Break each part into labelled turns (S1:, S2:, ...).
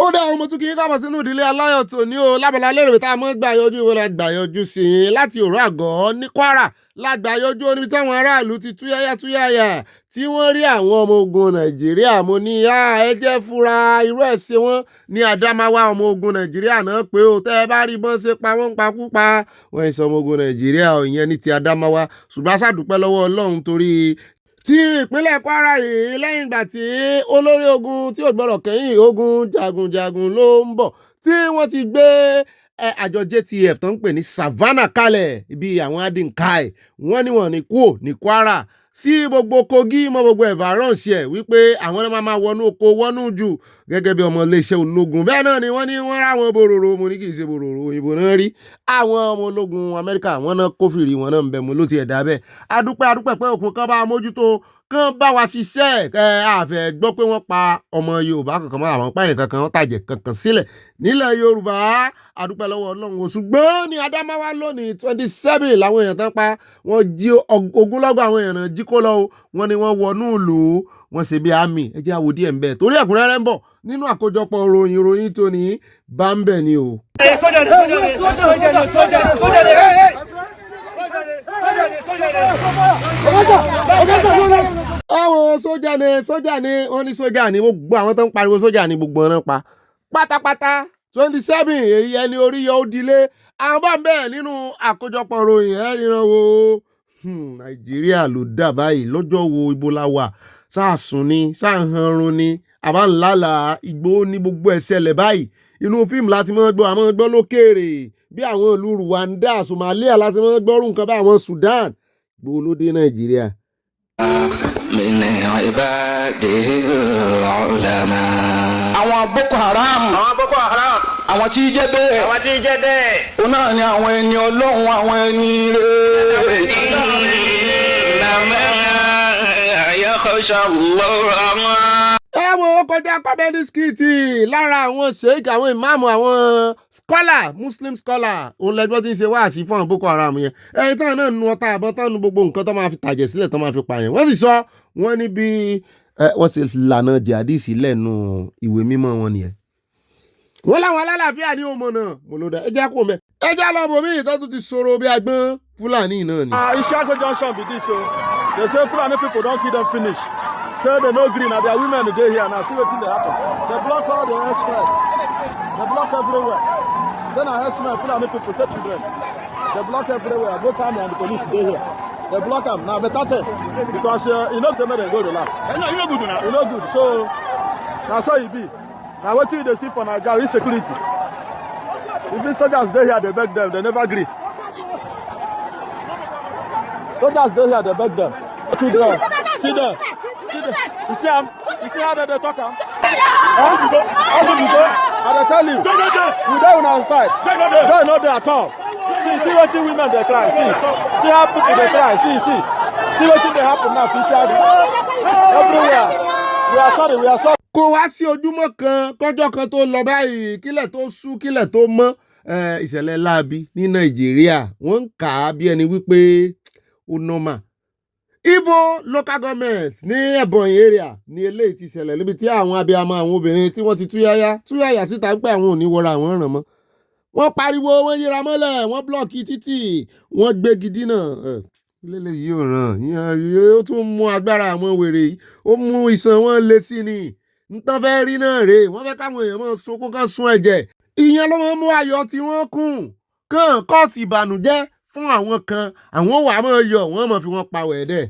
S1: ó dá ọmọ tún kí n káàbọ̀ sínú ìdílé aláyọ̀ tòní o lábala lérè tá a mọ́ gbà yọjú ìwé la gbà yọjú sí i láti òró àgọ́ ní Kwara lágbà yọjú níbi táwọn aráàlú ti túyáyá tí wọ́n rí àwọn ọmọ ogun Nàìjíríà mo ní ẹ jẹ́ fura irú ẹ̀ ṣe wọ́n ní Adamawa ọmọ ogun Nàìjíríà náà pé ó tẹ́ ẹ bá rí bọ́n ṣe pa wọ́n pakúpa wọ́n ń sọ ọmọ ogun Nàìjíríà ìyẹn ní ti Adamawa ṣùgbọ́n aṣàdúpẹ́ lọ́wọ́ Ọlọ́run torí tí ìpínlẹ̀ Kwara yìí lẹ́yìn ìgbà tí olórí ogun tí ò gbọ́dọ̀ kẹ́yìn ogun jagunjagun ló ń bọ̀ tí wọ́n ti gbé àjọ JTF tó ń pè ní Savannah kalẹ̀ ibi àwọn adínkáì wọ́n ní wọ́n ní kúò ní Kwara sí gbogbo Kogi mọ́ gbogbo environs ẹ̀ wípé àwọn náà máa wọnú oko wọnú jù gẹ́gẹ́ bí ọmọ iléeṣẹ́ ológun bẹ́ẹ̀ náà ni wọ́n ní wọ́n ráwọn bòròrò mo ní kì í ṣe bòròrò òyìnbó náà rí àwọn ọmọ ológun Amẹ́ríkà wọ́n náà kófìrí wọn náà ń bẹ mo ló ti ẹ̀dá bẹ́ẹ̀ adúpẹ́ pé òkun kan bá mójútó kán bá wa ṣiṣẹ́ àfẹ́ gbọ́ pé wọ́n pa ọmọ Yorùbá kankan mọ́ àwọn páyìn kankan wọ́n tàjẹ̀ kankan sílẹ̀ nílẹ̀ Yorùbá adúpẹ́ lọ́wọ́ Ọlọ́run ṣùgbọ́n ní Adamawa lónìí 27 làwọn èèyàn tán pa wọ́n jí ogunlọ́gọ̀ àwọn èèyàn jí kó lọ wọ́n ní wọ́n wọnú ìlú wọ́n ṣe bí àmì ẹ jẹ́ á wo díẹ̀ ń bẹ torí ẹ̀kúnrẹ́rẹ́ ń bọ̀ nínú àkójọpọ̀ ròyìn tóní bá ń bẹ̀ ni o. Àwọn sójà ni wọ́n ní sójà ni gbogbo àwọn tó ń pariwo sójà ni gbogbo ọ̀nà pa pátápátá 27 èyí ẹni orí yọ ó dilé àwọn bá ń bẹ̀ nínú àkójọpọ̀ ròyìn ríran wo Nàìjíríà ló dà báyìí lọ́jọ́ wo ibo la wà sáàsùn ni sáàhanrun ni àbáńlálà Ìgbòho ní gbogbo ẹ̀ ṣẹlẹ̀ báyìí inú fíìmù láti mọ́ gbọ́ àmọ́ gbọ́ lókèèrè bí àwọn ìlú Rwanda Somalia láti mọ́ gbọ́rù nǹkan bá àwọn Sudan Ìgbòho ló dé Nàìjíríà.
S2: àwọn Boko Haram àwọn tí jẹ́ bẹ́ẹ̀ òun náà ni àwọn ẹni Ọlọ́run àwọn ẹni rẹ̀.
S1: ẹ wo kọjá comedy skit lára àwọn sheik àwọn ìmáàmù àwọn scholar Muslim scholar òun lẹ́gbọ́n tí ń ṣe wáàsí fún àwọn Boko Haram yẹn ẹ̀yìn táwọn náà nu ọta àbọ̀n táwọn nu gbogbo nǹkan tó máa fi tàjẹ̀ sílẹ̀ tó máa fi pààyàn wọ́n sì sọ wọ́n ní bí wọ́n ṣe lànà jihadi sílẹ̀ nu ìwé mímọ́ wọn nìyẹn wọ́n láwọn alálàáfíà ní ọmọ náà mo ló dá ẹjá kó mẹ́ ẹjá lọ bò mí ìtọ́ tó ti sọ̀rọ̀ bí agbọ́n Fúlàní náà ni.
S3: Ishago junction be this o they say Fulani people don kill them finish say they no gree na their women dey here now see wetin dey happen they block all the express they block everywhere then na herdsmen Fulani people take children they block everywhere both army and the police dey here they block am na better thing because e no say make dem go relax e no good na e no good so na so e be na wetin you dey see for Naija insecurity even soldiers dey here dey beg them they never gree soldiers dey here dey beg them children see them you see am you see how dem dey talk am how you go I dey tell you we dey una side joy no dey at all see wetin women dey cry see how people dey cry see wetin dey happen now officially everywhere we are sorry.
S1: Kò wá sí ojúmọ́ kan kọjọ́ kan tó lọ báyìí kílẹ̀ tó sú kílẹ̀ tó mọ́ ìṣẹ̀lẹ̀ láabi ní Nàìjíríà wọ́n ń kà á bí ẹni wípé ó nọ́mà. Ibo local government ní Ebonyi area ní eléyìí ti ṣẹlẹ̀ níbi tí àwọn abiyamọ àwọn obìnrin tí wọ́n ti túyáyá síta pé àwọn ò ní wọra àwọn ràn mọ́. Wọ́n pariwo wọ́n yíra mọ́lẹ̀ wọ́n blọ́ọ̀kì títì wọ́n gbégi dínà lélẹ̀ yìí ò ràn ó tún mú agbára àwọn wèrè yìí ó mú iṣan wọn lé sí ni nǹkan fẹ́ rí náà rèé wọ́n fẹ́ káwọn èèyàn máa sunkún kan sun ẹ̀jẹ̀ ìyẹn ló máa mú ayọ̀ tí wọ́n kùn kàn kọ́ọ̀sì ìbànújẹ́ fún àwọn kan àwọn wà máa yọ̀ wọ́n máa fi wọ́n pa wẹ̀ẹ́dẹ̀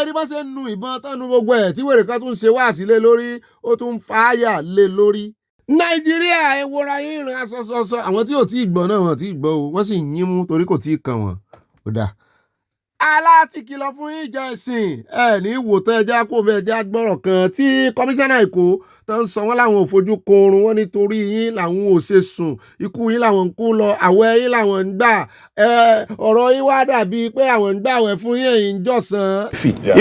S1: rí bá ṣe ń nu ìbọn tánu gbogbo ẹ̀ tí wèrè kan tún ṣe wáàsí lé lórí ó tún fa àyà lé lórí. Nàìjíríà ẹ wọra yín rìn aṣọṣọṣọ àwọn tí ò tí ì gbọ́ náà wọ́n tí ì gbọ́ o wọ́n sì yín mú torí kò tí ì kàn wọ́n ó dáa. Aláti kìlọ̀ fún ìjọ ẹ̀sìn ní ìwòtán ẹja kó fẹ́ ẹja gbọ́rọ̀ kan tí kọmíṣánná Èkó tó ń sọ wọ́n láwọn ò fojú korun wọ́n nítorí yín làwọn ò ṣe sùn ikú yín làwọn ń kú lọ àwẹ̀ yín làwọn ń gbà ọ̀rọ̀ yín wá dàbí pé àwọn ń gbàwẹ̀ fún yín ẹ̀yin ń jọ̀sán.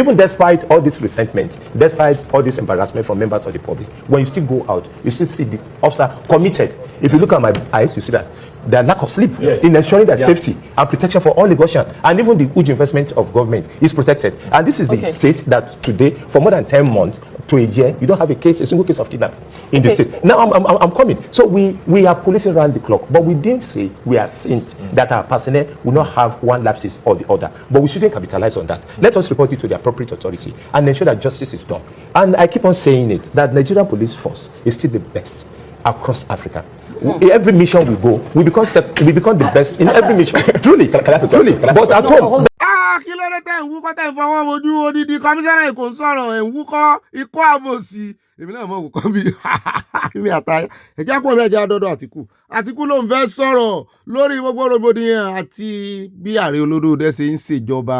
S4: Even despite all this resentment, despite all this embarrassment from members of the public, when you still go out, you still see the officer committed. If you look at my eyes, you see that their lack of sleep in ensuring their safety and protection for all Lagosians, and even the huge investment of government is protected. And this is the state that today, for more than 10 months to a year, you don't have a single case of kidnapping in the state. Now I'm coming. So we are policing around the clock, but we didn't say we are saints that our personnel will not have one lapses or the other. But we shouldn't capitalize on that. Let us report it to the appropriate authority and ensure that justice is done. And I keep on saying it, that Nigerian police force is still the best across Africa. Every mission we go, we become the best in every mission. Truly. But at home.
S1: Kí ló dé tẹ̀ ń wúkọ́ tẹ̀ ń fọwọ́ mojú odidi kọmíṣánná Èkó ń sọ̀rọ̀ ẹ̀ ń wúkọ́ ikú àbòsí èmi náà mọ̀ wúkọ́ bí mi àtàyà ẹ̀jẹ̀ pọ̀ mẹ́jọ àdọ́dọ̀ Àtìkú ló ń fẹ́ sọ̀rọ̀ lórí gbogbo rògbòdìyàn àti bí ààrẹ olódòdó ṣe ń ṣèjọba.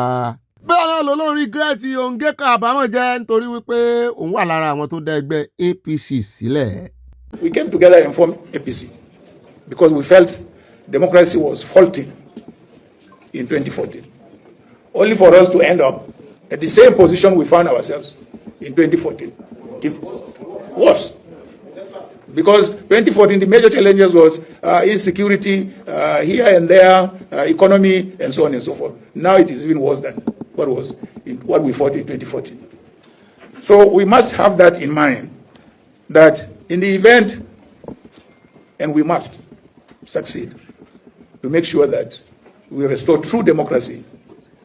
S1: Bẹ́ẹ̀ náà lolórí gírẹ́ẹ̀tì òǹgẹ́kà àbámọ̀ jẹ́ nítorí wípé òun wà lára àwọn tó dá ẹgbẹ́ APC sílẹ̀.
S5: We came together and formed APC because we felt democracy was faulty in 2014. Only for us to end up at the same position we found ourselves in 2014. If worse. Because 2014, the major challenges was insecurity here and there, economy, and so on and so forth. Now it is even worse than what we fought in 2014. So we must have that in mind, that in the event, and we must succeed, to make sure that we restore true democracy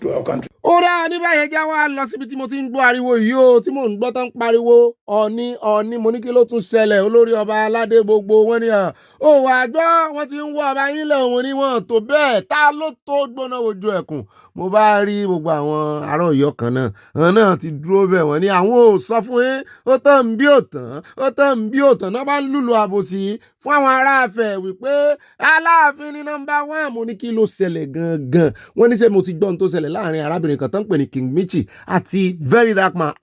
S5: to our country.
S1: Ó dáa ní báyẹn já wá lọ síbi tí mo ti ń gbọ́ ariwo yìí o, tí mò ń gbọ́ tán pariwo Ọ̀ọ̀ni mo ní kí ló tún ṣẹlẹ̀ olórí ọba aládé gbogbo wọn ni ó wà gbọ́ wọ́n ti ń wọ́ ọba yín lẹ̀ òun ni wọ́n tó bẹ́ẹ̀ ta ló tó gbóná ojú ẹkùn. Mo bá rí gbogbo àwọn ará Ọ̀yọ́ kan náà àwọn náà ti dúró bẹ́ẹ̀ wọ́n ní àwọn ò sọ fún yín ó tán bí òtàn náà bá ń lùlù àbòsí fún àwọn aráàfẹ́ wípé Aláàfin ní nọ́mbà 1. Mo ní kí ló ṣẹlẹ̀ gangan. Wọ́n ní ṣé mo ti gbọ́ ohun tó ṣẹlẹ̀ láàrin arábìnrin kan tó ń pè ní King Michi àti Very Dark Man.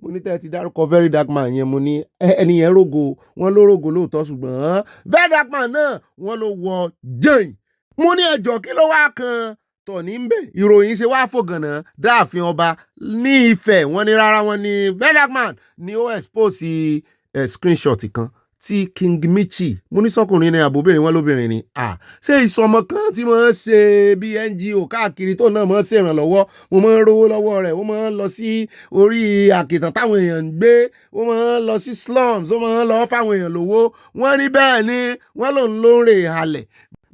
S1: Mo ní tẹ́ ti dárúkọ Very Dark Man yẹn, mo ní ẹni yẹn rógo, wọ́n ló rógo lóòótọ́ ṣùgbọ́n Very Dark Man náà wọ́n ló wọ jẹ́yìn. Mo ní ẹjọ́ kí ló wá kan Tọ̀ní ń bẹ̀ ìròyìn ṣe wá fògànà dáàfin ọba ní Ifẹ̀. Wọ́n ní rárá, wọ́n ní Very Dark Man ni ó expose screenshot kan tí King Michi, mo ní sọkùnrin ní àbóbìnrin wọn lóbìnrin ni ṣé ìsọmọ kan tí mo ń ṣe bí NGO káàkiri tó náà mo ń ṣèrànlọ́wọ́, mo máa ń rówó lọ́wọ́ rẹ̀, ó máa ń lọ sí orí àkìtàn táwọn èèyàn ń gbé, ó máa ń lọ sí slums, ó máa ń lọ fáwọn èèyàn lówó. Wọ́n ní bẹ́ẹ̀ ni wọ́n lòun ló ń rè halẹ̀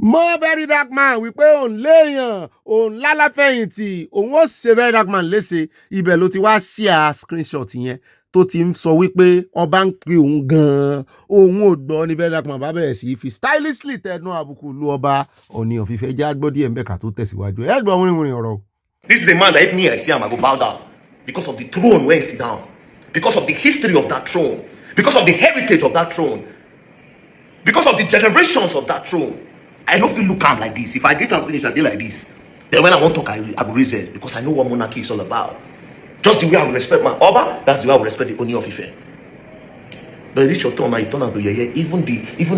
S1: mọ́ Very Dark Man wípé òun léèyàn òun lálàfẹ̀yìntì òun ó ṣe Very Dark Man léṣe. Ibẹ̀ ló ti wá share screenshot yẹn tó ti ń sọ wípé ọba ń pe òun gan-an òun ò gbọ́ ní Very Dark Man bá bẹ̀rẹ̀ sí fi stylishly tẹnu àbùkù lu ọba Ọ̀ọ̀ni of Ifẹ̀ já gbọ́ díẹ̀ mbẹ́ka tó tẹ̀síwájú ẹ̀ gbọ́ wíwìn ọ̀rọ̀.
S6: This is a man that if me I see him I go bow down because of the throne where he sit down, because of the history of that throne, because of the heritage of that throne, because of the generations of that throne. I don't feel look am like this. If I get and finish I dey like this, then when I want to talk I will raise it because I know what monarchy is all about. Just the way I will respect my Oba, that's the way I will respect the Ooni of Ife. But reach your turn now, you turn out to yeye. Even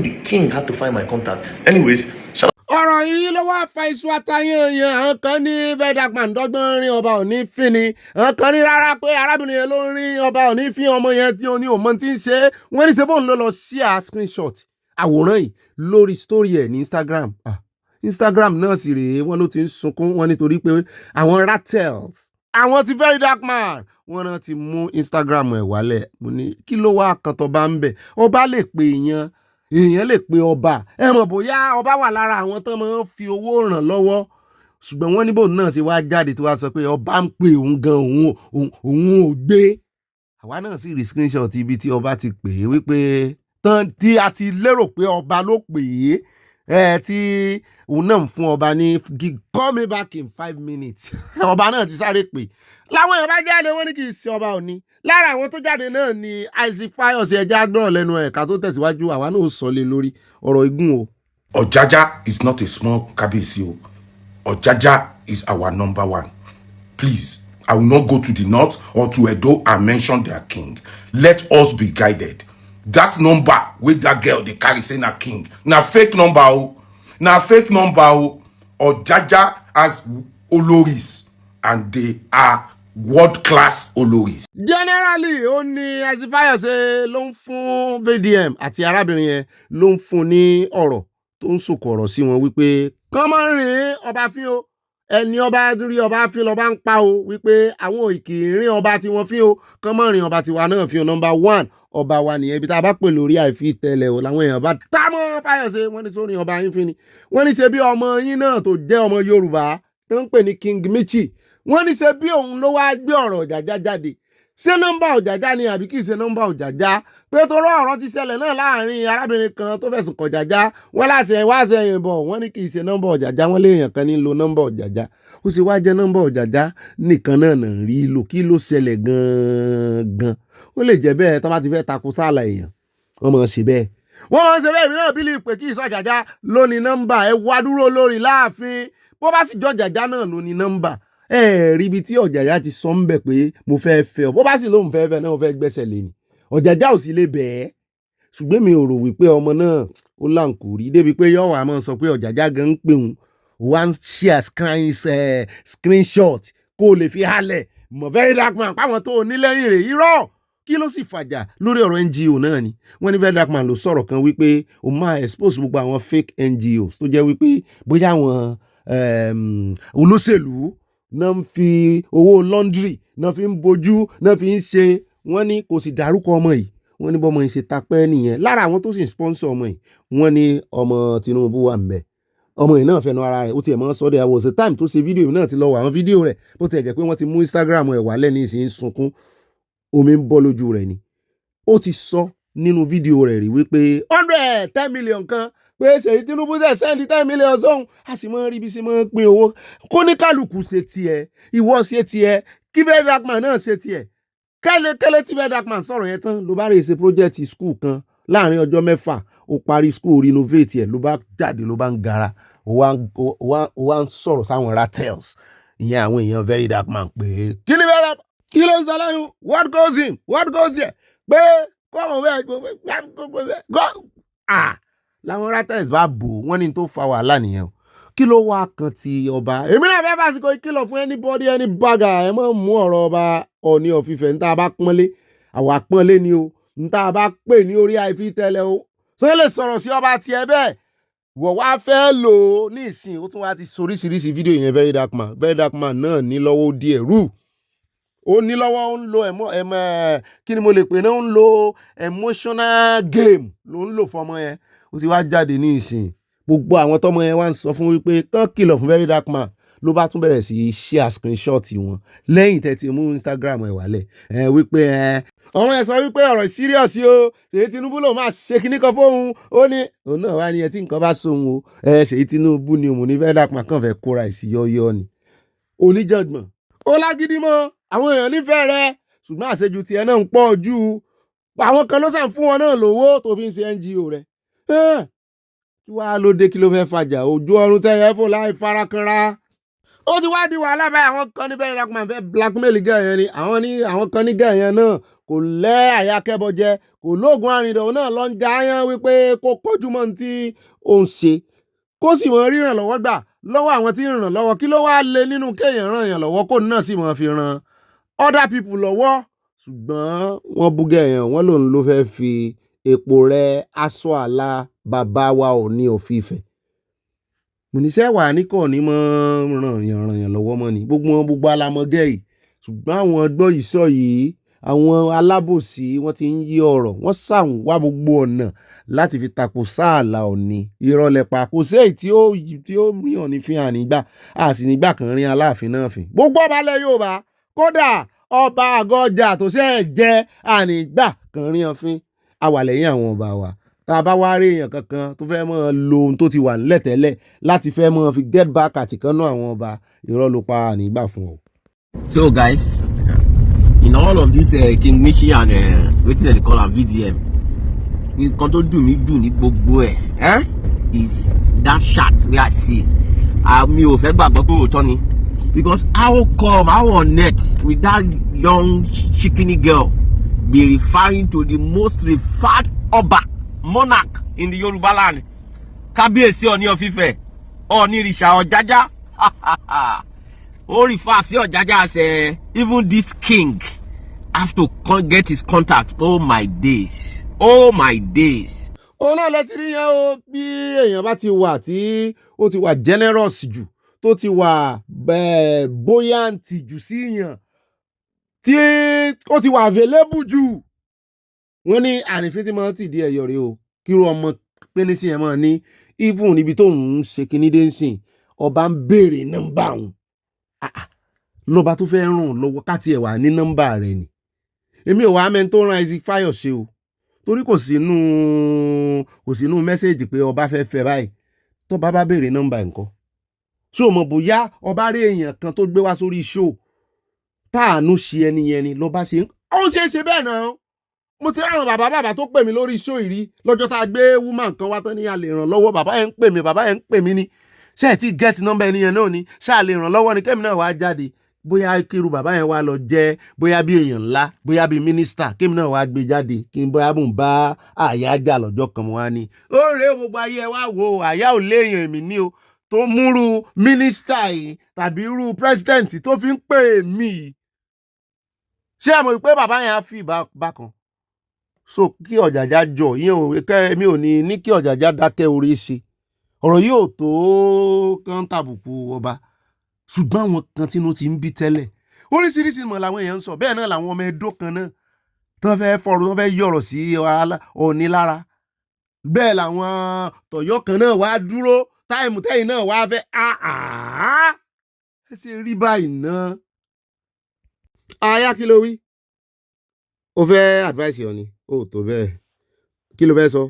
S6: the king had to find my contact. Anyways, shout out.
S1: Ọ̀rọ̀ yìí ló wá fa iṣu àtayànyàn. Àwọn kan ní Very Dark Man dọ́gbọ́n rin ọba Ọ̀ọ̀ni fín ni. Àwọn kan ní rárá pé arábìnrin yẹn ló ń rin ọba Ọ̀ọ̀ni fín ọmọ yẹn tí Ooni ò mọ tí ń ṣe. Wọ́n ní ṣe bóun ló lọ share screenshot àwòrán yìí lórí story ẹ̀ ní Instagram. Instagram náà sì rèé wọ́n ló ti ń sunkún wọn nítorí pé àwọn rattles àwọn ti Very Dark Man wọ́n náà ti mú Instagram ẹ̀ wálẹ̀. Mo ní kí ló wá kan tó bá ń bẹ̀. Ọba lè pe èèyàn lè pe ọba. Ẹ mọ̀ bóyá ọba wà lára àwọn tó máa ń fi owó ràn lọ́wọ́, ṣùgbọ́n wọ́n ní bóun náà ṣe wá jáde tó wá sọ pé ọba ń pe òun gan òun ò gbé. Àwa náà sì rí screenshot ibi tí ọba ti pè é wípé tán tí a ti lérò pé ọba ló pè é tí òun náà ń fún ọba ní call me back in 5 minutes. Ọba náà ti sáré pè láwọn èèyàn bá jáde wọ́n ní kì í ṣe ọba Ọ̀ọ̀ni. Lára àwọn tó jáde náà ni Isaac Fayose ẹja gbọ́rọ̀ lẹ́nu ẹ̀ka tó tẹ̀síwájú àwa náà sọ lé lórí ọ̀rọ̀ igun o.
S7: Ojaja is not a small Kabiyesi o. Ojaja is our number 1. Please, I will not go to the north or to Edo and mention their king. Let us be guided. That number with that girl they carry say na king. Na fake number o. Na fake number o. Ojaja has Oloris and they are world-class Oloris.
S1: Generally, ó ní Isaac Fayose ló ń fún VDM àti arábìnrin yẹn ló ń fún ní ọ̀rọ̀ tó ń sòkòrọ̀ sí wọn wípé kán máa rìn ọba fín o ẹni ọba rí ọba fín lọ́ba ń pa o wípé àwọn ìkìrín ọba tí wọ́n fín o kán máa rìn ọba tiwa náà fín o number 1 ọba wa nìyẹn ibi tá a bá pè lórí àìfi tẹ́lẹ̀ o làwọn èèyàn bá támọ́ Fáyọ̀sé wọ́n ní sórí ọba yín fín ni wọ́n ní ṣe bí ọmọ yín náà tó jẹ́ ọmọ Yorùbá tó ń pè ní King Michi wọ́n ní ṣe bí òun ló wá gbé ọ̀rọ̀ Ọ̀jájá jáde ṣé nọ́mbà Ọ̀jájá ni àbí kìí ṣe nọ́mbà Ọ̀jájá pé torí ọ̀rọ̀ ti ṣẹlẹ̀ náà láàrin arábìnrin kan tó fẹ̀sùn kàn Ọ̀jájá wọ́n láṣẹ wáṣẹ yẹn bọ̀ wọ́n ní kìí ṣe nọ́mbà Ọ̀jájá wọ́n léèyàn kan ní lo nọ́mbà Ọ̀jájá ó sì wá jẹ́ nọ́mbà Ọ̀jájá nìkan náà nà ń rí lò kí ló ṣẹlẹ̀ gan-an ó lè jẹ́ bẹ́ẹ̀ tó bá ti fẹ́ takò sáàlà èèyàn wọ́n mọ̀ ṣe bẹ́ẹ̀ wọ́n mọ̀ ṣe bẹ́ẹ̀ mìíràn bílí pé kí ìsọ̀jájá ló ní nọ́mbà ẹ wá dúró lórí láàfin bó bá sì jọ Ọ̀jájá náà ló ní nọ́mbà rí ibi tí Ọ̀jájá ti sọ ń bẹ̀ pé mo fẹ́ fẹ́ ọ bó bá sì lóun fẹ́ fẹ́ náà ó fẹ́ gbẹ́sẹ̀ lé ni Ọ̀jájá ò sì lè bẹ́ẹ̀ ṣùgbọ́n mi ò rò wípé ọmọ náà ó láǹkórí débi pé yọ̀wọ̀ àmọ́ sọ pé Ọ̀jájá gan ń pè òun one share screenshot kó o lè fi halẹ̀ mọ̀ very dark man páwọn tó o ní lẹ́yìn rẹ̀ irọ́ kí ló sì fàjà lórí ọ̀rọ̀ NGO náà ni wọ́n ní very dark man ló sọ̀rọ̀ kan wípé o máa expose gbogbo àwọn fake NGOs tó jẹ́ wípé bóyá àwọn olóṣèlú náà ń fi owó laundry náà fi ń bojú náà fi ń ṣe wọ́n ní kò sì dárúkọ ọmọ yìí wọ́n ní bọ́mọ yìí ṣe tapẹ́ nìyẹn lára àwọn tó sì ń sponsor ọmọ yìí wọ́n ní ọmọ Tinubu wà ń bẹ̀ ọmọ yìí náà fẹnu ara rẹ̀ ó tiẹ̀ mọ́ sọ́dẹ̀ àwọn ọ̀sẹ̀ time tó ṣe fídíò yìí náà ti lọ wọ àwọn fídíò rẹ̀ bó tiẹ̀ jẹ́ pé wọ́n ti mú Instagram ẹ̀ wálẹ̀ ní ìsìn sunkún omi ń bọ́ lójú rẹ̀ ni ó ti sọ nínú fídíò rẹ̀ rí wípé 10 million kan pé ṣèyí Tinubu ṣe sẹ́ndí 10 million sóhun a sì mọ́ rí bí sí mọ́ pín owó kó ní kálukú ṣe tiẹ̀ ìwọ ṣe tiẹ̀ kí very dark man náà ṣe tiẹ̀ kẹ́lẹ́kẹ́lẹ́ tí very dark man sọ̀rọ̀ yẹn tán ló bá rèé ṣe project school kan láàrin ọjọ́ 6 ó parí school renovate ẹ̀ ló bá jáde ló bá ń gara ó wá ń sọ̀rọ̀ sáwọn ratels ìyẹn àwọn èèyàn very dark man pé kí ni very dark kí ló ń sọ lẹ́nu what goes in what goes there pé kọ́mọ̀ bẹ́ẹ̀ làwọn ratels bá bò wọ́n ní tó fa wàhálà nìyẹn o kí ló wá kan ti ọba èmi náà fẹ́ fásitì ìkìlọ̀ fún anybody any bagger ẹ mọ̀ mú ọ̀rọ̀ ọba Ọọ̀ni of Ifẹ̀ níta bá pọ́nlé àwa pọ́nlé ni o níta bá pè ní orí àìfi tẹ́lẹ̀ o tó lè sọ̀rọ̀ sí ọba tiẹ̀ bẹ́ẹ̀ wọ́n wá fẹ́ lò ó ní ìsìn ó tún wá ti soríṣiríṣi fídíò yẹn very dark man náà ní lọ́wọ́ díẹ̀ rú ó ní lọ́wọ́ ó ń lo kí ni mo lè pè náà ó ń lo emotional game ló ń lò fọmọ yẹn ó ti wá jáde ní ìsìn gbogbo àwọn tọmọ yẹn wá ń sọ fún wípé kán kìlọ̀ fún very dark man ló bá tún bẹ̀rẹ̀ sí share screenshot wọn lẹ́yìn tẹ́ ti mú Instagram ẹ̀ wálẹ̀ wípé ọmọ ẹ̀ sọ wípé ọ̀rọ̀ serious o Ṣèyí Tinubu ló máa ṣe kíní kan fóun ó ní òun náà wá ní ẹ tí nǹkan bá sóhun o Ṣèyí Tinubu ni òun ní very dark man kàn fẹ́ kóra ẹ̀ sí yọ́yọ́ ni oníjàngbọ̀n ó lágídí mọ́ àwọn èèyàn nífẹ̀ẹ́ rẹ̀ ṣùgbọ́n àṣejù tiẹ̀ náà ń pọ̀ jù àwọn kan ló sàn fún wọn náà lówó tó fi ń ṣe NGO rẹ̀ kí wàá ló dé kí ló fẹ́ fàjà ojú ọrùn tẹ́yẹ fún láì farakanra ó ti wá di wàhálà báyìí àwọn kan ní very dark man fẹ́ blackmail gẹ̀ yẹn ni àwọn kan ní gẹ̀ yẹn náà kò lẹ́ àyàkẹ́bọ jẹ kò lóògùn àrìndọ̀ náà lọ ń já yán wípé kó kójú mọ́ tí ó ń ṣe kó sì mọ ríran lọ́wọ́ gbà lọ́wọ́ àwọn tí ń ràn lọ́wọ́ kí ló wá lé nínú kéèyàn ràn yàn lọ́wọ́ kó náà sì mọ̀ fi ran other people lọ́wọ́ ṣùgbọ́n wọ́n bú gẹ̀ yẹn wọ́n lòun ló fẹ́ fi epo rẹ aṣọ àlà bàbá wa Ọọ̀ni of Ifẹ̀ mùníṣẹ́ wà ní kò ní mọ́ ràn yàn lọ́wọ́ mọ́ ni gbogbo alamọ́gẹ́ yìí ṣùgbọ́n àwọn gbọ́ yìí sọ yìí àwọn alábòsí wọ́n ti ń yí ọ̀rọ̀ wọ́n ṣàwọn wá gbogbo ọ̀nà láti fi tako sáàlà Ọọ̀ni ìrọ̀lẹ́pà kò sí èyí tí ó rí Ọọ̀ni fi hàn nígbà a sì nígbà kan rí Aláàfin náà fi gbogbo ọba ilẹ̀ Yorùbá kódà ọba àgọ́jà tó ṣe é jẹ́ ànígbà kan rí ọfin awàlẹ́yìn àwọn ọba wa tá a bá wá rí èèyàn kankan tó fẹ́ mọ́ lo ohun tó ti wà nílẹ̀ tẹ́lẹ̀ láti fẹ́ mọ́ fi get back àtìkánná àwọn ọba irọ́ ló pa ànígbà fún ọ.
S8: So guys, in all of this King Michi and wetin dem dey call am VDM, nǹkan tó dùn mí ní gbogbo ẹ̀ is that chat wey I see. Mi ò fẹ́ gbàgbọ́ pé òótọ́ ni because how on net with that young shikini girl be referring to the most referred ọba monarch in the Yoruba land, Kábíyèsí Ọọ̀ni of Ifẹ̀, Ọọ̀ni Ìrìṣà Ọ̀jájá. Ó refer sí Ọ̀jájá as even this king have to get his contact. Oh my days.
S1: òun náà lẹ ti rí yẹn o bí èèyàn bá ti wà tí ó ti wà generous jù tó ti wà buoyant jù sí yàn tí ó ti wà available jù wọ́n ní àrífín tí máa ń tìdí ẹ̀yọ̀ rẹ o kírú ọmọ pínísì yẹn máa ní even níbi tó ń ṣe kíní dé ń sìn ọba ń béèrè nọ́mbà òun lọ́ba tó fẹ́ ràn lọ́wọ́ káti ẹ̀ wà ní nọ́mbà rẹ̀ ni èmi ò wá mẹ́ni tó rán Isaac Fayose o torí kò sínú mẹ́sẹ̀gì pé ọba fẹ́ fẹ́ báyìí tọ́ba bá béèrè nọ́mbà ẹ̀ ńkọ́ ṣé o mọ̀ bóyá ọba rí èèyàn kan tó gbé wá sórí show táànú ṣe ẹni yẹn ni lọ́ba ṣe ó ṣe é ṣe bẹ́ẹ̀ náà mo ti ráwọn bàbá tó pè mí lórí show ìrí lọ́jọ́ tá a gbé woman kan wá tán ní a lè ràn lọ́wọ́ bàbá yẹn ń pè mí ni ṣé ẹ ti get nọ́mbà ẹni yẹn náà ni ṣé a lè ràn lọ́wọ́ ni kẹ́mi náà wá jáde bóyá kíru bàbá yẹn wá lọ jẹ́ bóyá bí èèyàn ńlá bóyá bí mínísítà kẹ́mi náà wá gbé jáde kí n bóyá bùn bá àyà jà lọ́jọ́ kan mo wá ní. ó rèé gbogbo ayé ẹ wá wo àyà ò léèyàn èmi ní o tó múrú mínísítà yìí tàbí irú pírẹsidẹ́ǹtì tó fi ń pè mí ṣé ẹ mọ̀ pé bàbá yẹn á fi bákan so kí Ọ̀jàjà jọ mi ò ní kí Ọ̀jàjà dákẹ́ orí ṣe ọ̀rọ̀ yóò tó kán tàbùkù ọba ṣùgbọ́n àwọn kan tínú ti ń bí tẹ́lẹ̀ oríṣiríṣi mọ̀ làwọn èèyàn ń sọ bẹ́ẹ̀ náà làwọn ọmọ Ẹdó kan náà tán fẹ́ yọ̀rọ̀ sí Ọọ̀ni lára bẹ́ẹ̀ làwọn tọ̀yọ́ kan náà wá dúró táìmù tẹ́yìn náà wá fẹ́ ẹ ṣe rí báyìí náà aya kí ló wí o fẹ́ advice Ọọ̀ni ó tó bẹ́ẹ̀ kí ló fẹ́ sọ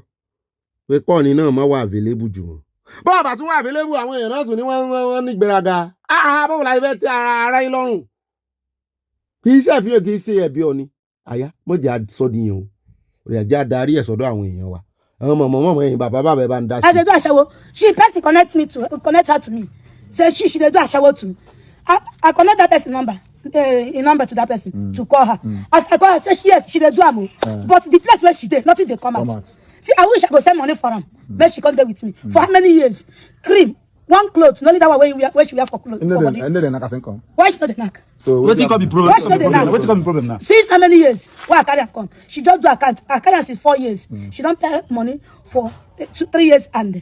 S1: pé kọ́ọ̀ni náà má wà available jù wọ́n bọ́ọ̀ bá tún wà available àwọn èèyàn náà tún ní wọ́n ní gbéraga bọ́ọ̀ láì fẹ́ tẹ́ ara yín lọ́rùn kì í ṣàfihàn kì í ṣe ẹ̀bí Ọọ̀ni àyà mọ̀jẹ̀ àsọdìyàn o rẹ̀ jẹ́ adarí ẹ̀ sọ́dọ̀ àwọn èèyàn wa àwọn mọ̀mọ́ ẹ̀yìn bàbá ẹ̀ bá ń dá sí.
S9: I dey do aṣẹ́wó she person connect her to me say she dey do aṣẹ́wó too I connect that person number to that person to call her as I call her say yes she dey do am o but the place where she dey nothing dey come out. See, I wish I could send money for him. Make she come there with me. For how many years? Cream, one cloth, only that one where she wear for clothes. And then the knack come. Why she not the knack? So what you be problem? Why she not the knack? What you be problem now? Since how many years? Why I carry her come? She just do account. Her carry since 4 years. She don't pay money for 3 years and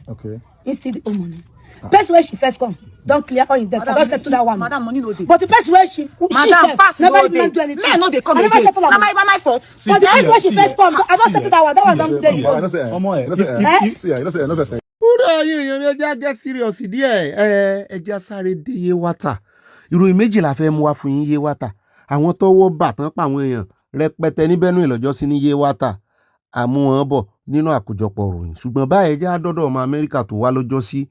S9: instead owe money. Person where she first come, don't clear all in debt. Don't settle that one. Madam, money no dey. But the person where she never even do anything. Man, no dey come again. Am I my fault? But the person where she first come, I don't settle that one. That one don't dey.
S1: I don't say. Kúrò ẹ̀yin èèyàn ẹja get serious díẹ̀ ẹja sáré dé Yewata ìròyìn méjì la fẹ́ mú wá fún yín Yewata àwọn tọ́wọ́ bà tán pa àwọn èèyàn rẹpẹtẹ ní Benue ìlọ́jọ́sí ní Yewata àmú wọn bọ̀ nínú àkójọpọ̀ ìròyìn ṣùgbọ́n báyìí ẹja dọ́dọ̀ ọmọ Amẹ́ríkà tó wá lọ́jọ́sí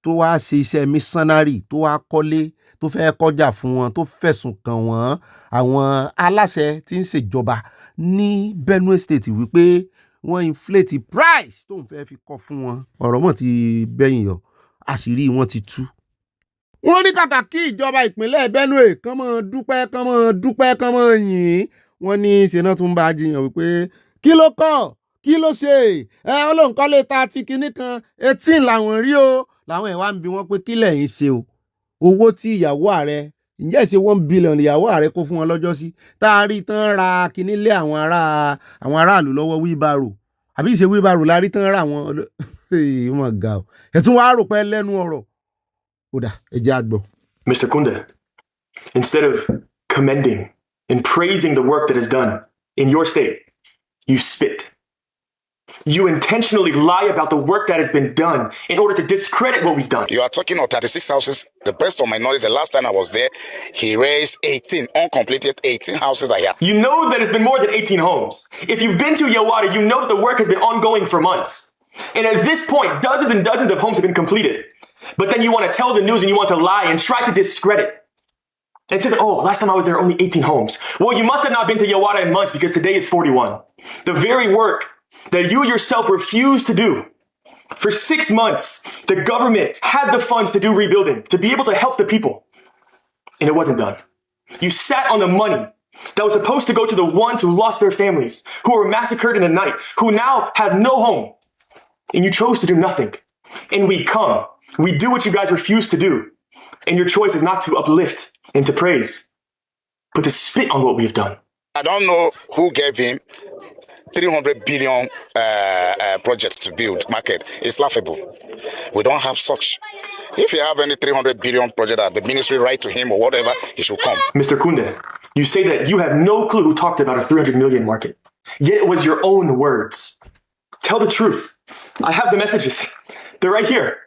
S1: tó wá ṣe iṣẹ́ missionary tó wá kọ́lé tó fẹ́ kọjá fún wọn tó fẹ̀sùn kàn wọ́n àwọn aláṣẹ tí ń ṣèjọba ní Benue State wípé wọ́n inflate price tó ń fẹ́ fi kọ́ fún wọn ọ̀rọ̀ mọ̀ ti bẹ́yìn yọ àṣírí wọn ti tú. wọ́n ní kàkà kí ìjọba ìpínlẹ̀ Benue kán mọ́ dúpẹ́ kán mọ́ yìn wọ́n ní ṣe náà tún bá a jiyàn wípé kí ló kọ́ kí ló ṣe olóńkọ́ lè ta ti kinní kan 18 làwọn rí o làwọn ẹ̀ wá ń bi wọ́n pé kí lẹ̀yin ṣe o owó tí ìyàwó ààrẹ ǹjẹ́ ìṣe 1 billion ìyàwó ààrẹ kó fún wọn lọ́jọ́ sí tá a rí tán ra kinní lé àwọn aráàlú lọ́wọ́ wheelbarrow àbí ìṣe wheelbarrow la rí tán ra àwọn ọmọ ga ọ ẹ̀ tún wàá rò pé lẹ́nu ọ̀rọ̀ ó dà ẹ jẹ́ àgbọ̀.
S10: Mr. Kunde, instead of commending and praising the work that is done in your state, you spit. You intentionally lie about the work that has been done in order to discredit what we've done.
S11: You are talking of 36 houses. The best of my knowledge, the last time I was there, he raised 18, uncompleted 18 houses I have.
S10: You know that it's been more than 18 homes. If you've been to Yewata, you know that the work has been ongoing for months. And at this point, dozens and dozens of homes have been completed. But then you want to tell the news and you want to lie and try to discredit. And say that, oh, last time I was there, only 18 homes. Well, you must have not been to Yewata in months because today is 41. The very work that you yourself refused to do. For 6 months, the government had the funds to do rebuilding, to be able to help the people. And it wasn't done. You sat on the money that was supposed to go to the ones who lost their families, who were massacred in the night, who now have no home. And you chose to do nothing. And we do what you guys refused to do. And your choice is not to uplift and to praise, but to spit on what we have done.
S11: I don't know who gave him 300 billion projects to build market is laughable. We don't have such. If you have any 300 billion project that the ministry write to him or whatever, he should come.
S10: Mr. Kunde, you say that you have no clue who talked about a 300 million market. Yet it was your own words. Tell the truth. I have the messages. They're right here.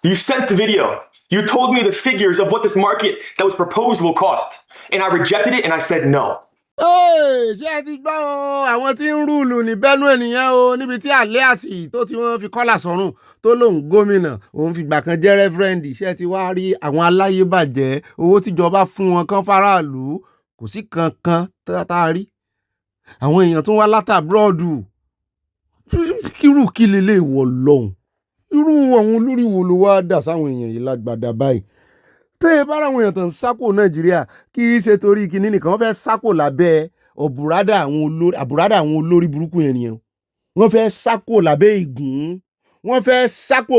S10: You sent the video. You told me the figures of what this market that was proposed will cost. And I rejected it and I said no.
S1: ṣé ẹ ti gbọ́ o àwọn tí ń rúùlù ní Benue nìyẹn o níbi tí àlẹ́àsì tó ti wọ́n fi kọ́là sọ́rùn tó lóun gómìnà òun fìgbà kan jẹ́ rẹ́fúrẹ́ǹdì ṣé ẹ ti wá rí àwọn aláyébàjẹ́ owó tíjọba fún wọn kan faraàlú kò sí kankan tá a rí àwọn èèyàn tó wá látàbúrọ̀dù kírù kí lélẹ̀ ìwọ̀ lọ́hùn irú àwọn olórí wo ló wá dà sáwọn èèyàn yìí lágbàdà báyìí tẹ́ ẹ bá ra àwọn èèyàn tó ń sákò Nàìjíríà kì í ṣe torí kinní nìkan wọ́n fẹ́ sákò lábẹ́ àbùrádà àwọn olórí burúkú yẹn nìyẹn wọ́n fẹ́ sákò lábẹ́ ìgún wọ́n fẹ́ sákò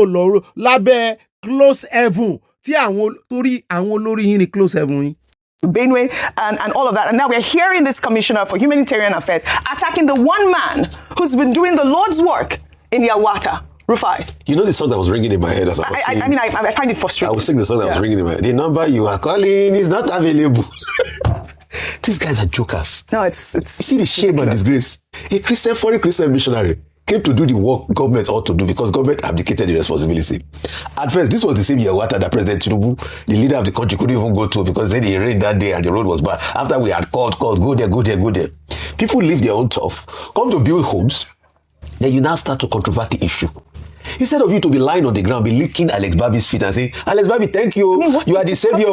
S1: lábẹ́ close heaven tí torí àwọn olórí yín ni close heaven yín.
S12: Benue and all of that. And now we're hearing this commissioner for humanitarian affairs attacking the one man who's been doing the Lord's work in Yawata. Rufai.
S13: You know the song that was ringing in my head as I was singing?
S12: I find it frustrating.
S13: I was singing the song that was ringing in my head. The number you are calling is not available. These guys are jokers.
S12: No, it's
S13: you see the shame and disgrace. A foreign Christian missionary came to do the work government ought to do because government abdicated the responsibility. At first, this was the same Yawata that President Tinubu, the leader of the country, couldn't even go to because then it rained that day and the road was bad. After we had called, go there. People leave their own turf, come to build homes, then you now start to controver the issue. Instead of you to be lying on the ground, be licking Alex Babi's feet and saying, Alex Babi, thank you. You are the savior.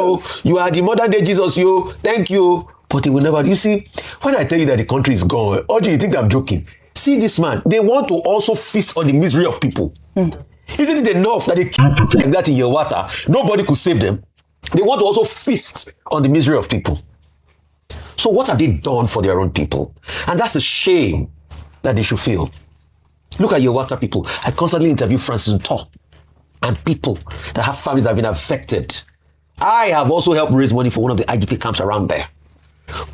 S13: You are the modern day Jesus. Thank you. But he will never. You see, when I tell you that the country is gone, or do you think I'm joking? See this man. They want to also feast on the misery of people. Isn't it enough that they kill people like that in Yawata? Nobody could save them. They want to also feast on the misery of people. So what have they done for their own people? And that's a shame that they should feel. Look at Yawata people. I constantly interview Francis Nto and people that have families that have been affected. I have also helped raise money for one of the IDP camps around there.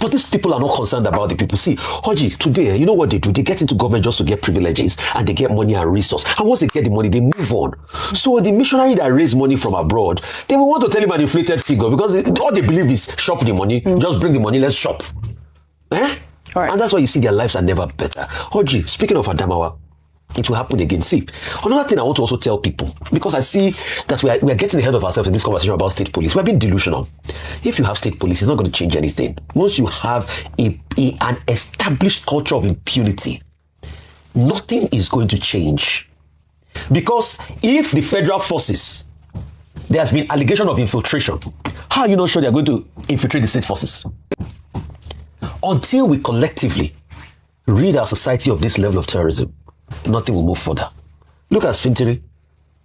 S13: But these people are not concerned about the people. See, Hoji, today, you know what they do? They get into government just to get privileges and they get money and resource. And once they get the money, they move on. So the missionary that raise money from abroad, they will want to tell him an inflated figure because all they believe is shop the money, just bring the money, let's shop. All right. And that's why you see their lives are never better. Hoji, speaking of Adamawa, it will happen again. See, another thing I want to also tell people, because I see that we are getting ahead of ourselves in this conversation about state police. We're being delusional. If you have state police, it's not going to change anything. Once you have an established culture of impunity, nothing is going to change. Because if the federal forces, there has been allegation of infiltration, how are you not sure they're going to infiltrate the state forces? Until we collectively rid our society of this level of terrorism, nothing will move further. Look at Sfintiri.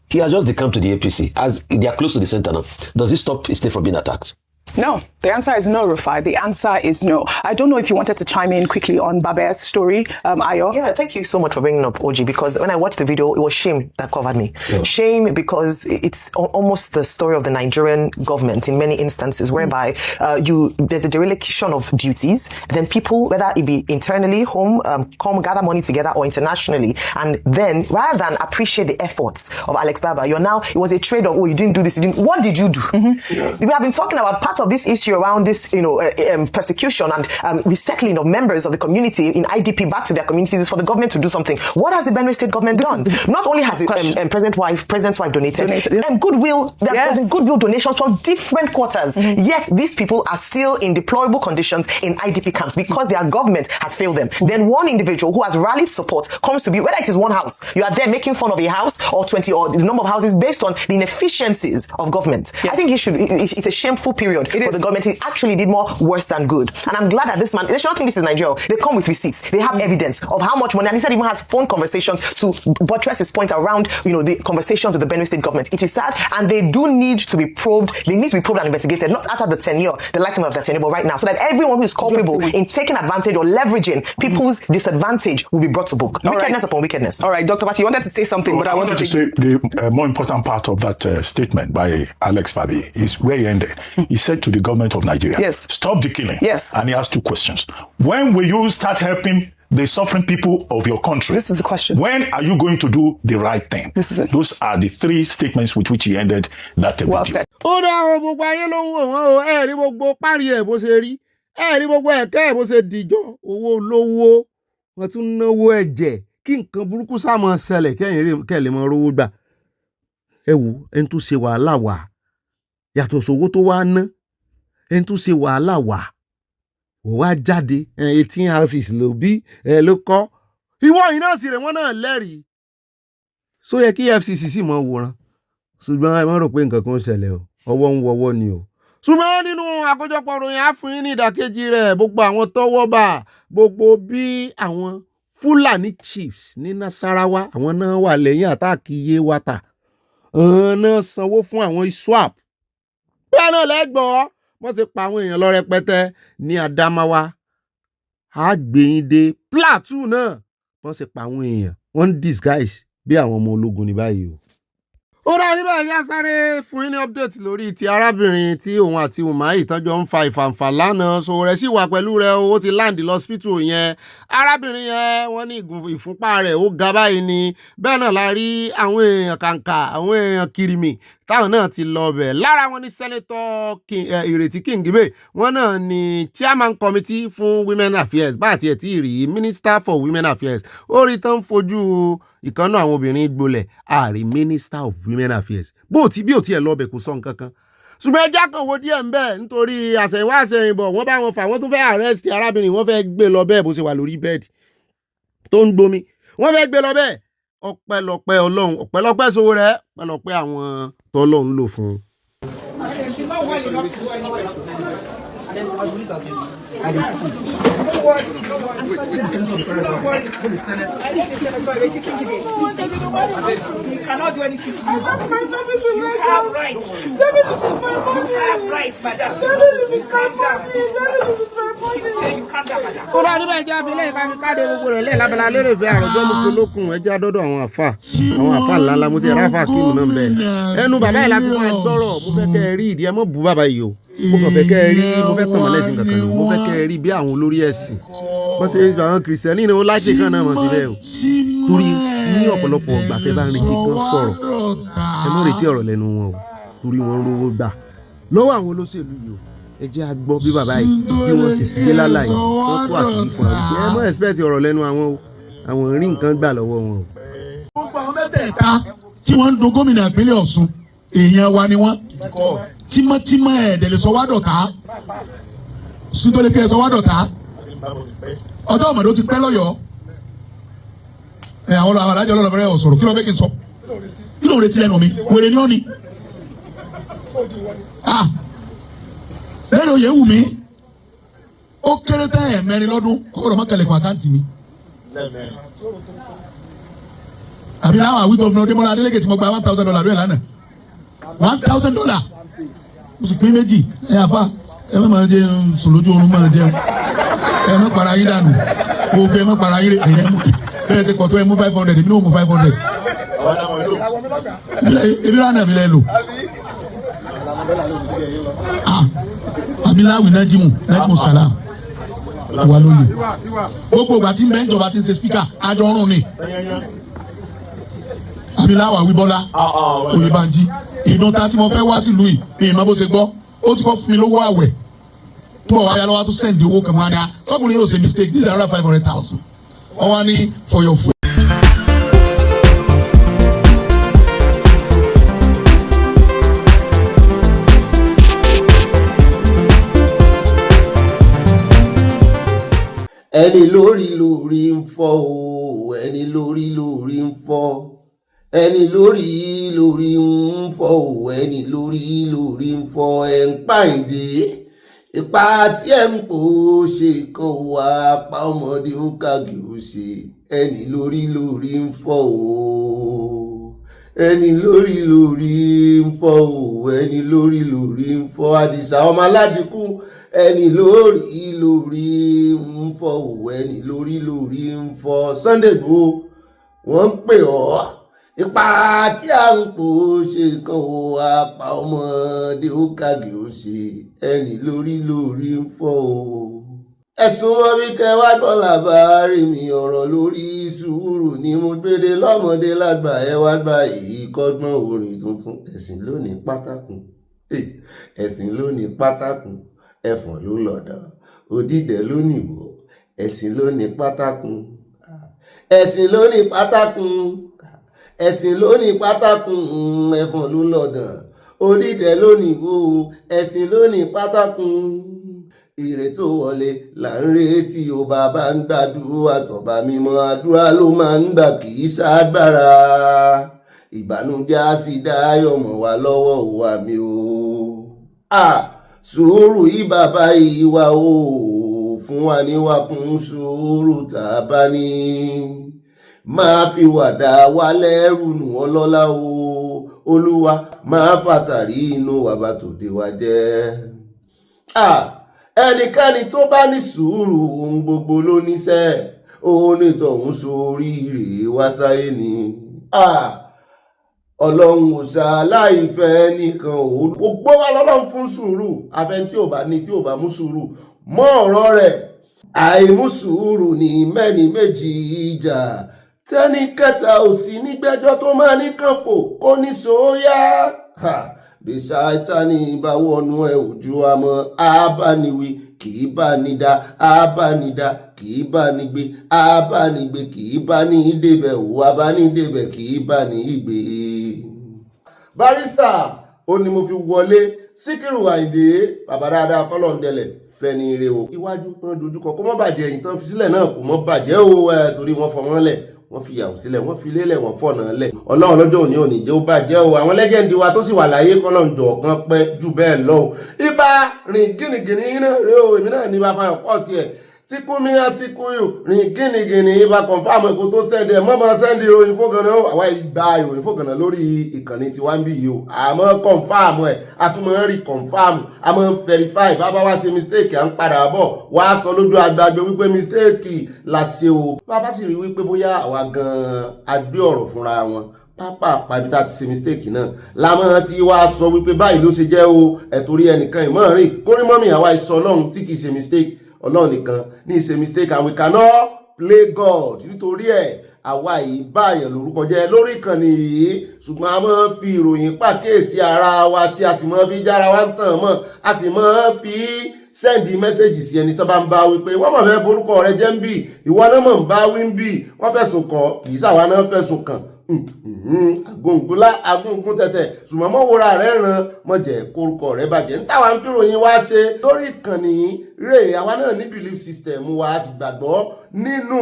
S13: He has just decamped to the APC. As they are close to the center now, does this stop his state from being attacked?
S12: No, the answer is no, Rufai. The answer is no. I don't know if you wanted to chime in quickly on Babe's story, Ayo.
S14: Yeah, thank you so much for bringing up Oji, because when I watched the video, it was shame that covered me. Yeah. Shame because it's almost the story of the Nigerian government in many instances, whereby there's a dereliction of duties, then people, whether it be internally, home, come gather money together, or internationally, and then rather than appreciate the efforts of Alex Baba, it was a trade-off. Oh, you didn't do this. What did you do? Yeah. We have been talking about part of this issue around this, persecution and resettling of members of the community in IDP back to their communities is for the government to do something. What has the Benue State government done? Not only has the president's wife donated. Goodwill, there's been goodwill donations from different quarters. Yet these people are still in deplorable conditions in IDP camps because their government has failed them. Then one individual who has rallied support comes to be, whether it is one house, you are there making fun of a house or 20 or the number of houses based on the inefficiencies of government. I think it's a shameful period for the government. It actually did more worse than good. And I'm glad that this man, they should not think this is Nigeria. They come with receipts. They have evidence of how much money. And he said he even has phone conversations to buttress his point around, the conversations with the Benue State government. It is sad, and they do need to be probed. They need to be probed and investigated, not after the tenure, the lifetime of the tenure, but right now, so that everyone who is culpable in taking advantage or leveraging people's disadvantage will be brought to book. Wickedness upon wickedness.
S12: All right, Dr. Bati, you wanted to say something, but I wanted
S5: to say the more important part of that statement by Alex Babi is where he ended. He said to the government of Nigeria, stop the killing.
S12: Yes.
S5: And he asked two questions. When will you start helping
S15: the suffering people of your country.
S12: This is the question.
S15: When are you going to do the right thing?
S12: This is it.
S15: Those are the 3 statements with which he ended that
S12: Well
S15: video.
S12: said.
S1: Ó dá àwọn gbogbo ayé ló ń wò wọ́n o, ẹ rí gbogbo párí ẹ̀ bó ṣe rí, ẹ rí gbogbo ẹ̀kẹ́ ẹ̀ bó ṣe dìjọ́, owó olówó, wọ́n tún náwó ẹ̀jẹ̀ kí nǹkan burúkú sá máa ṣẹlẹ̀ kẹ́ lè mọ rówó gbà. Ẹ wò ẹni tó ṣe wàhálà wà yàtọ̀ sówó tó wá ná, ẹni tó ṣe wàhálà wà ó wá jáde 18 houses ló bí ló kọ́. Ìwọ yìí náà sì rẹ̀ wọ́n náà lẹ́rìí. Só yẹ kí FCC sì mọ wòran. Ṣùgbọ́n ẹ má rò pé nǹkan kan ṣẹlẹ̀ o, ọwọ́ ń wọwọ́ ni o. Ṣùgbọ́n nínú àkójọpọ̀ ròyìn á fún yín ní ìdàkejì rẹ̀, gbogbo àwọn tọ́wọ́ bà, gbogbo bí àwọn Fúlàní chiefs ní Nasarawa, àwọn náà wà lẹ́yìn àtàkì Yewata. Àwọn náà sanwó fún àwọn ISWAP. Bẹ́ẹ̀ náà lẹ́gbọ̀ọ́, wọ́n ti pa àwọn èèyàn lọ rẹpẹtẹ ní Adamawa. A gbé yín dé Plateau náà, wọ́n ti pa àwọn èèyàn. Wọ́n ń disguise bí àwọn ọmọ ológun ní báyìí o. Ó dá níbẹ̀ yá sáré fún yín ní update lórí ti arábìnrin tí òun àti Umahi tọ́jọ́ ń fa ìfàǹfà lánàá. So rẹ̀ sì wà pẹ̀lú rẹ̀ ó ti land lọ́sípítù yẹn. Arábìnrin yẹn wọ́n ní ìfúnpá rẹ̀ ó ga báyìí ni. Bẹ́ẹ̀ náà la rí àwọn èèyàn kàǹkà, àwọn èèyàn kìrìmì táwọn náà ti lọ bẹ̀. Lára wọn ní Sẹ́nẹ́tọ̀ Ìrètí Kingibé, wọ́n náà ní Chairman Committee fún Women Affairs, bá àti ẹ̀ tí ì rí Minister for Women Affairs. Ó rí tán fojú ìkànnà àwọn obìnrin gbolẹ̀ ààrẹ Minister of Women Affairs. Bí ò tí ẹ̀ lọ bẹ̀ kò sọ nǹkan kan. Ṣùgbọ́n ẹjá kan wo díẹ̀ ń bẹ̀ nítorí àṣẹ̀yìnwá àṣẹ̀yìnbọ̀ wọ́n bá wọn fà wọ́n tún fẹ́ arrest arábìnrin, wọ́n fẹ́ gbé lọ bẹ́ẹ̀ bó ṣe wà lórí bẹ́ẹ̀dì tó ń gbomi. Wọ́n fẹ́ gbé lọ bẹ́ẹ̀. Ọpẹ́lọpẹ́ Ọlọ́run, ọpẹ́lọpẹ́ sowó rẹ̀, ọpẹ́lọpẹ́ àwọn tọ́lọ́run lò fún.
S16: You cannot do anything to you. You have rights to. You have rights, madam. You calm down. You calm down, madam.
S1: Ó rà níbẹ̀ jẹ́ àfilẹ́ ìkàfi káde gbogbo rẹ̀ lẹ́ẹ̀ Abala Lerefe àròjọ́ mùsùlùkùn ẹjẹ́ àdọ́dọ̀ àwọn àfà ńláńlá mo ti rà fà kí mu náà ń bẹ̀. Ẹnu bàbá yìí láti máa gbọ́rọ̀, mo fẹ́ kẹ́ ẹ rí ìdí ẹ mọ́ bú bàbá yìí o. Mo kàn fẹ́ kẹ́ ẹ rí, mo fẹ́ tàn mọ́lẹ́sìn kankan ni, mo fẹ́ kẹ́ ẹ rí bí àwọn olórí ẹ̀sìn. Wọ́n ṣe àwọn kìrìsìtẹ́nì ní ó lájẹ̀ kan náà mọ̀ síbẹ̀ o. Torí ní ọ̀pọ̀lọpọ̀ ọgbà tẹ́ bá ń retí kan sọ̀rọ̀, ẹ mọ́ retí ọ̀rọ̀ lẹ́nu wọn o. Torí wọ́n ń rówó gbà lọ́wọ́ àwọn olóṣèlú yìí o. Ẹ jẹ́ a gbọ́ bí bàbá yìí bí wọ́n ṣe ṣe lálàyé wọ́n kó àṣírí fún wa. Ẹ mọ́ expect ọ̀rọ̀ lẹ́nu àwọn o, àwọn rí nǹkan gbà lọ́wọ́ wọn o.
S17: Gbogbo àwọn mẹ́tẹ̀ẹ̀ta tí wọ́n ń dun gómìnà ìpínlẹ̀ Ọ̀ṣun èèyàn wa ni wọ́n. Tímọ́tímọ́ ẹ̀ẹ́dẹ̀lẹ̀ sọ wá dọ̀tá sítorí pé ẹ sọ wá dọ̀tá ọjọ́ ọmọdé ó ti pẹ́ lọ́yọ̀ọ́ àwọn alájọ ọlọ́run rẹ̀ ọ̀sọ̀rọ̀ kí ló fẹ́ kí n sọ kí ló ń retí lẹ́nu mi wèrè ni ó ní lẹ́nu òye wù mí ó kéré tán ẹ̀mẹ́rin lọ́dún kọ́kọ́rọ́ mọ́kànlẹ̀kùn àkáǹtì mi àbí láwọn àwítọ́ fún ọdún mọ́lá adélèké tí mo gba $1,000 rẹ̀ lánàá $1,000 mo sì pín méjì àfa ẹ má máa jẹ sùn lójú oorun máa jẹun ẹ má para yín dànù gbogbo ẹ má para yín ẹ̀yẹ mú bẹ́ẹ̀ ti pọ̀ tó ẹ mú 500 èmi náà mú 500 ebi lánàá mi lẹ lò abiláwi nájímù sàlám wà lóye gbogbo ìgbà tí mbẹ́ ìjọba ti ń ṣe spíkà àjọ ọrùn ni abiláwa wíbọ́lá oyèbánjí ìdúntà tí mo fẹ́ wá sílùú yìí ìmọ̀ bó ṣe gbọ́ ó ti kọ́ fún mi lówó àwẹ̀ tó bọ̀ wáyà lọ́wọ́ tó sẹ́ǹdì owó kan wáyà fọ́kùnrin yóò ṣe mistake this is around 500,000 ọwọ́ ní for your food.
S1: ẹni lórí ń fọ́ o ẹni lórí ń fọ́ ẹni lórí ń fọ́ o ẹni lórí ń fọ́ ẹ̀ ń pàǹdé ipa tí ẹ̀ ń pò ṣe kan wà apá ọmọdé ó kàgì ó ṣe ẹni lórí ń fọ́ o ẹni lórí ń fọ́ o ẹni lórí ń fọ́ Àdìsá ọmọ aládìkú ẹni lórí ń fọ́ o ẹni lórí ń fọ́ Sunday Igboho wọ́n ń pè ọ́ ipa tí à ń pò ṣe kan o apá ọmọdé ó kàgì ó ṣe ẹni lórí ń fọ́ o ẹ̀sùn wọn bí kẹ́ wá gbọ́ làbárí mi ọ̀rọ̀ lórí sùúrù ni mo gbéde lọ́mọdé lágbà ẹ wá gbà èyí kọ́gbọ́n orin tuntun ẹ̀sìn lónìí pátákùn ẹ̀sìn lónìí pátákùn ẹ̀fọ̀n ló lọ̀dàn òdìdẹ̀ lónìí wò ẹ̀sìn lónìí pátákùn ẹ̀sìn lónìí pátákùn ẹ̀sìn lónìí pátákùn ẹ̀fọ̀n ló lọ̀dàn òdìdẹ̀ lónìí wò ẹ̀sìn lónìí pátákùn ire tó wọlé là ń retí o bàbá ń gbàdúrà sọ̀bà mímọ́ àdúrà ló máa ń gbà kì í ṣàgbára ìbànújẹ́ á sì dáyọ̀ mọ́ wa lọ́wọ́ òwà mi o. Sùúrù yìí bàbá yìí wà o fún wa níwà kún sùúrù tá a bá ní máa fi wàdà wa lẹ́rù nù ọlọ́lá o olúwa máa fàtàrí inú wàbà tòde wa jẹ́. Ẹnikẹ́ni tó bá ní sùúrù ohun gbogbo ló níṣẹ́ onítọ̀hún soríire wá sáyé ni. Ọlọ́run ò ṣàláìfẹ́ nìkan ò gbogbo wa lọ́lọ́run fún sùúrù afẹ́ tí ò bá ní tí ò bá mú sùúrù mọ́ ọ̀rọ̀ rẹ̀ àìmú sùúrù ní mẹ́ni méjì ìjà tẹ́ni kẹta ò sí nígbẹ́jọ́ tó máa ní kànfò kó ní sóyá. Bí Sátánì bá wọnú ẹ ojú àmọ́ abániwí kì í bá ní dá abánidá kì í bá ní gbé abánigbé kì í bá ní débẹ̀ ò abánidébẹ̀ kì í bá ní gbé. Barrister ó ní mo fi wọlé Síkírù Àyìndé bàbá dáadáa kọ́lọ̀ ń dẹlẹ̀ fẹ́ni ire o iwájú tán dojúkọ kó mọ́ bàjẹ́ ẹ̀yìn tán fi sílẹ̀ náà kò mọ́ bàjẹ́ o torí wọ́n fọmọ́lẹ̀ wọ́n fi yàwó sílẹ̀ wọ́n fi lélẹ̀ wọ́n fọ̀nà lẹ̀ ọlọ́run lọ́jọ́ òní òní jẹ́ ó bàjẹ́ o àwọn lẹ́gẹ̀ndì wa tó sì wà láyé kọ́lọ̀ ń jọ ọ̀kan pẹ́ jù bẹ́ẹ̀ lọ o ibà rìn gínigíní náà rèé o èmi náà ní bá fayọ̀ pọ̀ tiẹ̀ tí kú mi àti kú yò rìn gínigíní ibà kọ̀ǹfàmù ẹ̀kọ́ tó sẹ́ndẹ̀ mọ́mọ́ sẹ́ndì ìròyìn fógànà àwa ìgbà ìròyìn fógànà lórí ìkànnì tí wá ń bí yìí o àmọ́ kọ̀ǹfàmù ẹ̀ àtúmọ̀ rí kọ̀ǹfàmù àmọ́ verify bàbá wa ṣe mistake à ń padà bọ̀ wá sọ lójú agbágbé wípé mistake la ṣe o bàbá sì rí wípé bóyá àwa gan-an agbé ọ̀rọ̀ fúnra wọn pápá àpábí tá ti ṣe mistake náà lámọ́ tí wá sọ wípé báyìí ló ṣe jẹ́ o ẹ̀tọ́rí ẹnìkan ìmọ̀ọ́rìn kórìmọ́mì àwa ìsọ ọlọ́run tí kìí ṣe mistake ọlọ́run nìkan ní ìṣe mistake and we cannot play God nítorí ẹ̀ àwa yìí báyàn lórúkọ jẹ́ lórí ìkànnì yìí ṣùgbọ́n a máa ń fi ìròyìn pàkíyèsí ara wa sí a sì máa fi jára wa ń tàn mọ́ a sì máa fi sẹ́ndì mẹ́sẹ̀jì sí ẹni tó bá ń bá wípé wọ́n mọ̀ fẹ́ borúkọ rẹ jẹ́ ń bì ìwọ náà mọ̀ ń bá wí ń bì wọ́n fẹ̀sùn kàn kì í ṣàwa náà fẹ̀sùn kàn agúngún tẹ̀tẹ̀ ṣùgbọ́n mọ́ wòra rẹ̀ ràn mọ́ jẹ́ kórúkọ rẹ̀ bàjẹ́ ń táwa ń fi ròyìn wá ṣe lórí ìkànnì rè àwa náà ní belief system wa sì gbàgbọ́ nínú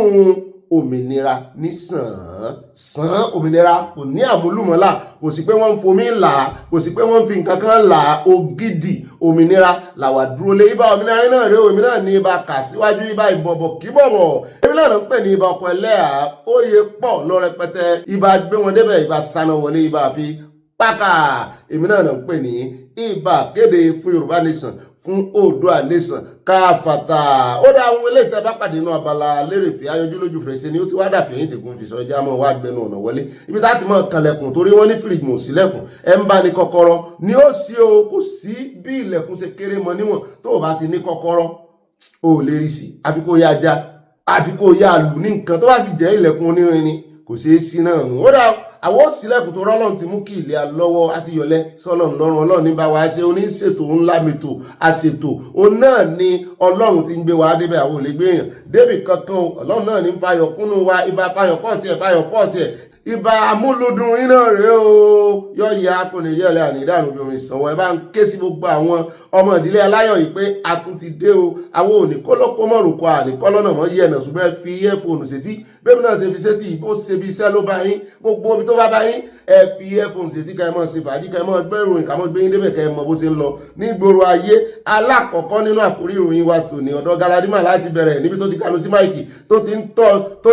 S1: òmìnira ní sàn òmìnira kò ní àmúlùmọ́là kò sí pé wọ́n ń fomi là kò sí pé wọ́n ń fi nǹkan kan là ògidì òmìnira làwà dúró lé ibà òmìnira náà rèé òmìnira náà ní ibà kà síwájú ibà ìbọ̀bọ̀ kí bọ̀bọ̀ èmi náà ń pè ní ibà ọkọ̀ ẹlẹ́à óye pọ̀ lọ rẹpẹtẹ ibà gbé wọn débẹ̀ ibà Sanawole ibà fi pákà èmi náà ń pè ní ibà kéde fún Yorùbá nation fún Oòduà nation káfàtà ó dá àwọn ilé ìtẹ́ bá pàdé inú Abala Lerefe ayọjú lójú fèrèsé ni ó ti wá dàfẹ́ yìí tẹ̀gùn fi sọ ẹjá mọ́ wá gbẹnu ọ̀nà wọlé ibi tá ti mọ́ kanlẹ̀kùn torí wọ́n ní fìrìjì mọ̀ sílẹ̀kùn ẹ ń bá ní kọ́kọ́rọ́ ni ó sí o kò sí bí ilẹ̀kùn ṣe kéré mọ́ níwọ̀n tó o bá ti ní kọ́kọ́rọ́ o lè rí sí àfi kó yá já àfi kó yá lù ní nǹkan tó bá sì jẹ́ ilẹ̀kùn onírin ni kò ṣeé sí náà nù ó dá àwọn òsìlẹ̀kùn tó rọ́lọ́n ti mú kí ilé alọ́wọ́ àti yọlẹ́ sọ́lọ́run lọ́rùn ọlọ́run ní bá wa ṣe oníṣètò ńlá mètò àṣètò òun náà ni ọlọ́run ti ń gbé wa débẹ̀ àwọn olè gbé èèyàn débì kankan ọlọ́run náà ní fayọ̀ kúnnú wa ibà fayọ̀ pọ̀ tiẹ̀ ibà amúlùdùn iná rèé o yọ ìyá kò ní yẹlẹ ànídànù bí omi ìsanwó ẹ bá ń ké sí gbogbo àwọn ọmọ ìdílé aláyọ̀ yìí pé a tún ti dé o àwọn òní kólókó mọ̀rùkọ àníkọ́lọ́nà mọ́ yẹ̀nà ṣùgbọ́n ẹ fi earphone sétí bẹ́ẹ̀ náà ṣe fi sétí bó ṣe bí iṣẹ́ ló bá yín gbogbo ibi tó bá bá yín ẹ fi earphone sétí ká ẹ mọ̀ ṣe fàájì ká ẹ mọ̀ gbẹ́ ìròyìn ká mọ̀ gbé yín débẹ̀ ká ẹ mọ̀ bó ṣe ń lọ ní gbòòrò ayé alákọ̀ọ́kọ́ nínú àkórí ìròyìn wa tòní ọ̀dọ̀ Galadima láti bẹ̀rẹ̀ níbi tó ti kanu sí máìkì tó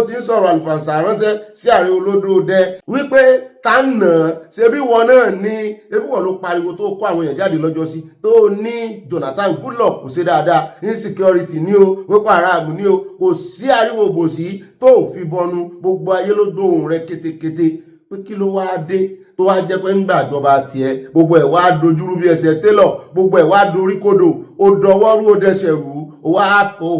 S1: ti ń sọ̀rọ̀ àlùfàǹsà ránṣẹ́ sí ààrẹ olódòdẹ wípé tá ń nà ṣe bí wọn náà ní ebí wọn ló pariwo tó kó àwọn èèyàn jáde lọ́jọ́ sí tó ní Jonathan Goodluck kò ṣe dáadáa insecurity ní o Boko Haram ní o kò sí ariwo òbòsí tó fi bọnu gbogbo ayé ló gbóhùn rẹ̀ kétékété pé kí ló wáá dé tó wá jẹ́ pé ń gbàjọba tiẹ̀ gbogbo ẹ̀ wá dojúrú bí ẹsẹ̀ télọ̀ gbogbo ẹ̀ wá dorí kodò ó dọwọ́rú ó dẹsẹ̀ rú ó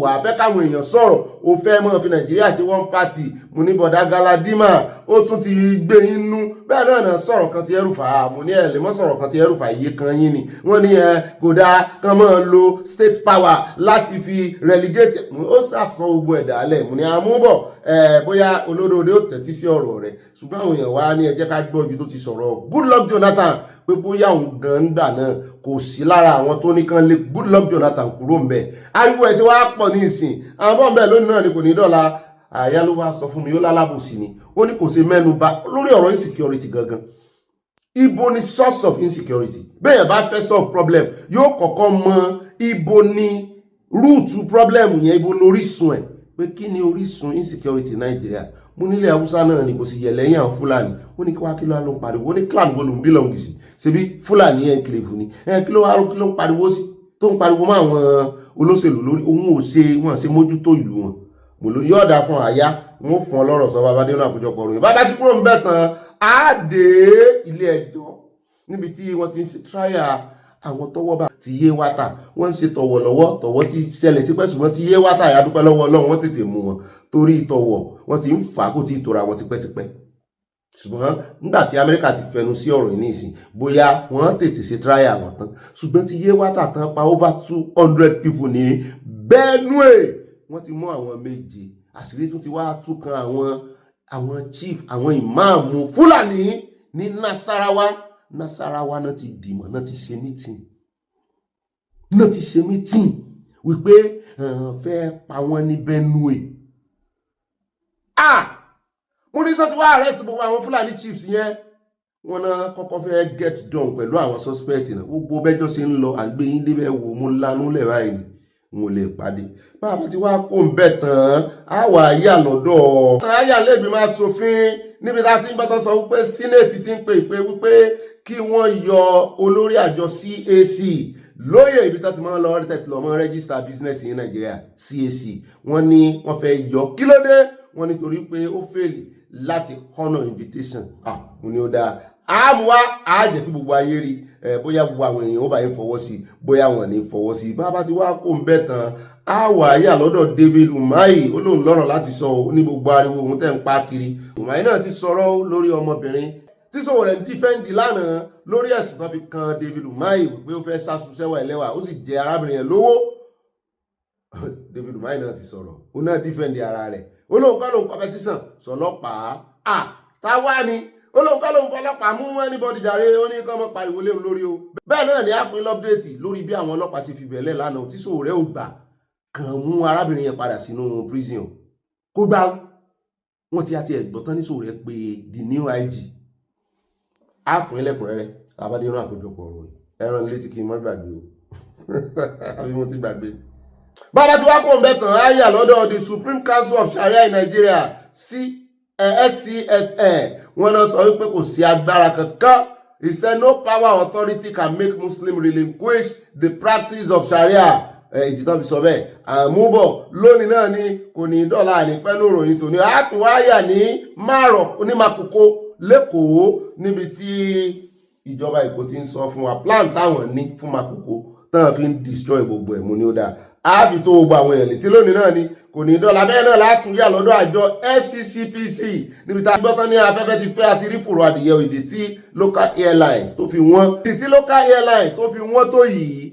S1: wá fẹ́ káwọn èèyàn sọ̀rọ̀ ó fẹ́ mọ́ fi Nàìjíríà sí one party mo ní bọ̀dá Galadima ó tún ti gbé inú bẹ́ẹ̀ náà sọ̀rọ̀ kan ti ẹrùfà mo ní lè mọ́ sọ̀rọ̀ kan ti ẹrùfà iye kan yín ni wọ́n ní kò dáa kán mọ́ lo state power láti fi relegate ó sàsọ gbogbo ẹ̀dá alẹ̀ mo ní àmúbọ̀ bóyá olódòdó ó tẹ̀tí sí ọ̀rọ̀ rẹ̀ ṣùgbọ́n àwọn èèyàn wá ní ẹ jẹ́ ká gbọ́ ibi tó ti sọ̀rọ̀ Goodluck Jonathan pé bóyá òun gan gbà náà kò sí lára àwọn tó ní kan lé Goodluck Jonathan kúrò ń bẹ̀ ariwo ẹ̀ sí wá pọ̀ ní ìsìn àwọn bọ́ọ̀ bẹ́ẹ̀ lónìí náà ni kò ní dọ́la àyà ló wá sọ fún mi ó lálábòsí ni ó ní kò ṣe mẹ́nu bà lórí ọ̀rọ̀ insecurity gangan ibo ni source of insecurity bẹ́ẹ̀ bá fẹ́ solve problem yóò kọ́kọ́ mọ ibo ni root problem yẹn ibo lórísun ẹ̀ pé kí ni orísun insecurity Nàìjíríà mo nílẹ̀ Haúsá náà ni kò sì yẹ̀ lẹ́yìn àwọn Fúlàní ó ní kí wá kí ló wá ló ń pariwo ó ní clan wo ló ń belong sí ṣebí Fúlàní enclave ni kí ló ń pariwo sí tó ń pariwo mọ́ àwọn olóṣèlú lórí òun ò ṣe wọn ṣe mójútó ìlú wọn mo ló yọ̀ọ̀dà fún àyà wọn fún ọlọ́rọ̀ sọ bàbá dénú àkójọpọ̀ ròyìn bàbá tí kúrò ń bẹ̀ tán á dé ilé ẹjọ́ níbi tí wọ́n ti ń ṣe trial àwọn tọ́wọ́ bá ti yé wátà wọ́n ń ṣe tọ̀wọ̀ lọ́wọ́ tọ̀wọ́ ti ṣẹlẹ̀ tipẹ́ ṣùgbọ́n ti yé wátà àyàdúpẹ́ lọ́wọ́ Ọlọ́run wọ́n tètè mú wọn torí tọ̀wọ̀ wọ́n ti ń fà á kó ti tora wọn tipẹ́tipẹ́ ṣùgbọ́n nígbà tí Amẹ́ríkà ti fẹnu sí ọ̀rọ̀ yìí nísìn bóyá wọ́n tètè ṣe trial wọn tán ṣùgbọ́n ti yé wátà tán pa over 200 people ní Benue wọ́n ti mú àwọn méje àṣírí tún ti wá túkan àwọn chief àwọn ìmáàmù Fúlàní ní Nasarawa náà ti dìmọ̀ náà ti ṣe meeting wípé fẹ́ pa wọ́n ní Benue mo ní sọ ti wá arrest gbogbo àwọn Fúlàní chiefs yẹn wọ́n náà kọ́kọ́ fẹ́ get done pẹ̀lú àwọn suspect náà gbogbo bẹ́jọ́ ṣe ń lọ àgbéyìn débẹ̀ wò mo lanú lẹ̀ báyìí ni mo lè pàdé bàbá tí wá kó ń bẹ̀ tán á wà yà lọ́dọ̀ tán á yà lẹ́bi máa ṣòfin níbi tá a ti ń gbọ́tọ̀ sọ wípé Senate ti ń pè pé wípé kí wọ́n yọ olórí àjọ CAC lóyè ibi tó ti máa ń lọ tẹ̀tì lọ́mọ register business ní Nàìjíríà CAC wọ́n ní wọ́n fẹ́ yọ kí ló dé wọ́n nítorí pé ó fèlì láti honor invitation mo ní ó dáa àmúwá àjẹ́ kí gbogbo ayé rí bóyá gbogbo àwọn èèyàn ó bá yín fọwọ́ sí bóyá wọn ní fọwọ́ sí bàbá tí wàá kó ń bẹ̀ tán àwọ̀ ayé àlọ́dọ̀ David Umahi ó lóun lọ́rọ̀ láti sọ ní gbogbo ariwo òun tẹ̀ ń pa kiri Umahi náà ti sọ̀rọ̀ lórí ọmọbìnrin tí Sowore ń dífẹ́ǹdì lánàá lórí ẹ̀sùn kan fi kan David Umahi pé ó fẹ́ sásùsẹ́wà ẹlẹ́wà ó sì jẹ arábìnrin yẹn lówó David Umahi náà ti sọ̀rọ̀ ó náà dífẹ́ǹdì ara rẹ̀ ó lóun kọ́ lóun competition sọlọ́pàá táwa ni ó lóun kọ́ lóun fọlọ́pàá mú anybody jàre ó ní kọ́ mọ́ pariwo léun lórí o bẹ́ẹ̀ náà ni a fún lọ́pdéètì lórí bí àwọn ọlọ́pàá ṣe fi bẹ̀lẹ̀ lánàá tí Sowore ò gbà kàn mú arábìnrin yẹn padà sínú prison kó gbá wọn ti àti ẹ̀gbọ́n tán ní Sowore pé the new IG a fún ilẹ̀kùnrẹ́rẹ́ abádínú àkójọpọ̀ ọ̀rọ̀ ẹran létí kí n má gbàgbé o àbí mo ti gbàgbé bàbá tí wá kó ń bẹ̀ tán á yà lọ́dọ̀ the Supreme Council of Sharia in Nigeria SCSN wọ́n náà sọ wípé kò sí agbára kankan. He said no power authority can make Muslim relinquish the practice of Sharia. Ìdìtàn fi sọ bẹ́ẹ̀ àmúbọ̀ lónìí náà ni kò ní dọ́là ní pẹ́lú ìròyìn tòní àtúnwáyà ní márọ̀ onímàkókó lẹ́kọ̀ọ́ níbi tí ìjọba Èkó ti ń sọ fún wa plan táwọn ní fún Makoko táwọn fi ń destroy gbogbo ẹ̀mú ni ó dáa àáfi tó gbogbo àwọn èèyàn létí lónìí náà ni kò ní dọ́là bẹ́ẹ̀ náà látún yà lọ́dọ̀ àjọ FCCPC níbi tá a gbọ́ tán ní afẹ́fẹ́ ti fẹ́ àti rí fòrò adìyẹ ìdí tí local airlines tó fi wọ́n ìdí tí local airlines tó fi wọ́n tó yìí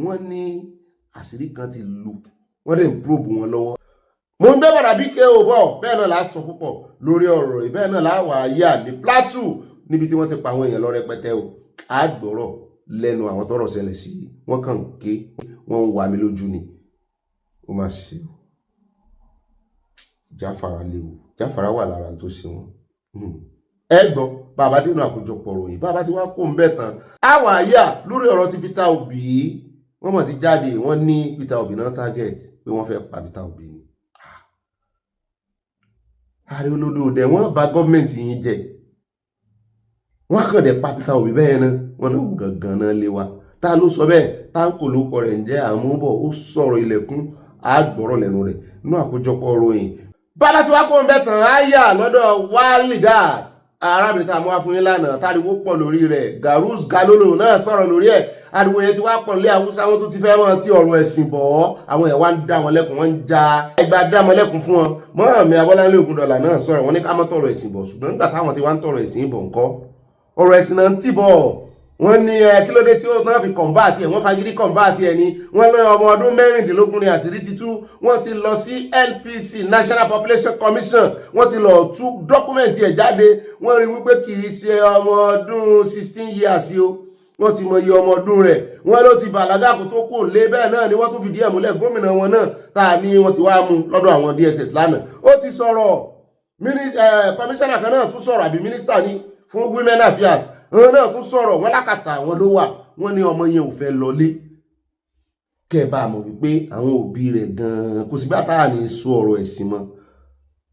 S1: wọ́n ní àṣírí kan ti lu wọ́n dẹ̀ ń probe wọn lọ́wọ́. mo ń gbé bàdà bí ko bọ̀ bẹ́ẹ̀ náà la sọ púpọ̀ lórí ọ̀rọ̀ yìí bẹ́ẹ̀ náà la wà á yà ní Plateau níbi tí wọ́n ti pa àwọn èèyàn lọ rẹpẹtẹ o àgbọ̀rọ̀ lẹ́nu àwọn tọ́rọ̀ ṣẹlẹ̀ sí wọ́n kàn ké wọ́n ń wà mí lójú ni ó máa ṣe o Jáfàrà léwu Jáfàrà wà lára tó ṣe wọn ẹ gbọ́ bàbá dénú àkójọpọ̀ ròyìn bàbá tí wọ́n kó ń bẹ̀ tán àwọn àyà lórí ọ̀rọ̀ ti Peter Obi wọ́n mọ̀ sí jáde wọ́n ní Peter Obi náà target pé wọ́n fẹ́ pa Peter Obi ni ààrẹ olódòdè wọ́n bà gọ́ọ̀mẹ̀ntì yìí jẹ́ wọ́n kàn dẹ̀ pa Peter Obi bẹ́ẹ̀ náà wọ́n náà gangan náà lé wa ta ló sọ bẹ́ẹ̀ táǹkò ló kọ rẹ̀ ń jẹ́ àmúbọ̀ ó sọ̀rọ̀ ilẹ̀kùn àgbọ̀rọ̀ lẹ́nu rẹ̀ nínú àkójọpọ̀ ròyìn bàbá tí wàá kó ń bẹ̀ tán áyà lọ́dọ̀ Walidat arábìnrin tá a mú wá fún yín lánàá táriwo pọ̀ lórí rẹ̀ Garus Galolo náà sọ̀rọ̀ lórí ẹ̀ ariwo yẹn ti wá pọ̀ nílé Haúsá wọn tún ti fẹ́ mọ́ ti ọ̀rọ̀ ẹ̀sìn bọ̀ àwọn ẹ̀ wá ń dá wọn lẹ́kùn wọ́n ń ja ẹgbàá dá wọn lẹ́kùn fún wọn Mọ́rànmí Abọ́láńlé Ògúndọ̀là náà sọ̀rọ̀ wọn ní ká má tọrọ ẹ̀sìn bọ̀ ṣùgbọ́n nígbà táwọn ti wá ń tọrọ ẹ̀sìn bọ̀ ńkọ́ ọ̀rọ̀ ẹ̀sìn náà ń tì bọ̀ wọ́n ní kí ló dé tí wọ́n fi kọ̀ǹbáàtì ẹ̀ wọ́n fagídí kọ̀ǹbáàtì ẹ̀ ni wọ́n lé ọmọ ọdún 16 ní àṣírí ti tú wọ́n ti lọ sí NPC National Population Commission wọ́n ti lọ tú dọ́kúmẹ̀ntì ẹ̀ jáde wọ́n rí wípé kì í ṣe ọmọ ọdún 16 years o wọ́n ti mọ iye ọmọ ọdún rẹ̀ wọ́n ló ti bàlágà kó tó kò lé bẹ́ẹ̀ náà ni wọ́n tún fìdí ẹ̀ múlẹ̀ gómìnà wọn náà tá a ní wọ́n ti wá mú lọ́dọ̀ àwọn DSS lánàá ó ti sọ̀rọ̀ kọmíṣánná kan náà tún sọ̀rọ̀ àbí mínísítà ní fún Women Affairs wọn náà tún sọ̀rọ̀ wọn lákàtà àwọn ló wà wọ́n ní ọmọ yẹn ò fẹ́ lọlé kẹba mọ̀ wípé àwọn òbí rẹ̀ gan-an kò sí bá táà ní sọ ọ̀rọ̀ ẹ̀sìn mọ́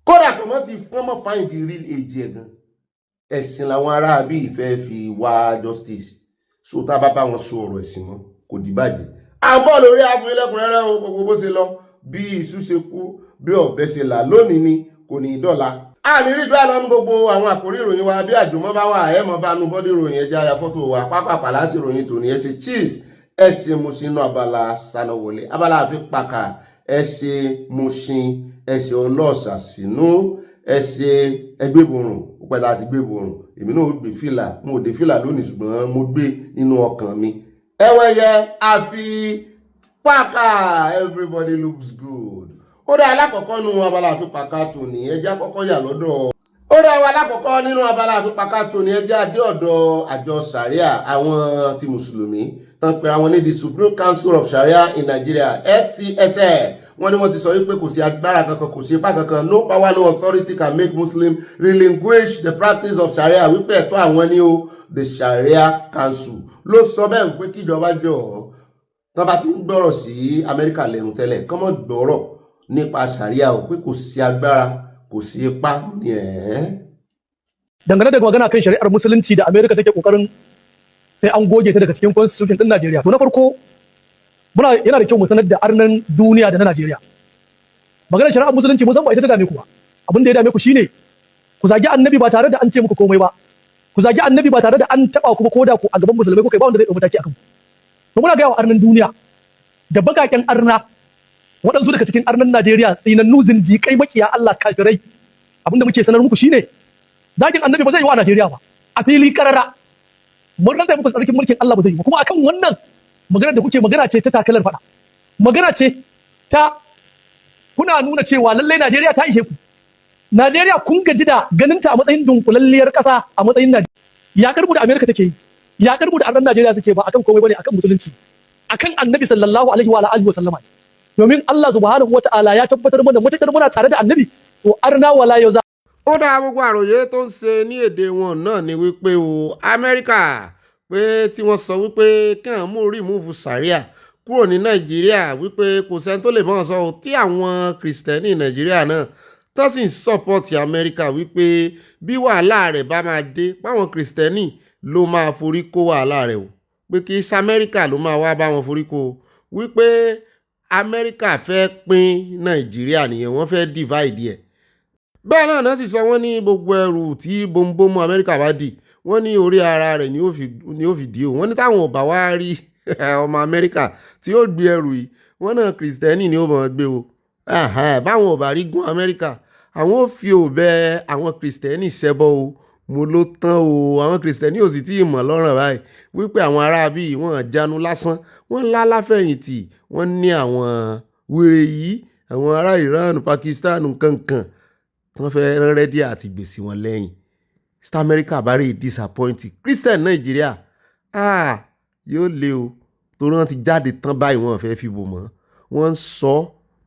S1: kódà kan wọ́n ti fún ọmọ find the real age ẹ̀ gan ẹ̀sìn làwọn ará bí ìfẹ́ fi wá justice so tá a bá bá wọn sọ ọ̀rọ̀ ẹ̀sìn mọ́ kò dìbàjẹ́ à ń bọ̀ lórí àfúnilẹ́kùnrẹ́rẹ́ o gbogbo bó ṣe lọ bí iṣu ṣe kú bí ọ̀bẹ ṣe là lónìí ni kò ní í dọ̀la a ní rí bẹ́ẹ̀ lọ ní gbogbo àwọn àkórí ìròyìn wa bí àjùmọ̀ bá wà ẹ̀ mọ́ bá nu bọ́dí ìròyìn ẹja ya fọ́tò wa pápá láti ìròyìn tòní ẹ ṣe cheese ẹ ṣe Mushin Abala Sanawole Abala Àfipáká ẹ ṣe Mushin ẹ ṣe ọlọ́ọ̀ṣà sínú ẹ ṣe ẹgbẹ́borùn ó pẹ́ láti gbẹ́borùn èmi náà ó gbé fìlà mo dé fìlà lónìí ṣùgbọ́n mo gbé nínú ọkàn mi ẹwẹ́yẹ Àfipáká everybody looks good ó dá alákọ̀ọ́kọ́ nínú Abala Àfipáká tòní ẹjẹ́ àkọ́kọ́ yà lọ́dọ̀ ó dá wa alákọ̀ọ́kọ́ nínú Abala Àfipáká tòní ẹjẹ́ adé ọ̀dọ̀ àjọ Sharia àwọn ti mùsùlùmí tán pé àwọn ní the Supreme Council of Sharia in Nigeria SCSL wọ́n ní wọ́n ti sọ wípé kò sí agbára kankan kò sí ipá kankan no power no authority can make Muslim relinquish the practice of Sharia wípé ẹ̀tọ́ àwọn ní o the Sharia Council ló sọ bẹ́ẹ̀ wípé kíjọba jọ tán bá ti ń gbọ́rọ̀ sí Amẹ́ríkà lẹ́nu tẹ́lẹ̀ kán mọ́ gbọ́rọ̀ nípa Sharia o pé kò sí agbára kò sí ipá ní
S18: dangane da magana kan shari'ar musulunci da America take kokarin sai an goge ta daga cikin constitution din Najeriya to na farko yana da kyau mu sanar da arnan duniya da na Najeriya maganar shari'ar musulunci mun san ba ita ta dame ku ba abin da ya dame ku shine ku zagi annabi ba tare da an ce muku komai ba ku zagi annabi ba tare da an taba ku ba koda ku a gaban musulmai ku kai ba wanda zai dauki mataki akan ku muna ga yawa arnan duniya da bakaken arna waɗansu daga cikin arnan Najeriya tsinannu zindiƙai makiya Allah kafirai abinda muke sanar muku shine zagin annabi ba zai yi wa Najeriya ba a fili karara mun rantsa muku tsarkin mulkin Allah ba zai yi ba kuma akan wannan magana da kuke magana ce ta takalar fada magana ce ta kuna nuna cewa lallai Najeriya ta ishe ku Najeriya kun gaji da ganinta a matsayin dunkulalliyar ƙasa a matsayin Najeriya ya karbu da America take yi ya karbu da arnan Najeriya suke ba akan komai bane akan musulunci akan annabi sallallahu alaihi wa alihi wa sallama domin Allah subhanahu wataala ya tabbatar mana mutakar muna tare da annabi to arna wala yau
S1: ó dá gbogbo àròyé tó ń ṣe ní èdè wọn náà ni wípé o Amẹ́ríkà pé tí wọ́n sọ wípé kí wọ́n mú rìmúùfù Sharia kúrò ní Nàìjíríà wípé kò sẹ́ni tó lè bọ́n sọ tí àwọn kìrìsìtẹ́nì Nàìjíríà náà tó sì ń sọ́pọ̀tì Amẹ́ríkà wípé bí wàhálà rẹ̀ bá máa dé páwọn kìrìsìtẹ́nì ló máa forí kó wàhálà rẹ̀ o pé kì í ṣe Amẹ́ríkà ló máa wá bá wọn forí kó wípé Amẹ́ríkà fẹ́ pín Nàìjíríà nìyẹn wọ́n fẹ́ divide ẹ̀ bẹ́ẹ̀ náà sì sọ wọ́n ní gbogbo ẹrù tí bombomu Amẹ́ríkà bá dì wọ́n ní orí ara rẹ̀ ni ó fi dì o wọ́n ní táwọn ọba wá rí ọmọ Amẹ́ríkà tí ó gbé ẹrù yìí wọ́n náà kìrìsìtẹ́nì ni ó mọ̀ gbé o báwọn ọba rí gún Amẹ́ríkà àwọn ò fi òbẹ àwọn kìrìsìtẹ́nì ṣẹbọ o mo ló tán o àwọn kìrìsìtẹ́nì ò sì tí ì mọ̀ lọ́rùn báyìí wípé àwọn aráabí wọ́n jánu lásán wọ́n láláfẹ̀yìntì wọ́n ní àwọn wèrè yìí àwọn ará Iran Pakistan kankan wọ́n fẹ́ rẹ́dí àti gbèsè wọn lẹ́yìn South America bá rí disappointing Christian Nàìjíríà yóò lé o torí wọ́n ti jáde tán báyìí wọ́n fẹ́ fi bò mọ́ wọ́n ń sọ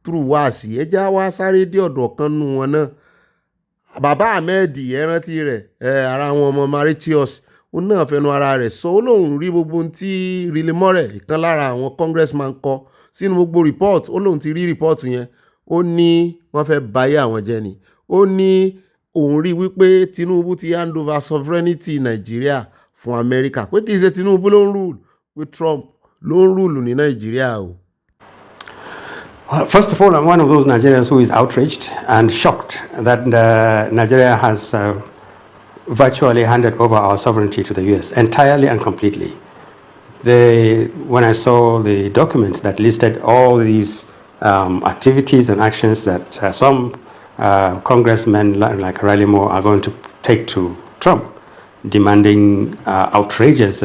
S1: through wáàsí ẹjá wá sáré dé ọ̀dọ̀ kan nù wọn náà bàbá Ahmed ẹrántí rẹ̀ ara àwọn ọmọ Mauritius ó náà fẹnu ara rẹ̀ sọ ó lóun rí gbogbo ohun tí Rilimore ìkan lára àwọn congressman kọ sínú gbogbo report ó lóun ti rí report yẹn ó ní wọ́n fẹ́ báyé àwọn jẹ́ ni ó ní òun rí wípé Tinubu ti hand over sovereignty Nàìjíríà fún Amẹ́ríkà pé kì í ṣe Tinubu ló ń rule pé Trump ló ń rule ní Nàìjíríà o.
S19: First of all, I'm one of those Nigerians who is outraged and shocked that Nigeria has virtually handed over our sovereignty to the US entirely and completely. when I saw the documents that listed all these activities and actions that some congressmen like Riley Moore are going to take to Trump, demanding outrageous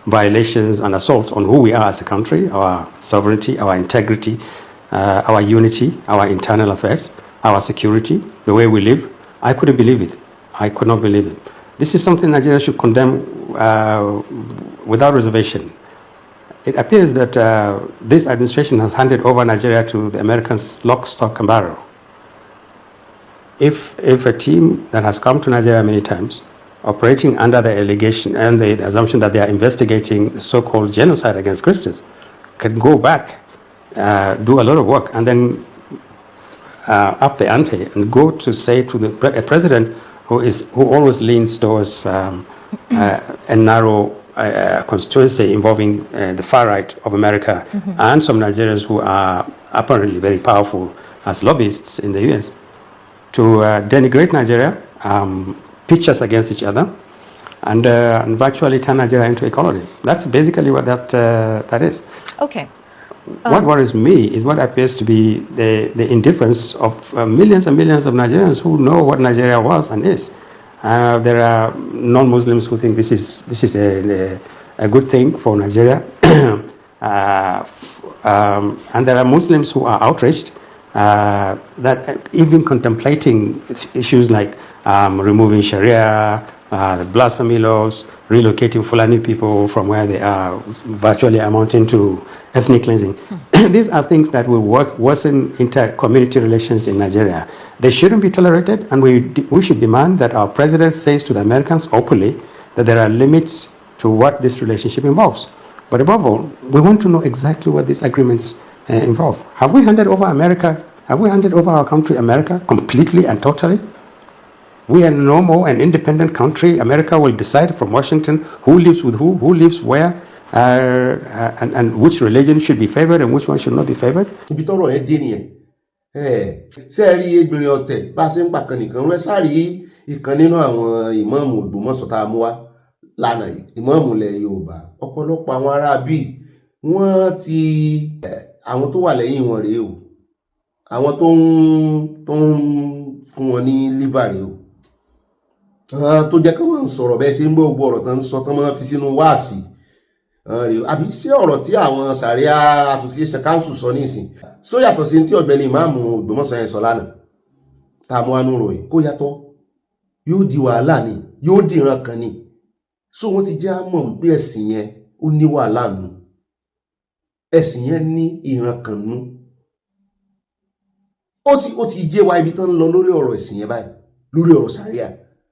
S19: violations and assaults on who we are as a country, our sovereignty, our integrity, our unity, our internal affairs, our security, the way we live. I couldn't believe it. I could not believe it. This is something Nigeria should condemn without reservation. It appears that this administration has handed over Nigeria to the Americans lock, stock, and barrel. If a team that has come to Nigeria many times, operating under the allegation and the assumption that they are investigating the so-called genocide against Christians, can go back, do a lot of work, and then up the ante and go to say to a president who always leans towards a narrow constituency involving the far right of America and some Nigerians who are apparently very powerful as lobbyists in the US, to denigrate Nigeria, pitch us against each other, and virtually turn Nigeria into a colony. That's basically what that is.
S20: Okay.
S19: What worries me is what appears to be the indifference of millions and millions of Nigerians who know what Nigeria was and is. There are non-Muslims who think this is a good thing for Nigeria, and there are Muslims who are outraged that even contemplating issues like removing Sharia, the blasphemy laws, relocating Fulani people from where they are, virtually amounting to ethnic cleansing. These are things that will worsen inter-community relations in Nigeria. They shouldn't be tolerated, and we should demand that our president says to the Americans openly that there are limits to what this relationship involves. But above all, we want to know exactly what these agreements involve. Have we handed over America? Have we handed over our country, America, completely and totally? We are no more an independent country. America will decide from Washington who lives with who lives where, and which religion should be favored and which one should not be favored.
S1: Ibi tọ́rọ̀ ẹ dé nìyẹn. Ṣé ẹ rí egbìnrin ọ̀tẹ̀ bá a ṣe ń pa kan nìkan rẹ sáré ìkan nínú àwọn ìmáàmù Ògbómọ̀ṣọ́ tá a mú wá lánàá yìí, ìmáàmù ilẹ̀ Yorùbá. Ọ̀pọ̀lọpọ̀ àwọn ará bíi wọ́n ti àwọn tó wà lẹ́yìn wọn rèé o. Àwọn tó ń fún wọn ní liver rèé o. Tó jẹ́ kí wọ́n sọ̀rọ̀ bẹ́ẹ̀ ṣe ń gbọ́ gbogbo ọ̀rọ̀ tó ń sọ tó máa fi sínú wáàsí. Àbí ṣé ọ̀rọ̀ tí àwọn Sharia Association Council sọ nísìn só yàtọ̀ sí tí ọ̀gbẹ́ni ìmáàmù Ògbómọ̀ṣọ́ yẹn sọ lánàá tá a mú wá nú ròyìn kó yàtọ̀ yóò di wàhálà ni yóò di ìran kan ni so wọ́n ti já mọ̀ wípé ẹ̀sìn yẹn ó ní wàhálà nù ẹ̀sìn yẹn ní ìran kan nù ó ti yé wa ibi tán ń lọ lórí ọ̀rọ̀ ẹ̀sìn yẹn báyìí lórí ọ̀rọ̀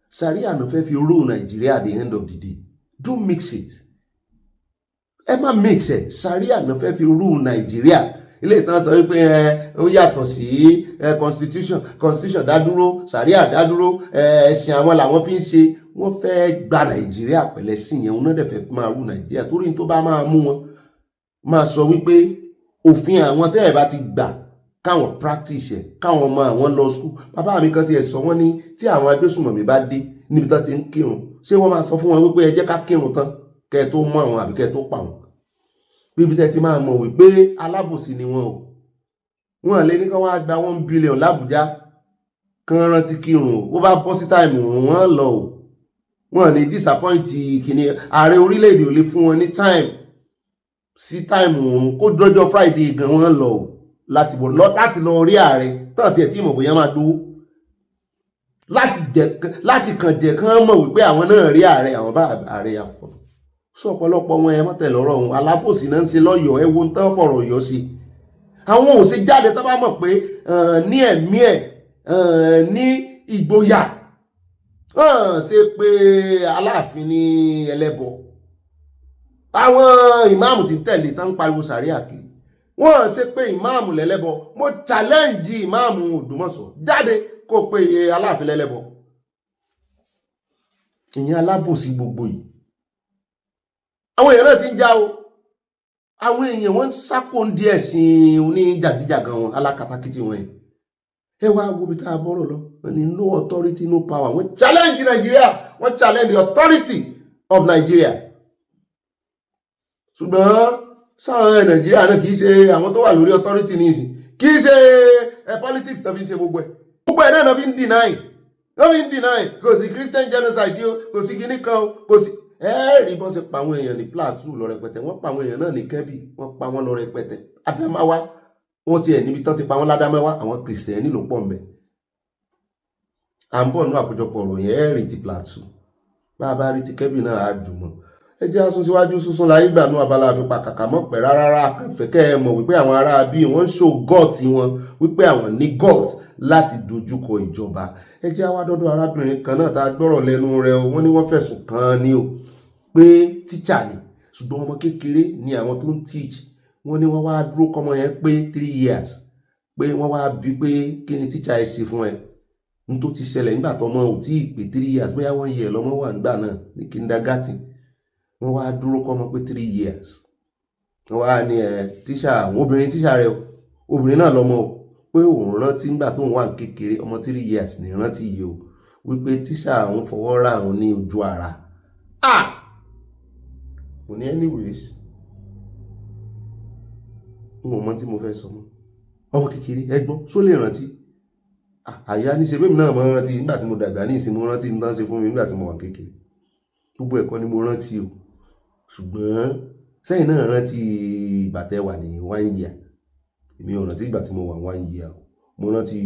S1: Sharia ló fẹ́ fi rule Nigeria at the end of the day. Don't mix it. Ẹ má mix ẹ̀. Sharia ló fẹ́ fi rule Nigeria. Ilé ìtàn sọ wípé ó yàtọ̀ sí constitution dádúró, Sharia dádúró, ẹ̀sìn àwọn làwọn fi ń ṣe. Wọ́n fẹ́ gba Nigeria pẹ̀lẹ́ sí yẹn. Wọ́n náà dẹ̀ fẹ́ máa rule Nigeria. Torí tó bá máa mú wọn máa sọ wípé òfin àwọn tẹ́ ẹ̀ bá ti gbà káwọn practice ẹ̀ káwọn ọmọ àwọn lọ school. Bàbá mi kan ti ẹ̀ sọ wọ́n ní tí àwọn agbésùnmọ̀mí bá dé níbi tán ti ń kírun ṣé wọ́n máa sọ fún wọn wípé ẹ jẹ́ ká kírun tán kẹ́ tó mú àwọn àbí kẹ́ tó pa wọn. Bíbi tẹ́ ti máa mọ̀ wípé alábòsí ni wọn o. Wọ́n lè ní kán wá gba 1 billion l'Abuja kán rántí kírun o. Ó bá bọ́ sí táìmù wọ́n lọ o. Wọ́n ní disappoint kìíní ààrẹ orílẹ̀-èdè ò lè fún wọn ní time sí táìmù kó dọ́jọ́ Friday gan wọ́n lọ o. Láti lọ rí ààrẹ tán tí ẹ̀ tí mọ̀ bóyá máa gbówó láti kàn jẹ́ kán mọ̀ wípé àwọn náà rí ààrẹ àwọn bá ààrẹ àfọ̀ sọ ọ̀pọ̀lọpọ̀ wọn ẹ mọ́tẹ̀ lọ́rọ̀ ohun alábòsí náà ń ṣe lọ́yọ̀ọ́ ẹ wo ń tán fọ̀rọ̀ yọ sí àwọn ò ṣe jáde tó bá mọ̀ pé ní ẹ̀mí ẹ̀ ní ìgboyà ṣe pé Aláàfin ní ẹlẹ́bọ àwọn ìmáàmù tí ń tẹ̀lé tán ń pariwo Sharia kiri wọ́n ṣe pé ìmáàmù lẹ́lẹ́bọ mo challenge ìmáàmù Ògbómọ̀ṣọ́ jáde kó pé Aláàfin lẹ́lẹ́bọ ìyẹn alábòsí gbogbo yìí àwọn èèyàn náà ti ń já o àwọn èèyàn wọ́n ń sákòndí ẹ̀sìn oníjàgíjàgan wọn alákatakítí wọn yìí ẹ wá wo bí tá a bọ́rọ̀ lọ wọ́n ní no authority no power wọ́n challenge Nigeria wọ́n challenge the authority of Nigeria ṣùgbọ́n sáwọn Nàìjíríà náà kì í ṣe àwọn tó wà lórí authority ní ìsìn kì í ṣe politics tó fi ṣe gbogbo ẹ̀ náà fi ń deny kò sí Christian genocide kò sí kíní kan kò sí ẹ̀ẹ́rì bọ́n ṣe pa àwọn èèyàn ní Plateau lọ rẹpẹtẹ wọ́n pa àwọn èèyàn náà ní Kebbi wọ́n pa wọ́n lọ rẹpẹtẹ Adamawa wọ́n ti ẹ̀ níbi tán ti pa wọ́n l'Adamawa àwọn Kristẹni ló pọ̀ ńbẹ̀ à ń bọ̀ nínú àkójọpọ̀ ọ̀rọ̀ yẹn ẹ̀ẹ́rì ti Plateau bá a bá rí ti Kebbi náà á jùmọ̀ ẹ jẹ́ àsún síwájú sísún láyé ìgbà náà abala àfipá kàkà mọ́ pẹ̀ rárá kẹfẹ́kẹ́ ẹ mọ̀ wípé àwọn ará bí wọ́n ń ṣó gọ́ọ̀tì wọn wípé àwọn ní gọ́ọ̀tì láti dojúkọ ìjọba ẹ jẹ́ àwa dọ́dọ̀ arábìnrin kan náà tá a gbọ́rọ̀ lẹ́nu rẹ̀ o wọ́n ní wọ́n fẹ̀sùn kàn ní o pé tíṣà ni ṣùgbọ́n ọmọ kékeré ni àwọn tó ń teach wọ́n ní wọ́n wá dúró kọ́mọ yẹn pé 3 years pé wọ́n wá bí pé kí ni tíṣà ẹ ṣe fún ẹ n tó ti ṣẹlẹ̀ nígbà tọ́mọ ò tí ì pé 3 years bóyá 1 year lọ́mọ wà nígbà náà ní kindergarten wọ́n wá dúró kọ́mọ pé 3 years wọ́n wá ní tíṣà àwọn obìnrin tíṣà rẹ̀ obìnrin náà lọ́mọ pé òun rántí nígbà tó ń wà kékeré ọmọ 3 years ní rántí yìí o wípé tíṣà àwọn fọwọ́ ra àwọn ní ojú ara kò ní anyways n ò mọ tí mo fẹ́ sọ mọ́ ọmọ kékeré ẹgbọ́n ṣó lè rántí àyà ní ṣe bẹ́ẹ̀ náà mo rántí nígbà tí mo dàgbà ní ìsìn mo rántí ní tán ṣe fún mi nígbà tí mo wà kékeré gbogbo ẹ̀kọ́ ni mo rántí o ṣùgbọ́n sẹ́yìn náà rántí ìgbà tẹ́ wà ní 1 year èmi ò rántí ìgbà tí mo wà 1 year mo rántí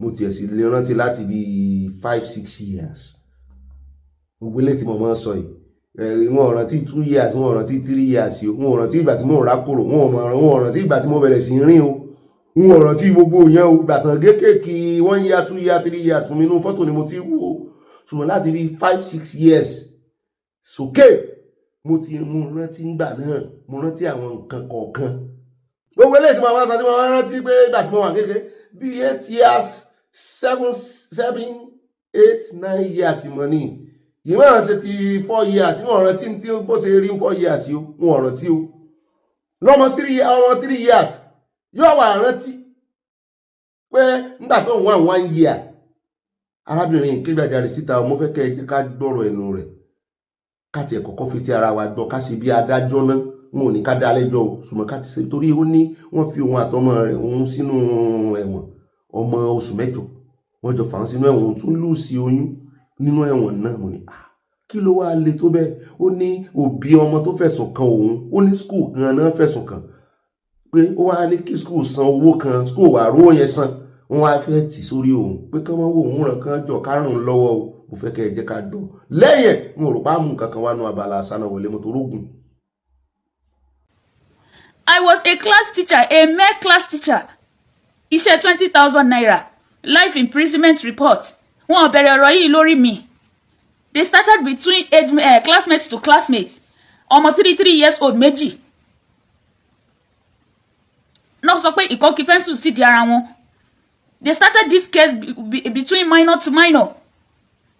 S1: mo tiẹ̀ sì lè rántí láti bí 5-6 years gbogbo ilé tí mo máa ń sọ yìí wọn ò rántí 2 years wọn ò rántí 3 years o wọn ò rántí ìgbà tí mo ń rákòrò wọn ò rántí ìgbà tí mo bẹ̀rẹ̀ sí rìn o wọn ò rántí gbogbo yẹn o ìgbà tán kéékèèké 1 year 2 year 3 years fún mi inú fọ́tò ni mo ti wò ó ṣùgbọ́n láti bí 5-6 years sókè mo rántí ńgbà náà mo rántí àwọn nǹkan kọ̀ọ̀kan gbogbo eléyìí tí mo máa ń sọ tí mo máa ń rántí pé ìgbà tí mo wà kékeré bí 8 years 7, 8, 9 years mọ́ ni yìí máa ṣe ti 4 years wọn rántí tí bó ṣe rí 4 years o wọn rántí o lọ́mọ 3 years yóò wà rántí pé nígbà tó ń wà 1 year arábìnrin kégbàjarè síta mo fẹ́ kẹ́ ẹ jẹ́ ká gbọ́rọ̀ ẹnu rẹ̀ káti ẹ̀kọ́ kọ́ fi ti ara wa gbọ́ ká ṣe bí adájọ́ náà wọn ò ní ká dá lẹ́jọ́ o ṣùgbọ́n ká ti ṣe torí ó ní wọ́n fi òun àtọmọ rẹ̀ òun sínú ẹ̀wọ̀n ọmọ oṣù 8 wọ́n jọ fà wọ́n sínú ẹ̀wọ̀n tún lù sí oyún nínú ẹ̀wọ̀n náà mo ní kí ló wá le tó bẹ́ẹ̀ ó ní òbí ọmọ tó fẹ̀sùn kan òun ó ní skul gan náà fẹ̀sùn kan pé ó wá ní kí skul san owó kan skul wà rówó yẹn san wọ́n wá fẹ́ tì sórí òun pé kán mọ́ wò òun ràn kán jọ kárùn lọ́wọ́ o mo fẹ́ kẹ́ ẹ jẹ́ ká dọ̀ lẹ́yìn mo rò pa mú kankan wá nú Abala Sanawole mo tó rógùn.
S16: I was a class teacher, a mere class teacher. Iṣẹ́ 20,000 naira. Life imprisonment report. Wọ́n bẹ̀rẹ̀ ọ̀rọ̀ yìí lórí mi. They started between classmates to classmates. Ọmọ 3 years old méjì. Náà sọ pé ìkọ́kí pencil sí di ara wọn. They started this case between minor to minor.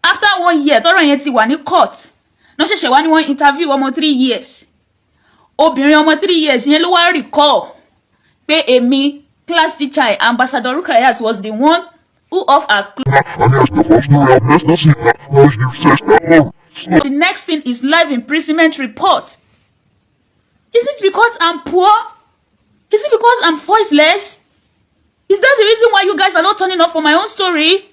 S16: After 1 year, tọ́rọ̀ yẹn ti wà ní court. Náà ṣẹ̀ṣẹ̀ wá ní wọ́n interview ọmọ 3 years. Obìnrin ọmọ 3 years yẹn ló wá recall pé èmi class teacher Ambassador Rukayat was the one who off her The next thing is life imprisonment report. Is it because I'm poor? Is it because I'm voiceless? Is that the reason why you guys are not turning up for my own story?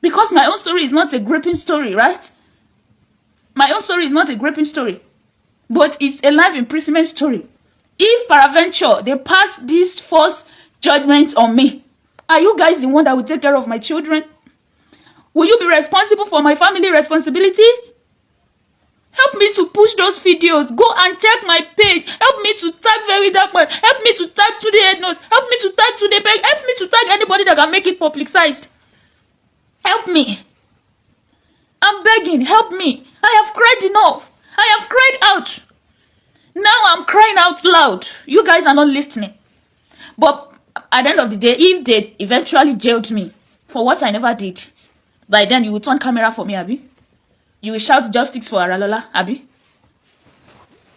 S16: Because my own story is not a gripping story, right? My own story is not a gripping story. But it's a life imprisonment story. If peradventure they pass this false judgment on me, are you guys the one that will take care of my children? Will you be responsible for my family responsibility? Help me to push those videos. Go and check my page. Help me to tag Very Dark Man. Help me to tag to the head notes. Help me to tag to the page. Help me to tag anybody that can make it publicized. Help me. I'm begging. Help me. I have cried enough. I have cried out. Now I'm crying out loud. You guys are not listening. But at the end of the day, if they eventually jailed me for what I never did, by then you will turn camera for me, Abi. You will shout justice for Aralola, Abi.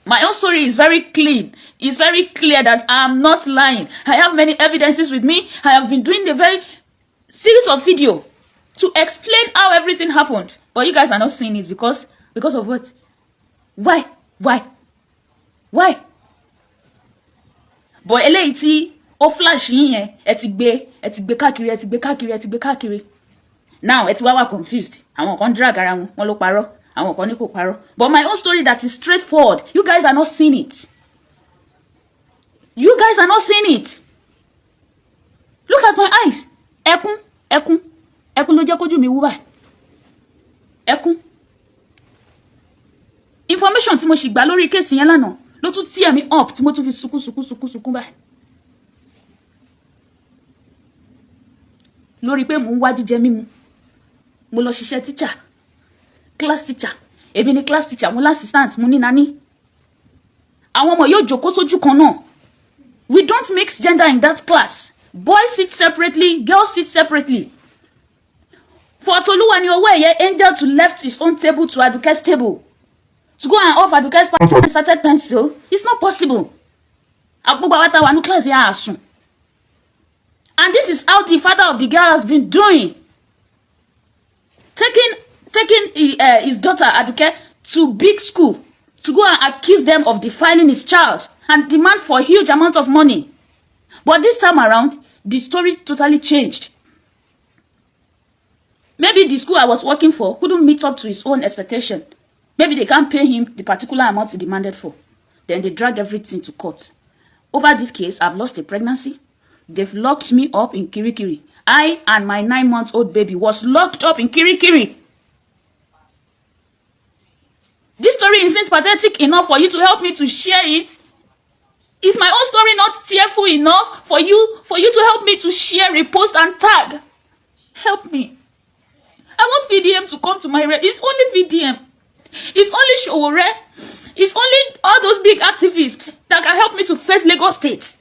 S16: My own story is very clean. It's very clear that I'm not lying. I have many evidences with me. I have been doing the very series of video to explain how everything happened. But you guys are not seeing it because of what? Why?
S20: Why? But eléyìí tí ó flash yín yẹn, ẹ ti gbé káàkiri. Now ẹ ti wá confused. Àwọn kan drag ara wọn ló parọ́, àwọn kan ní kò parọ́. But my own story that is straightforward, you guys are not seeing it. You guys are not seeing it. Look at my eyes. Ẹkún ló jẹ́ kójú mi wú báyìí. Ẹkún. Information tí mo sì gbà lórí case yẹn lánàá ló tún tear me up tí mo tún fi sunkún báyìí. Lórí pé mò ń wá jíjẹ mímu. Mo lọ ṣiṣẹ́ teacher, class teacher. Èmi ni class teacher, mo l'assistant, mo ní nanny. Àwọn ọmọ yóò jókòó sójú kan náà. We don't mix gender in that class. Boys sit separately, girls sit separately. For Toluwani Oweye, Angel to left his own table to Aduke's table. To go and off Aduke's started pencil, it's not possible. Class. And this is how the father of the girl has been doing. Taking his daughter Aduke to big school to go and accuse them of defiling his child and demand for a huge amount of money. But this time around, the story totally changed. Maybe the school I was working for couldn't meet up to his own expectation. Maybe they can't pay him the particular amount he demanded for. Then they drag everything to court. Over this case, I've lost a pregnancy. They've locked me up in Kirikiri. I and my 9-month-old baby was locked up in Kirikiri. This story isn't pathetic enough for you to help me to share it. Is my own story not tearful enough for you to help me to share, repost, and tag? Help me. I want VDM to come to my rescue. It's only VDM. It's only Showore. It's only all those big activists that can help me to face Lagos State.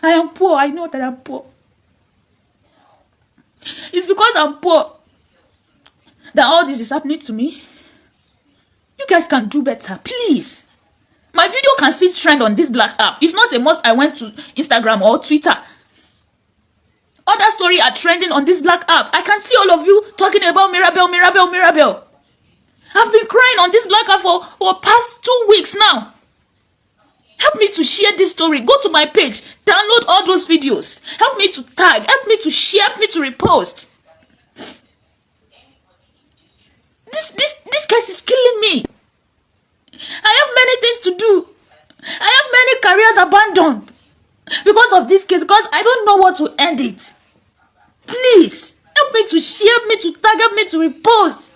S20: I am poor. I know that I'm poor. It's because I'm poor that all this is happening to me. You guys can do better, please. My video can still trend on this black app. It's not a must I went to Instagram or Twitter. Other stories are trending on this black app. I can see all of you talking about Mirabel. I've been crying on this black app for past 2 weeks now. Help me to share this story. Go to my page. Download all those videos. Help me to tag. Help me to share. Help me to repost. This case is killing me. I have many things to do. I have many careers abandoned because of this case, because I don't know what to end it. Please, help me to share, help me to tag, help me to repost.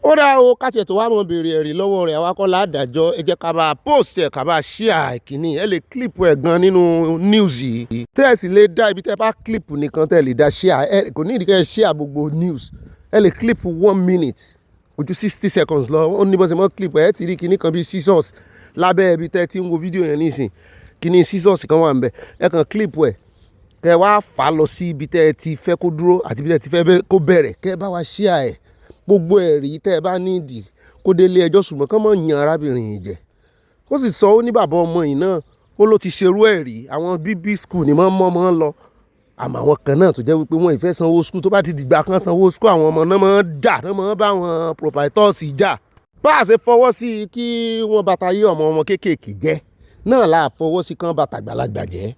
S1: Ó dá o ká tiẹ̀ tó wá mọ̀ béèrè ẹ̀rí lọ́wọ́ rẹ̀ àwa kọ́ ládàjọ́ ẹ jẹ́ ká bá post ẹ̀ ká bá share ìkíní ẹ lè clip ẹ̀ gan nínú news yìí tẹ́ ẹ sì lè dá ibi tẹ́ ẹ bá clip nìkan tẹ́ ẹ lè dá share ẹ kò ní ìdíkẹ́ share gbogbo news ẹ lè clip 1 minute ojú 60 seconds lọ ó ní bó ṣe mọ́ clip ẹ ti rí kíní kan bíi scissors lábẹ́ ibi tẹ́ ẹ ti ń wo fídíò yẹn nísìn kíní scissors kan wà ń bẹ ẹ kàn clip ẹ kẹ́ ẹ wá fà á lọ sí ibi tẹ́ ẹ ti fẹ́ kó dúró àti ibi tẹ́ ẹ ti fẹ́ kó bẹ̀rẹ̀ kẹ́ ẹ bá wa share ẹ̀ gbogbo ẹ̀rí tẹ́ ẹ bá nídìí kó délé ẹjọ́ ṣùgbọ́n kán mọ̀ yan arábìnrin yìí jẹ ó sì sọ ó ní bàbá ọmọ yìí náà ó ló ti ṣerú ẹ̀rí àwọn bíbí skul ni mọ́ mọ́ lọ àmọ́ àwọn kan náà tó jẹ́ wípé wọ́n ìfẹ́ sanwó skul tó bá ti dìgbà kan sanwó skul àwọn ọmọ náà máa ń jà náà máa ń bá àwọn proprietors jà bá a ṣe fọwọ́ sí kí wọ́n bàtà yé ọmọ kéékèèké jẹ́ náà là fọwọ́ sí kán bàtà àgbàlagbà jẹ́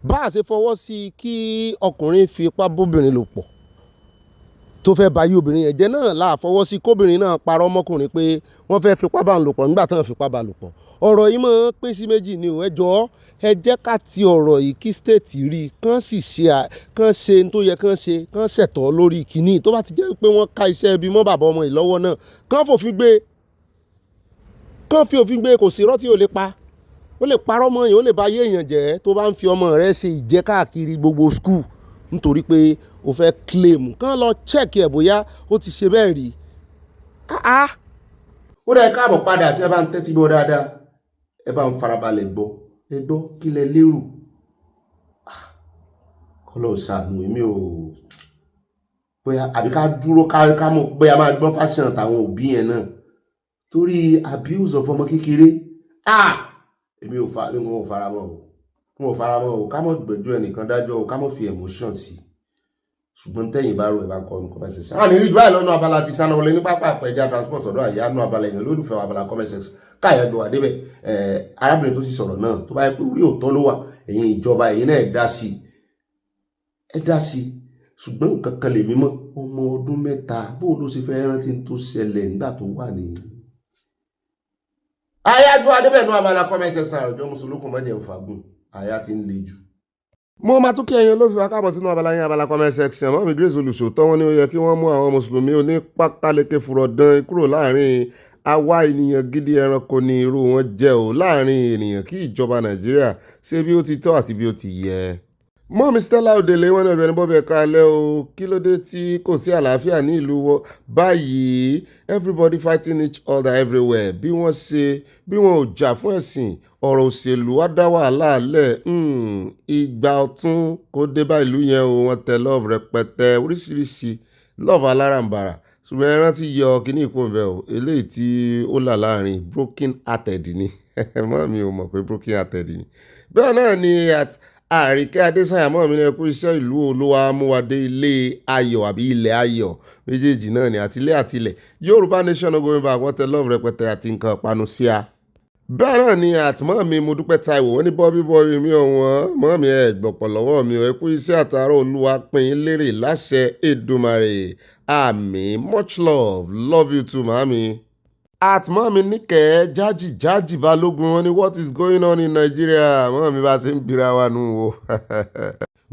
S1: bá a ṣe fọwọ́ sí kí ọkùnrin fi ipá bóbìnrin lò pọ̀ tó fẹ́ bá yí obìnrin yẹn jẹ́ náà la fọwọ́ sí kóbìnrin náà parọ́ mọ́kùnrin pé wọ́n fẹ́ fipá bá ń lò pọ̀ nígbà tán fipá bá lò pọ̀ ọ̀rọ̀ yìí máa ń pín sí méjì ni ò ẹ jọ̀ọ́ ẹ jẹ́ ká ti ọ̀rọ̀ yìí kí stéètì rí i kán sì ṣe tó yẹ kán ṣe kán ṣẹ̀tọ́ lórí kìíní tó bá ti jẹ́ pé wọ́n ká iṣẹ́ ibi mọ́ bàbá ọmọ yìí lọ́wọ́ náà kán fòfin gbé kán fi òfin gbé kò sí irọ́ tí ò lè pa ó lè parọ́ mọ́ yìí ó lè bá yé èèyàn jẹ́ tó bá ń fi ọmọ rẹ̀ ṣe ìjẹ́ káàkiri gbogbo skul nítorí pé o fẹ́ claim kán lọ check ẹ̀ bóyá ó ti ṣe bẹ́ẹ̀ rí. ó dẹ̀ káàbọ̀ padà sí ẹ bá ń tẹ́tí gbọ́ dáadáa ẹ bá ń farabalẹ̀ gbọ́ ẹ gbọ́ kí lẹ lérò. Ọlọ́run ṣàánú èmi ò bóyá àbí ká dúró ká mọ̀ bóyá máa gbọ́ fashion àtàwọn òbí yẹn náà torí abuse of ọmọ kékeré èmi ò faramọ́ o ká mọ̀ gbẹ́jọ́ ẹnìkan dájọ́ o ká mọ̀ fi emotion sí ṣùgbọ́n tẹ́yìn bá rò ẹ̀ bá kọ́ ní comment section. àní rí báyìí lọ́nà abala ti Sanawole ní pápá àpẹja transport sọ̀dọ̀ àyà nú abala èèyàn lólùfẹ́ abala comment section káyọ̀ gbọ́ wà débẹ̀ arábìnrin tó sì sọ̀rọ̀ náà tó bá yẹ pé orí òótọ́ ló wà ẹ̀yin ìjọba ẹ̀yin náà ẹ dá sí ṣùgbọ́n nǹkan kan lè mímọ́ ọmọ ọdún 3 bó ló ṣe fẹ́ rántí tó ṣẹlẹ̀ nígbà tó wà ní. àyà gbọ́ wà débẹ̀ nú abala comment section àròjọ mùsùlùkùn mọ́jẹ̀ òfàgùn àyà ti ń le jù. mo máa tún kí ẹ̀yin olófin wa káàbọ̀ sínú abala yín abala comment section mọ́ mi Grace olùṣòótọ́ wọn ni ó yẹ kí wọ́n mú àwọn mùsùlùmí onípákáleke fùrọ̀dán kúrò láàrin àwa ènìyàn gidi ẹranko ní irú wọn jẹ́ ò láàrin ènìyàn kí ìjọba Nàìjíríà ṣe bí ó ti tọ́ àti bí ó ti yẹ. mọ́ mi Stella Odele wọn ní ọ̀bẹ ní bọ́bẹ̀ kalẹ̀ o kí ló dé tí kò sí àlàáfíà ní ìlú wọn báyìí everybody fighting each other everywhere bí wọn ò jà fún ẹ̀sìn ọ̀rọ̀ òṣèlú wá dá wàhálà lẹ̀ ìgbà ọ̀tún kó dé bá ìlú yẹn o wọ́n tẹ love rẹpẹtẹ oríṣiríṣi love alárànbarà ṣùgbọ́n ẹ rántí yọ kíní ìkóńbẹ o eléyìí tí ó là láàrin broken hearted ni mọ́ mi ò mọ̀ pé broken hearted ni bẹ́ẹ̀ náà ni Àríkẹ́ Adésànyà mọ́ mi ní ẹkú iṣẹ́ ìlú olówó amúwadé ilé ayọ̀ àbí ilẹ̀ ayọ̀ méjèèjì náà ni àtilẹ̀ àtilẹ̀ Yorùbá nation going back wọ́n tẹ love rẹpẹtẹ àti nǹkan panu sí a. bẹ́ẹ̀ náà ni àtìmọ́ mi mo dúpẹ́ Táíwò wọ́n ní bọ́bí mi ọ̀wọ́n mọ́ mi ẹ̀ gbọ̀pọ̀ lọ́wọ́ mi ẹ kú iṣẹ́ àtàrà Olúwa pín in lérè láṣẹ Èdùmàrè àmín much love you too màmí. àtìmọ́ mi níkẹ́ jájì balógun wọn ni what is going on in Nigeria mọ́ mi bá ṣe ń bira wa nù o.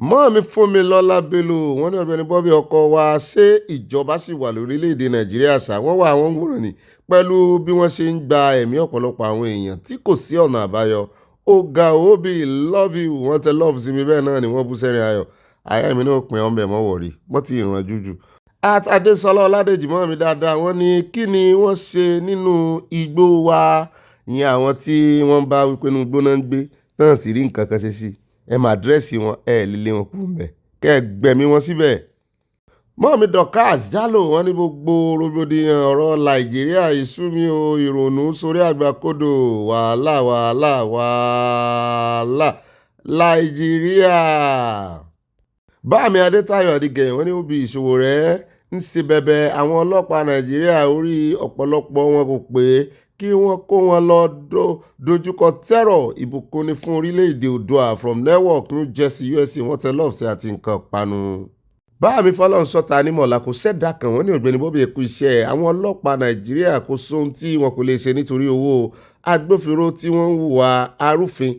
S1: mọ́ mi Fúnmilọ́lá Bello wọ́n ní ọ̀gbẹ́ni Bobby ọkọ wa ṣé ìjọba sì wà lórílẹ̀‐èdè Nàìjíríà ṣá wọ́n wà àwọn wòrán ni pẹ̀lú bí wọ́n ṣe ń gba ẹ̀mí ọ̀pọ̀lọpọ̀ àwọn èèyàn tí kò sí ọ̀nà àbáyọ ọ̀gá òbí love you wọ́n tẹ love sí mi bẹ́ẹ̀ náà ni wọ́n bú sẹ́rin ayọ̀ àyà mi náà pin ọmọ ẹ̀mọ́ wọ̀rí wọ́n ti ràn jújù. Adésọlá Ọládèjì mọ́ mi dáadáa wọ́n ní kí ni wọ́n ṣe nínú igbó wa ìyẹn àwọn tí wọ́n bá wípé inú igbó náà ń gbé tán sì rí nǹkan kan ṣe sí ẹ máa dírẹ́sì wọn ẹ lílé wọn kúrò ńbẹ̀ kẹ́ ẹ gbẹ̀mí wọn síbẹ̀. mọ́mí Dorcas Jálò wọ́n ní gbogbo rògbòdìyàn ọ̀rọ̀ Nàìjíríà ìsúnmi o ìrònú sórí àgbàkodò wàhálà Nàìjíríà. báàmì Adétayọ̀ Adégẹ̀yìn wọ́n ní òbí ìṣòwò rẹ̀ ń ṣe bẹ̀bẹ̀ àwọn ọlọ́pàá Nàìjíríà orí ọ̀pọ̀lọpọ̀ wọn kò pé kí wọ́n kó wọn lọ dojúkọ tẹ́rọ̀ ìbùkún ní fún orílẹ̀-èdè Oòduà from Newark New Jersey USA wọ́n tẹ lọ́ọ̀sẹ̀ àti nǹkan panu. báàmì Fọlọ́runṣọ́ta nímọ̀lá kò ṣẹ̀dá kan wọ́n ní Ọ̀gbẹ́ni Bobby ẹ̀kú iṣẹ́ àwọn ọlọ́pàá Nàìjíríà kò sóhun tí wọn kò lè ṣe nítorí owó agbófinró tí wọ́n ń hùwà arúfin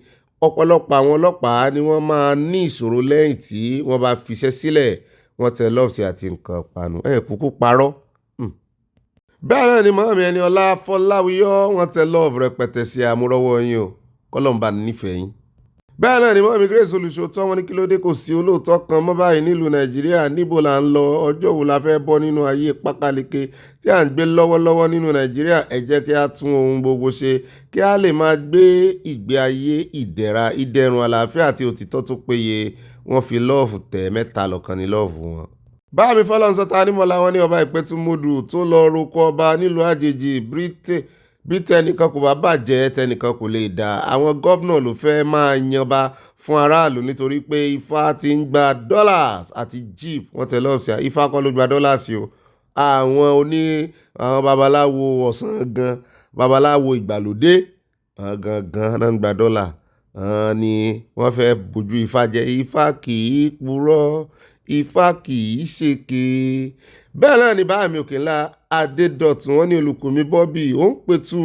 S1: ọ̀pọ̀lọpọ̀ àwọn ọlọ́pàá ni wọ́n máa ní ìṣòro lẹ́yìn tí wọ́n bá fiṣẹ́ sílẹ̀ wọ́n tẹ lọ́ọ̀sẹ̀ àti nǹkan panu kúkú parọ́. bẹ́ẹ̀ náà ni mọ́mí Ẹniọlá Fọláwíyọ́ wọ́n tẹ lọ́ọ̀fù rẹpẹtẹ sí àmúrọ́wọ́ yín o kọ́lọ́mbà nífẹ̀ẹ́ yín. bẹ́ẹ̀ náà ni mọ́mí Grace olùṣòótọ́ wọn ní kí ló dé kò sí olóòótọ́ kan mọ́ báyìí nílùú Nàìjíríà níbo là ń lọ ọjọ́ wo la fẹ́ bọ́ nínú ayé pákáleke tí à ń gbé lọ́wọ́lọ́wọ́ nínú Nàìjíríà ẹ jẹ́ kí a tún ohun gbogbo ṣe kí a lè máa gbé ìgbé ayé ìdẹ̀ra ìdẹ̀rùn àlàáfíà àti òtítọ́ tó péye wọ́n fi lọ́ọ̀fù tẹ̀ mẹ́ta lọ́kàn ní lọ́ọ̀fù wọn. báàmì Fọlọ́runṣọ́ta nímọ̀lá wọn ní ọba Ìpẹ́tùmọ́dù tó lọ roko ọba nílùú àjèjì bí tẹnìkan kò bá bàjẹ́ tẹnìkan kò lè dá àwọn gọ́vnà ló fẹ́ máa yanba fún aráàlú nítorí pé Ifá ti ń gba dollars àti jeep wọ́n tẹ lọ́ọ̀sì Ifá kọ́ ló gba dollars o àwọn babaláwo ọ̀sán gan babaláwo ìgbàlódé gangan náà ń gba dọ́là ni wọ́n fẹ́ bójú Ifá jẹ́ Ifá kì í purọ́ Ifá kì í ṣèké. bẹ́ẹ̀ náà ni báàmì Òkènlá Adédọ̀tun wọ́n ní Olùkùnmi Bobby ó ń pẹ̀tù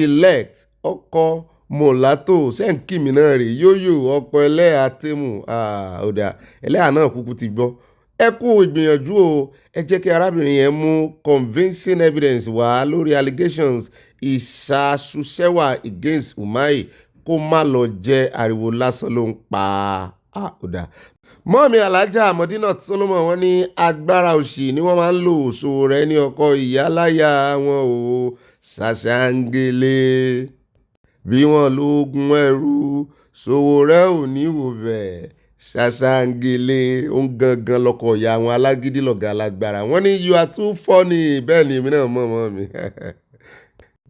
S1: elect ọkọ̀ mọ̀látò sẹ́ǹkìmí náà rè yóyò ọkọ̀ ẹlẹ́yà tẹ́mù ọ̀dà ẹlẹ́yà náà kúkú ti gbọ́ ẹ kú ìgbìyànjú o ẹ jẹ́ kí arábìnrin yẹn mú convincing evidence wá lórí allegations ìṣàṣùṣẹ́wà against Umahi kó má lọ jẹ́ ariwo lásán ló ń pa ọ̀dà. mọ́mí alájà Mọ̀dínà Solomon wọ́n ní agbára òṣì ni wọ́n máa ń lò ṣòwò rẹ̀ ní ọkọ̀ ìyáláyà wọn o ṣàṣàǹgẹ̀lẹ̀ bí wọ́n lóògùn ẹrú ṣòwò rẹ̀ ò ní wò bẹ́ẹ̀ ṣàṣàǹgẹ̀lẹ̀ òun gangan lọkọ̀ ìyá àwọn alágídí lọ̀gá alágbára wọ́n ní you are too funny bẹ́ẹ̀ ni èmi náà mọ̀ mi.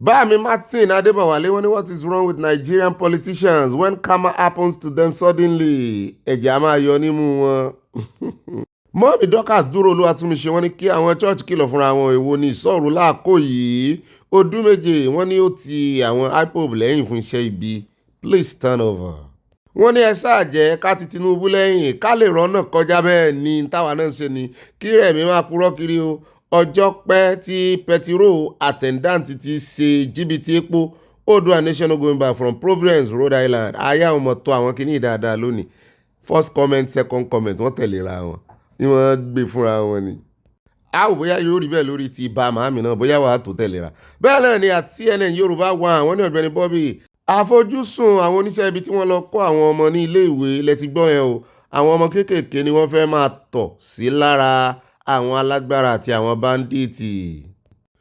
S1: Báàmí Martin Adébọ̀wálé wọ́n ní what is wrong with Nigerian politicians when karma happens to them suddenly ẹ̀jẹ̀ a máa yọ nímú wọn. mọ́mí Dorcas dúró Olúwatúnmiṣe wọ́n ní kí àwọn church kìlọ̀ fúnra wọn èwo ní ìsọ̀rù láàkó yìí ọdún méje wọ́n ní ó ti àwọn ipob lẹ́yìn fún iṣẹ́ ibi please turn over. wọ́n ní ẹ sáà jẹ́ ká ti Tinubu lẹ́yìn ká lè rọ́nà kọjá bẹ́ẹ̀ ni táwa náà ṣe ni kí Rẹ̀mí máa purọ́ kiri o ọjọ́ pẹ́ tí pẹtiró attendant ti ṣe jìbìtì epo Odua nation no going back from Providence Rhode Island aya ọmọ tó àwọn kìíní dáadáa lónìí first comment second comment wọ́n tẹ̀léra wọn ni wọ́n gbé fúnra wọn ni. a ò bóyá yóò rí bẹ́ẹ̀ lórí ti ibà màmí náà bóyá wàá tó tẹ̀léra. bẹ́ẹ̀ náà ni àti CNN Yorùbá wà àwọn ní Ọ̀gbẹ́ni Bobby àfojúsùn àwọn oníṣẹ́ ibi tí wọ́n lọ kọ́ àwọn ọmọ ní ilé ìwé lẹ́tí gbọ́ yẹn o àwọn ọmọ kéékèèké ni wọ́n fẹ́ máa tọ̀ sí lára àwọn alágbára àti àwọn báńdíìtì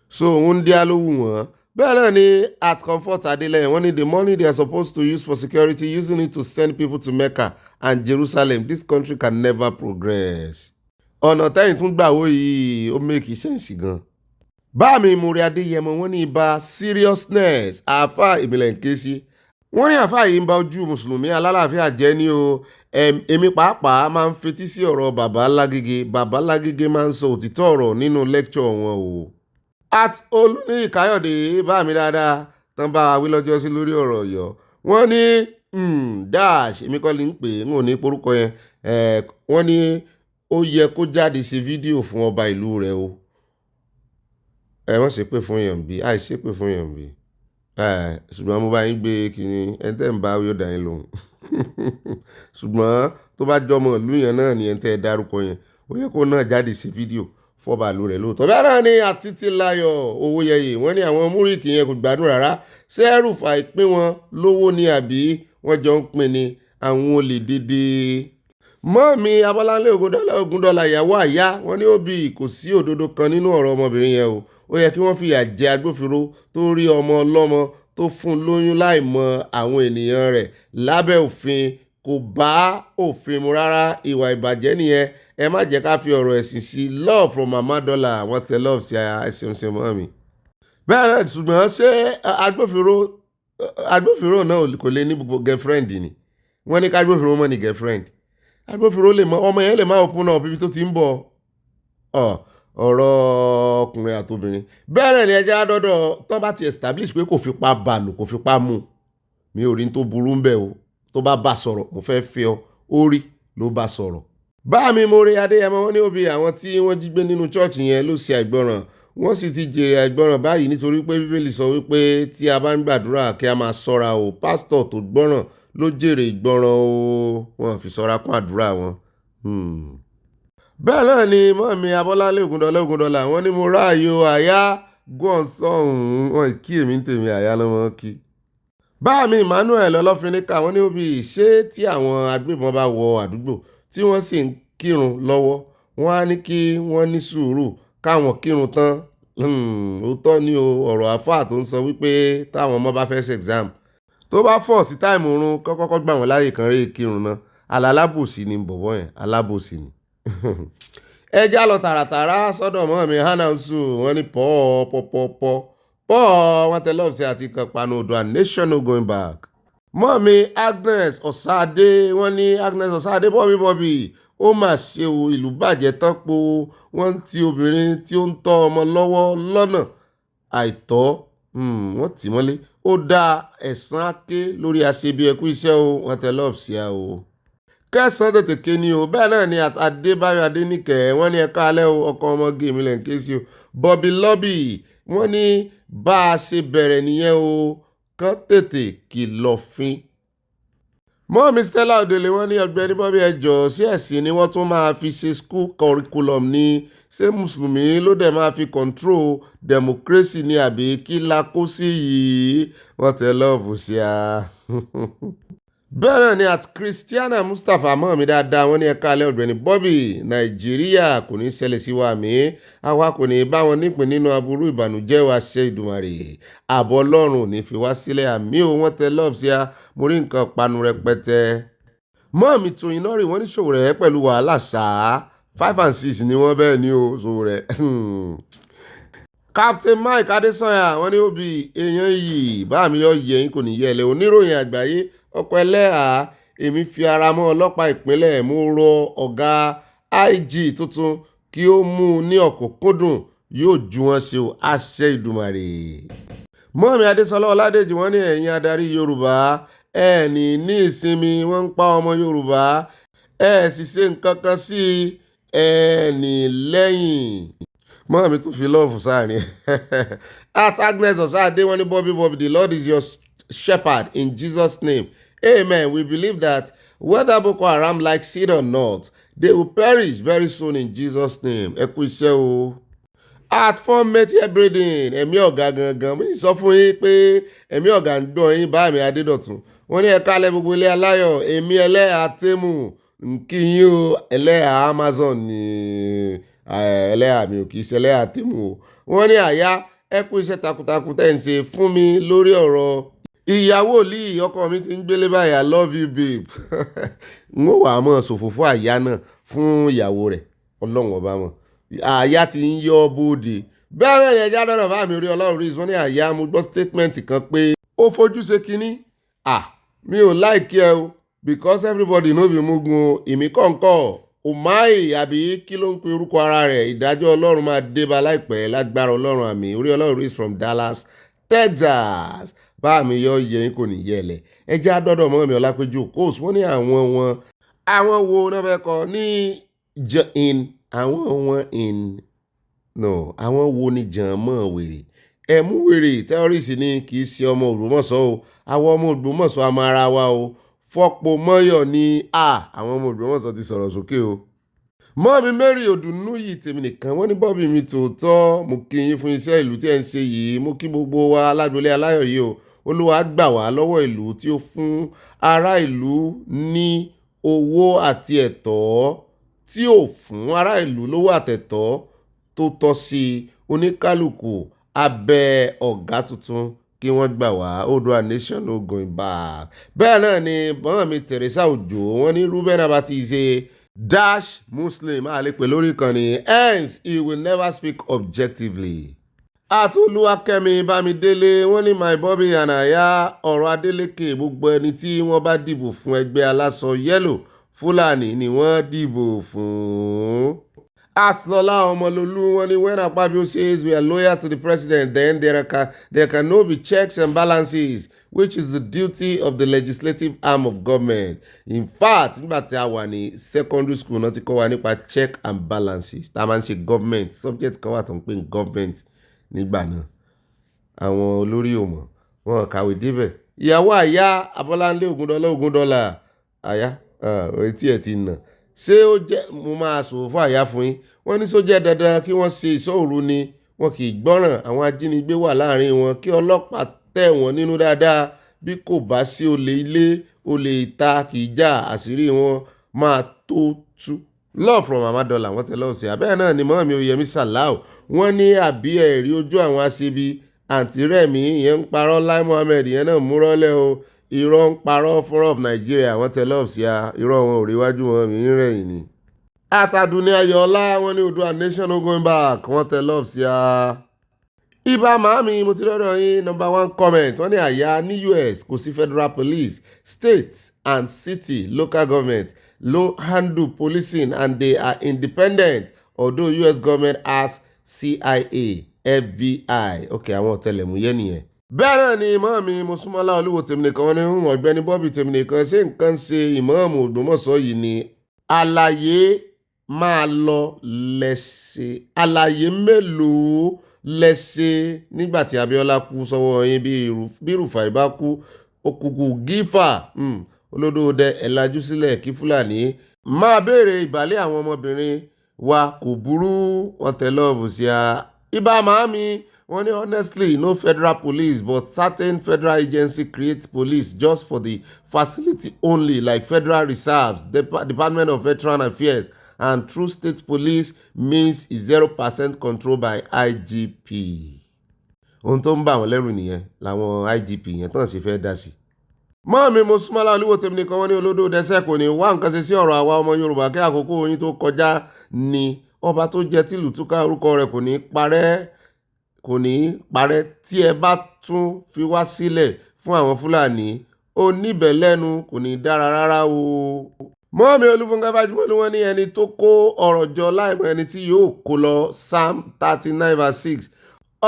S1: so òun dí alówù wọn. bẹ́ẹ̀ náà ni at Comfort Adeleye wọ́n ní the money they are supposed to use for security using it to send people to Mecca and Jerusalem this country can never progress. ọ̀nà tẹ́yìn tún gbà wó yìí ó make sense gan. báàmì Múrí Adéyẹmọ wọ́n ní ibà seriousness àáfà ìbílẹ̀ nkésí wọ́n ní àáfà yìí ń bá ojú mùsùlùmí alálàáfíà jẹ́ ní o èmi pàápàá máa ń fetí sí ọ̀rọ̀ bàbá Lágége máa ń sọ òtítọ́ ọ̀rọ̀ nínú lecture wọn o. at Olúníyì Káyọ̀dé báàmì dáadáa tán bá wa wí lọ́jọ́ sí lórí ọ̀rọ̀ Ọ̀yọ́ wọ́n ní dash èmi kọ́ ni ń pè é ń ò ní porúkọ yẹn wọ́n ní ó yẹ kó jáde ṣe fídíò fún ọba ìlú rẹ̀ o. wọ́n ṣépè fún yàn bí àìṣépè fún yàn bí ṣùgbọ́n mo bá yín gbé kínní ẹ̀ńtẹ́ ń bá yóò dá yín lóhùn ṣùgbọ́n tó bá jọmọ ìlú yẹn náà ni ẹ̀ńtẹ́ dárúkọ yẹn ó yẹ kó náà jáde ṣe fídíò fọ́ba ìlú rẹ̀ lóòótọ́. bẹ́ẹ̀ náà ni Àtítílayọ̀ Owóyẹyẹ wọ́n ní àwọn múríkì yẹn kò gbádùn rárá ṣé El-Rufai pín wọn lówó ni àbí wọ́n jọ ń pín ni àwọn olè dédé. mọ́mí Abala Ogundọ́lá ìyàwó àyá wọ́n ní òbí kò sí òdodo kan nínú ọ̀rọ̀ ọmọbìnrin yẹn o ó yẹ kí wọ́n fìyà jẹ agbófinró tó rí ọmọ ọlọ́mọ tó fún lóyún láì mọ àwọn ènìyàn rẹ̀ lábẹ́ òfin kò bá òfin mu rárá ìwà ìbàjẹ́ nìyẹn ẹ má jẹ́ ká fi ọ̀rọ̀ ẹ̀sìn sí love from Mama Dollar wọ́n tẹ love sí ẹ̀sìn mọ́ mi. bẹ́ẹ̀ náà ṣùgbọ́n ṣé agbófinró náà kò lè ní gbogbo girlfriend ni wọ́n ní ká agbófinró mọ́ ní girlfriend agbófinró lè mọ ọmọ yẹn lè má open up ibi tó ti ń bọ̀ ọ̀rọ̀ ọkùnrin àtobìnrin. bẹ́ẹ̀ náà ni ẹja dọ́dọ̀ tán bá ti establish pé kò fipá bá lò kò fipá mú mi ò rí tó burú ń bẹ̀ o tó bá bá sọ̀rọ̀ mo fẹ́ fẹ́ ọ ó rí ló bá sọ̀rọ̀. báàmì Múrí Adéyẹmọ wọ́n ní òbí àwọn tí wọ́n jí gbé nínú chọ́ọ̀chì yẹn ló ṣe àìgbọràn wọ́n sì ti jèrè àìgbọràn báyìí nítorí pé Bíbélì sọ wípé tí a bá ń gbàdúrà kí a máa ṣọ́ra o pásítọ̀ tó gbọ́ràn ló jèrè ìgbọràn o wọ́n fi ṣọ́ra kún àdúrà wọn. bẹ́ẹ̀ náà ni mọ́mí Abọ́láńlé Ògúndọ́lá wọ́n ní mo ráàyò àyá gọ́n sọ̀hún wọn kí èmi ń tèmi àyá lọ́mọ kí. báàmì Emmanuel Ọlọ́finíkà wọ́n ní òbí ṣé tí àwọn agbébọn bá wọ àdúgbò tí wọ́n sì ń kírun lọ́wọ́ wọ́n á ní kí wọ́n ní sùúrù káwọn kírun tán òótọ́ ni o ọ̀rọ̀ àfáà tó ń sọ wípé táwọn ọmọ bá fẹ́ ṣe exam tó bá fọ̀ sí táìmù oorun kọ́kọ́ gbà wọ́n láyè kan rí kírun náà alábòsí ni bọ̀bọ̀ yẹn alábòsí ni. ẹ já lọ tààràtàrà sọ́dọ̀ mọ́ mi hanansu wọ́n ní pọ́ọ̀ wọ́n tẹ lọ́ọ̀bù sí àti kan panu Odua nation no going back. mọ́ mi Agnes Ọ̀sáadé wọ́n ní Agnes Ọ̀sáadé bọ́bí ó mà ṣe o ìlú bàjẹ́ tán po wọ́n ti obìnrin tí ó ń tọ́ ọmọ lọ́wọ́ lọ́nà àìtọ́ wọ́n tì mọ́lé ó dá ẹ̀san áké lórí àṣebí ẹkú iṣẹ́ o wọ́n tẹ lọ́ọ̀bù sí a o. kẹsàn-án tètè ké ni o bẹ́ẹ̀ náà ni Adébáyọ̀ Adéníkẹ́ wọ́n ní ẹ̀ka alẹ́ o ọkọ ọmọge mi lẹ́ ń ké sí o Bobby Lobby wọ́n ní bá a ṣe bẹ̀rẹ̀ nìyẹn o kán tètè kìlọ̀ fín. mọ́mí Stella Odele wọ́n ní Ọ̀gbẹ́ni Bobby ẹjọ́ sí ẹ̀sìn ni wọ́n tún máa fi ṣe school curriculum ní ṣé mùsùlùmí ló dẹ̀ máa fi control democracy ní àbí kí la kó sí yìí wọ́n tẹ lọ́ọ̀bù sí a. bẹ́ẹ̀ náà ni at Christiana Mustapha mọ́ mi dáadáa wọ́n ní ẹ̀ka alẹ́ Ọ̀gbẹ́ni Bobby Nàìjíríà kò ní ṣẹlẹ̀ sí wa mi àwa kò ní bá wọn nípìn nínú aburú ìbànújẹ́ wa ṣe Ìdùmarè àbọ̀ Ọlọ́run ní fi wá sílẹ̀ àmì ò wọ́n tẹ lọ́ọ̀bù sí a mo rí nǹkan panu rẹpẹtẹ. mọ́ mi Tóyìn Lọ́rì wọ́n ní Sowore pẹ̀lú wàhálà ṣáá 5 and 6 ni wọ́n bẹ́ẹ̀ ni o Sowore. Captain Mike Adesanya wọ́n ní òbí èèyàn yìí bá mi yọ yẹ̀yìn kò ní yẹlẹ̀ oníròyìn àgbáyé ọkọ̀ ẹlẹ́hà èmi fi ara mọ́ ọlọ́pàá ìpínlẹ̀ mo rọ ọ̀gá IG tuntun kí ó mú un ní ọ̀kúnkúndùn yóò ju wọn ṣe o àṣẹ Ìdùmarè. Mọ́mí Adésọlá Ọládèjì wọ́n ní ẹ̀yin adarí Yorùbá ẹ ní ìsinmi, wọ́n ń pa ọmọ Yorùbá ẹ sì ṣe nǹkan kan sí ẹ ní lẹ́yìn. Mọ́mí tún fi lọ́ọ̀fù sáàrin. At Agnes Osade wọ́n ní Bobby, the Lord is your shepherd in Jesus' name. Amen. We believe that whether Boko Haram likes it or not, they will perish very soon in Jesus' name. Ẹ kú iṣẹ́ o. At Format Breeding, ẹ̀mí ọ̀gá gangan, mo sì sọ fún yín pé ẹ̀mí ọ̀gá ń gbọ́ yín bá mi Adédọ̀tun. Wọ́n ní ẹ̀ka alẹ́ gbogbo ilé aláyọ̀, èmi ẹlẹ́yà Tẹ́mù ń kí yín o, ẹlẹ́yà Amazon ni ẹlẹ́yà mi ò kì í ṣe ẹlẹ́yà Tẹ́mù o. Wọ́n ní àyà ẹ kú iṣẹ́ takuntakun tẹ́ ń ṣe fún mi lórí ọ̀rọ̀ ìyàwó lì ọkọ mi ti ń gbélé báyìí. I love you babe. N ó wà á mọ̀ ṣòfófó àyà náà fún ìyàwó rẹ̀ Ọlọ́run ọba mọ̀. Àyà ti ń yọ bóde. Bẹ́ẹ̀ náà ni ẹja lọ́nà bá mi orí Ọlọ́run rí wọ́n ní àyà mo gbọ́ statement kan pé ó fojú ṣe kínní. Mi ò like ẹ o because everybody no be mugun o. Èmi kọ̀ǹkọ̀ Omai àbí kí ló ń pe orúkọ ara rẹ̀, ìdájọ́ Ọlọ́run máa débá láìpẹ́ lágbára Ọlọ́run àmì orí Ọlọ́run rí from Dallas, Texas. Bá mi yọ yẹn kò ní yẹlẹ̀. Ẹja dọ́dọ̀ mọ́ mi Ọlápẹ́jú coast wọ́n ní àwọn wo náà fẹ́ kọ ní àwọn wo ni jàǹmọ́ wèrè. Ẹ̀mú wèrè tẹ́rọ́rìsì ni kì í ṣe ọmọ Ògbómọ̀ṣọ́ o. Àwọn ọmọ Ògbómọ̀ṣọ́ a máa ra wa o. Fọ́pọ̀ mọ́yọ̀ ni àwọn ọmọ Ògbómọ̀ṣọ́ ti sọ̀rọ̀ sókè o. Mọ́mí Mary Odùnúyì tèmi nìkan wọ́n ní Bobby mi tòótọ́ mo kí yín fún iṣẹ́ ìlú tí ẹ̀ ń ṣe yìí. Mo kí gbogbo wa alágbèlé aláyọ̀ yìí o. Olúwa gbà wá lọ́wọ́ ìlú tí ó fún ará ìlú ní owó àti ẹ̀tọ́ tí ò fún ará ìlú lówó àtẹ̀tọ́ tó tọ́ sí oníkálùkù abẹ́ ọ̀gá tuntun kí wọ́n gbà wá. Oòduà nation no going back. Bẹ́ẹ̀ náà ni bọ́n mi Teresa Òjò wọ́n ní Reuben Abati is a dash Muslim àlepẹ̀ lórí ìkànnì hence he will never speak objectively. Àtolúwakẹ́mi Bámidélé wọ́n ní my Bobby and àyà ọ̀rọ̀ Adélékè gbogbo ẹni tí wọ́n bá dìbò fún ẹgbẹ́ aláṣọ yẹ́lò Fúlàní ni wọ́n dìbò fún. Àtìlọ́lá Ọmọlólú wọ́n ní when Akpabio says we are loyal to the president then there can no be checks and balances which is the duty of the legislative arm of government. In fact nígbà tí a wà ní secondary school náà ti kọ́ wa nípa check and balances tá a máa ń ṣe government subject kan wà tó ń pè ní government nígbà náà àwọn olórí ò mọ̀ wọn kàwé débẹ̀. Ìyàwó àyà Abọ́láńlé Ògúndọ́lá àyà etí ẹ̀ ti nà ṣé ó jẹ́ mo máa sòwò fún àyà fún yín. Wọ́n ní só jẹ́ dandan kí wọ́n ṣe ìṣọ́òru ni wọn kì í gbọ́ràn àwọn ajínigbé wà láàrin wọn kí ọlọ́pàá tẹ̀ wọ́n nínú dáadáa bí kò bá sí olè ilé olè ìta kì í jà àṣírí wọn máa tó tú. Love from Amadola wọ́n tẹ lọ́ọ̀sẹ̀ abẹ́ẹ̀ náà ni mọ́mí Oyèmí Salau wọ́n ní àbí ẹ̀rí ojú àwọn aṣebi àǹtí Rẹ̀mí ìyẹn ń parọ́ Lai Mohammed ìyẹn náà múrọ́lẹ́ o irọ́ ń parọ́ fúnrọ́ of Nigeria wọ́n tẹ lọ́ọ̀sẹ̀ irọ́ wọn ò rí wájú wọn mi ń rẹ̀yìn ni. Àtàdùnní Ayọ̀ọ́lá wọ́n ní Oòduà nation no going back wọ́n tẹ lọ́ọ̀sẹ̀ ibà màámi mo ti lọ́dọ̀ yín number 1 comment wọ́n ní àyà ní US kò sí federal police state and city local government ló handle policing and they are independent although US government has CIA FBI okay àwọn ọ̀tẹlẹ̀múyẹ́ nìyẹn. Bẹ́ẹ̀ náà ni ìmọ̀ọ́mí Mosúnmọ́lá Olúwo tèmi nìkan wọ́n ní Ọ̀gbẹ́ni Bobby tèmi nìkan ṣé nǹkan ṣe ìmọ̀ọ́mù Ògbómọ̀ṣọ́ yìí ni àlàyé máa lọ lẹ́sẹ̀ àlàyé mélòó lẹ́sẹ̀ nígbà tí Abíọ́lá kú sọ́wọ́ yín bí Rúfàì bá kú òkùnkùn gífà olódòdẹ ẹ̀lájú sílẹ̀ kí Fúlàní máa béèrè ìbálẹ̀ àwọn ọmọbìnrin wa kò burú wọn tẹ lọ́ọ̀bù sí a. Ibà màámi wọ́n ní honestly no federal police but certain federal agency creates police just for the facility only like Federal Reserves, Department of Veteran Affairs and true state police means 0% control by IGP. Ohun tó ń bà wọ́n lẹ́rù nìyẹn làwọn IGP yẹn tán ṣe fẹ́ dá sí. Mọ́ọ̀mí Mosúnmọ́lá Olúwo tèmi nìkan wọ́n ní olódò dẹ́sẹ̀ kò ní wá nǹkan ṣe sí ọ̀rọ̀ àwa ọmọ Yorùbá kí àkókò yín tó kọjá ni ọba tó jẹ́ tìlù túká orúkọ rẹ̀ kò ní parẹ́ tí ẹ bá tún fi wá sílẹ̀ fún àwọn Fúlàní oníbẹ̀lẹ́nu kò ní dára rárá o. mọ́mí Olúfúnkẹ́ Fájúmọ́lú wọ́n ní ẹni tó kó ọ̀rọ̀ jọ láìmọ̀ ẹni tí yóò kó lọ Psalm 39:6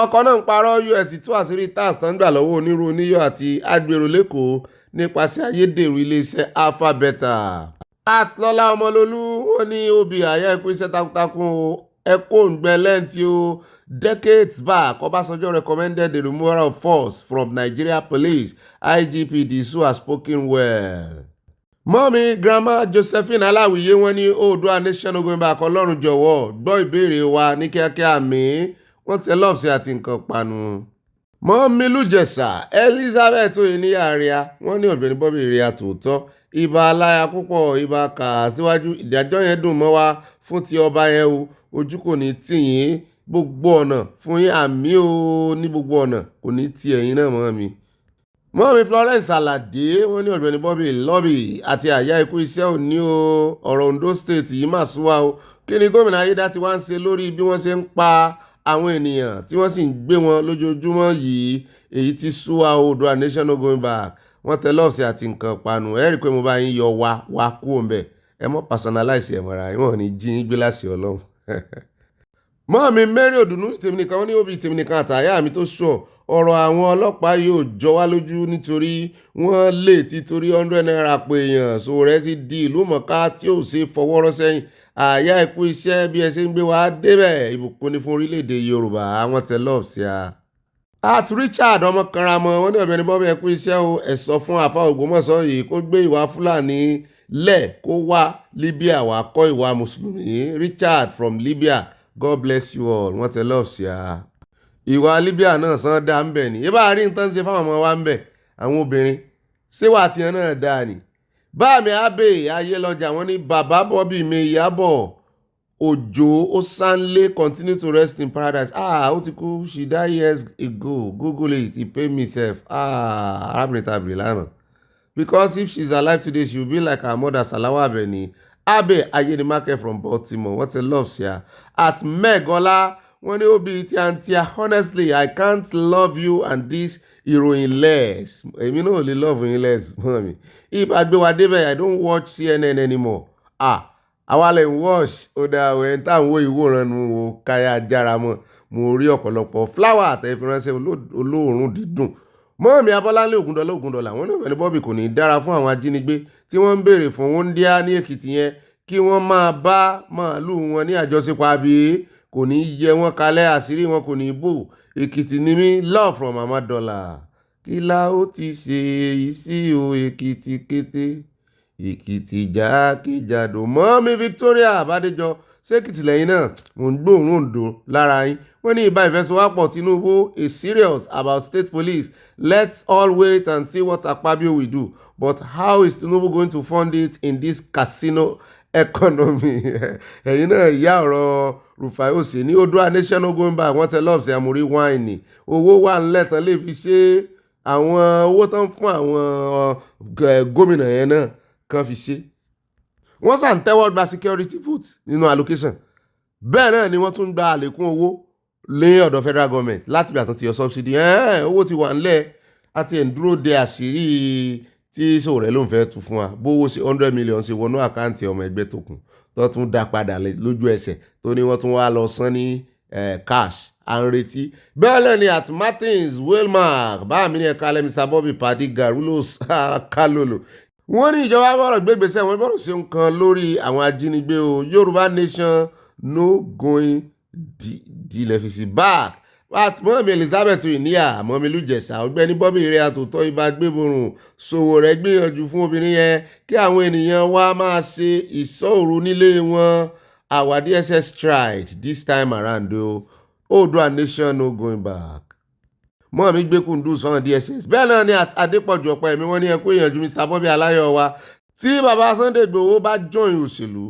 S1: ọkọ̀ náà ń parọ́ US tú àṣírí tax tán gbà lọ́wọ́ onírú oníyọ̀ àti agbèrò lẹ́kọ̀ọ́ nípasẹ̀ ayédèrú iléeṣẹ́ Alpha Beta. Àtìlọ́lá Ọmọlólú wọ́n ní obì àyà ẹ̀kú iṣẹ́ takuntakun ẹ̀kọ́ òǹgbẹ lẹ́ǹtì o decades back Ọbásanjọ́ recommended the removal of force from Nigeria Police. IGP Disu has spoken well. mọ́mí grandma Josephine Aláwìyé wọ́n ní Oòduà nation going back Ọlọ́run jọ̀wọ́ gbọ́ ìbéèrè wa ní kíákíá mi wọ́n tẹ lọ́ọ̀sì àti nǹkan panu. mọ́mí Lújẹ̀sà Elizabeth Oyèníyà àríyá wọ́n ní Ọ̀gbẹ́ni Bobby ìrìà tòótọ́ ibà aláya púpọ̀ ibà kà síwájú ìdájọ́ yẹn dùn mọ́ wa fún ti ọba yẹn o ojú kò ní tì yín gbogbo ọ̀nà fún yín àmì o ní gbogbo ọ̀nà kò ní tì ẹ̀yin náà mọ́ mi. mọ́mí Florence Alade wọ́n ní Ọ̀gbẹ́ni Bobby lọ́bì àti àyà ikú iṣẹ́ òní o ọ̀rọ̀ Ondo State yìí mà súnwá o kí ni gómìnà Ayédá ti wá ń ṣe lórí bí wọ́n ṣe ń pa àwọn ènìyàn tí wọ́n sì ń gbé wọn lójoojúmọ́ yìí èyí ti súnwá Oòduà nation no going back wọ́n tẹ lọ́ọ̀sì àti nǹkan panu ẹ rí i pé mo bá yín yọ wá kú òǹbẹ̀ ẹ mọ́ personalize ẹ̀ mọ́ra ìwọ̀n ní jí yín gbé láṣẹ Ọlọ́run. mọ́mí Mary Odùnú tèmi nìkan wọ́n ní òbí tèmi nìkan àtàyà mi tó sọ ọ̀rọ̀ àwọn ọlọ́pàá yóò jọ wá lójú nítorí wọ́n lè ti torí 100 naira pé èèyàn so rẹ̀ ti di ìlú mọ̀ká tí ò ṣe fọwọ́rọ́ sẹ́yìn àyà ẹ̀kú iṣẹ́ bí ẹ ṣe ń gbé wa débẹ̀ ìbùkún ní fún orílẹ̀-èdè Yorùbá àwọn tẹ lọ́ọ̀ sí a. at Richard ọmọkànramọ wọn ní Ọ̀gbẹ́ni Bobby ẹ̀kú iṣẹ́ o ẹ sọ fún àfa Ògbómọ̀ṣọ́ yìí kó gbé ìwà Fúlàní lẹ̀ kó wá Libya wá kọ́ ìwà mùsùlùmí. Richard from Libya God bless you all wọ́n tẹ lọ́ọ̀ sí a. ìwà Libya náà sàn dá ń bẹ̀ ni ibà rí nǹkan ṣe fáwọn ọmọ wa ń bẹ̀ àwọn obìnrin ṣéwà tiẹ̀ náà dáa ni. báàmì Abbey Ayélọ́jà wọ́n ní bàbá Bobby mi Ìyábọ̀ Òjó Ọ̀sánlé continue to rest in paradise. ó ti kú she died years ago Google it he pay me sef. arábìnrin tàbí lánàá because if she's alive today she will be like her mother Salawa Abeni. Abbey Ayénimákẹ́ from Baltimore wọ́n ti love sí her. at Megola wọ́n ní òbí tí àǹtíà honestly I can't love you and this Iroyin less èmi náà lè love yín less mọ́ mi if agbéwà débẹ̀ I don't watch CNN anymore. àwa lè watch ó dáa ẹ̀ ń táwọn owó ìwòran nu wo káyà jára mọ́ mo rí ọ̀pọ̀lọpọ̀ flower àtẹ̀fínránṣẹ́ olóòórùn dídùn. mọ́ọ̀mí Abọ́láńlé Ògúndọ́lá wọ́n ní Ọ̀gbẹ́ni Bobby kò ní dára fún àwọn ajínigbé tí wọ́n ń béèrè fún wúńdíá ní Èkìtì yẹn kí wọ́n máa bá màálù wọn ní àjọṣepọ̀ àbí kò ní yẹ wọn kalẹ̀ àṣírí wọn kò ní bò. Èkìtì ni mí love from Mama Dollar kí la ó ti ṣe èyí sí o Èkìtì kété Èkìtì jákèjádò. mọ́mí Victoria Bádéjọ ṣékìtì lẹ́yìn náà mò ń gbóòórùn Oǹdó lára yín wọ́n ní ìbá ìfẹsọ̀wápọ̀ Tinubu is serious about state police. Let's all wait and see what Akpabio will do, but how is Tinubu going to fund it in this casino economy? ẹ̀yin náà ìyá ọ̀rọ̀ Rufai Ose ní Oòduà nation no going back wọ́n tẹ lọ́ọ̀sì àmúrí wáìnì owó wà ńlẹ̀ tán lè fi ṣe àwọn owó tán fún àwọn gómìnà yẹn náà kan fi ṣe. wọ́n sàn tẹ́wọ́ gba security vote nínú allocation bẹ́ẹ̀ náà ni wọ́n tún gba àlékún owó lé ọ̀dọ̀ federal government láti bí àtúntì yọ subsidy. owó ti wà ńlẹ̀ àti ẹ̀ ń dúró de àṣírí tí Sowore ló ń fẹ́ tu fún wa bówó ṣe 100 million ṣe wọnú àkáǹtì ọmọ ẹgbẹ́ tó kù tó tún dá padà lójú ẹsẹ̀ tó ní wọ́n tún wá lọ san ní cash à ń retí. bẹ́ẹ̀ náà ni at Martins Wellmark bá mi ní ẹ̀ka alẹ́ Mr. Bobby Padi Garulos Kalolo wọ́n ní ìjọba bọ̀rọ̀ gbégbèsè wọn bọ̀rọ̀ ṣe nǹkan lórí àwọn ajínigbé o Yorùbá nation no going dilefisi back. But mọ́mí Elizabeth Oyèníyà mọ́mí Lújẹ̀sà Ọ̀gbẹ́ni Bobby ìrẹ́ àtòtọ́ ibà gbéborùn Sowore gbìyànjú fún obìnrin yẹn kí àwọn ènìyàn wá máa ṣe ìṣọ́òru nílé wọn. Our DSS tried this time around o Oòduà nation no going back. mọ́mí gbé kùndùs fún DSS bẹ́ẹ̀ náà ni Adépọ̀jù Ọ̀pẹ́yẹmí wọ́n ní ẹkú ìyànjú Mr. Bobby aláyọ̀ wa tí bàbá Sunday Igboho bá join òṣèlú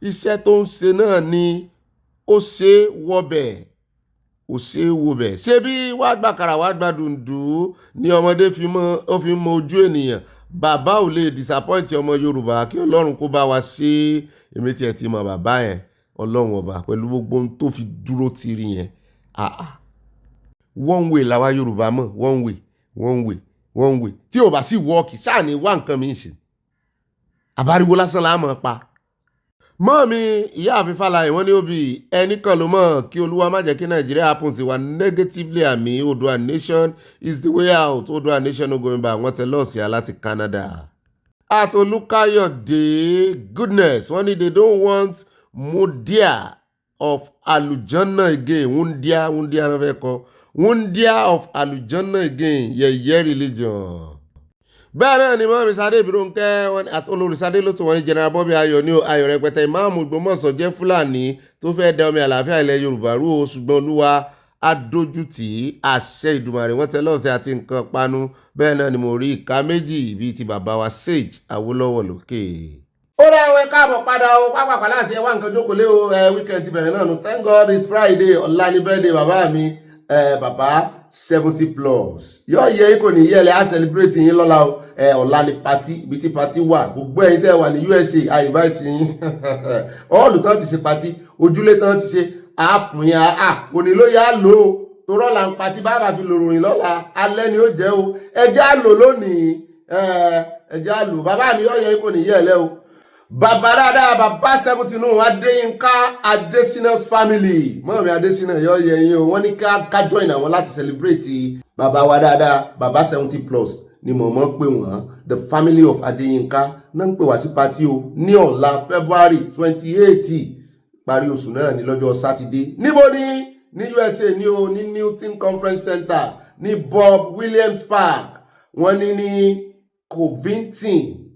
S1: iṣẹ́ tó ń ṣe náà ni ó ṣe wọbẹ̀ ó ṣe wọbẹ̀ ṣé bí wàá gbàkàrà wàá gba dùndú ni ọmọdé fi mọ ojú ènìyàn bàbá ò lè disappoint ọmọ Yorùbá kí Ọlọ́run kó bá wa ṣe èmi tiẹ̀ ti mọ bàbá yẹn Ọlọ́run ọba pẹ̀lú gbogbo ohun tó fi dúró tiri yẹn one way làwa Yorùbá mọ̀ one way tí ò bá sí wọ́ọ̀kì ṣáà ní wá nǹkan mi ṣe àbáriwo lásán la mọ̀ pa. Mọ́ọ̀mí ìyáàfin Fálàyé wọ́n ní òbí ẹnì kan ló mọ̀ kí Olúwa má jẹ́ kí Nàìjíríà happen sí wa negatively àmì Oòduà nation is the way out Oòduà nation no going back wọ́n tẹ lọ́ọ̀sì láti Canada. At Olúkáyọ̀dé goodness wọ́n ní they don't want Mudia of Alujanna again Wundia náà fẹ́ kọ́ Wundia of Alujanna again yẹ̀yẹ́ religion. Bẹ́ẹ̀ náà ni mọ́mí Sadé Ìbírónkẹ́ àti olórí Sadé ló tún wọ́n ní General Bobby Ayọ̀ ní Ayọ̀ rẹpẹtẹ ìmáàmù Ògbómọ̀ṣọ́ jẹ́ Fúlàní tó fẹ́ dá omi àlàáfíà ilẹ̀ Yorùbá rú o ṣùgbọ́n Olúwa adójútì àṣẹ Ìdùmarè wọ́n tẹ lọ́ọ̀sẹ̀ àti nǹkan panu. Bẹ́ẹ̀ náà ni mo rí ìka méjì bíi ti bàbá wa Sage Awólọ́wọ̀ lókè. Ó rẹ̀ ẹ̀wẹ̀ káàbọ̀ padà o pápákọ̀ láti ẹwà nǹkan jókòó lé o weekend ti bẹ̀rẹ̀ náà nù thank God it's Friday ọ̀la ní birthday bàbá mi bàbá 70 plus yóò yẹ kò ní yẹlẹ á celebrate yín lọ́la o ọ̀la ní party ibi tí party wà gbogbo ẹ̀yin tẹ́ wà ní USA I invite yín ọ̀ọ́lù tán ti ṣe party ojúlé tán ti ṣe àáfún yín òní ló yá lò ó tó rọ́ọ̀là ń party bàbá fi lòròyìn lọ́la alẹ́ ni ó jẹ́ o ẹjẹ́ á lò lónìí ẹjẹ́ á lò bàbá mi yóò yẹ kò ní yẹlẹ o bàbá dáadáa bàbá 70 nù Adéyínká Adésínà's family mọ́ọ̀mí Adésínà yọ yẹ yín o wọ́n ní ká join àwọn láti celebrate bàbá wa dáadáa bàbá 70 plus ni mọ̀mọ́ pè wọ́n the family of Adéyínká náà ń pè wá sí party o ní ọ̀la February 28 parí oṣù náà ní lọ́jọ́ sátidé níbo ní USA ní o ní Newton Conference Center ní Bob Williams Park wọ́n ní Covington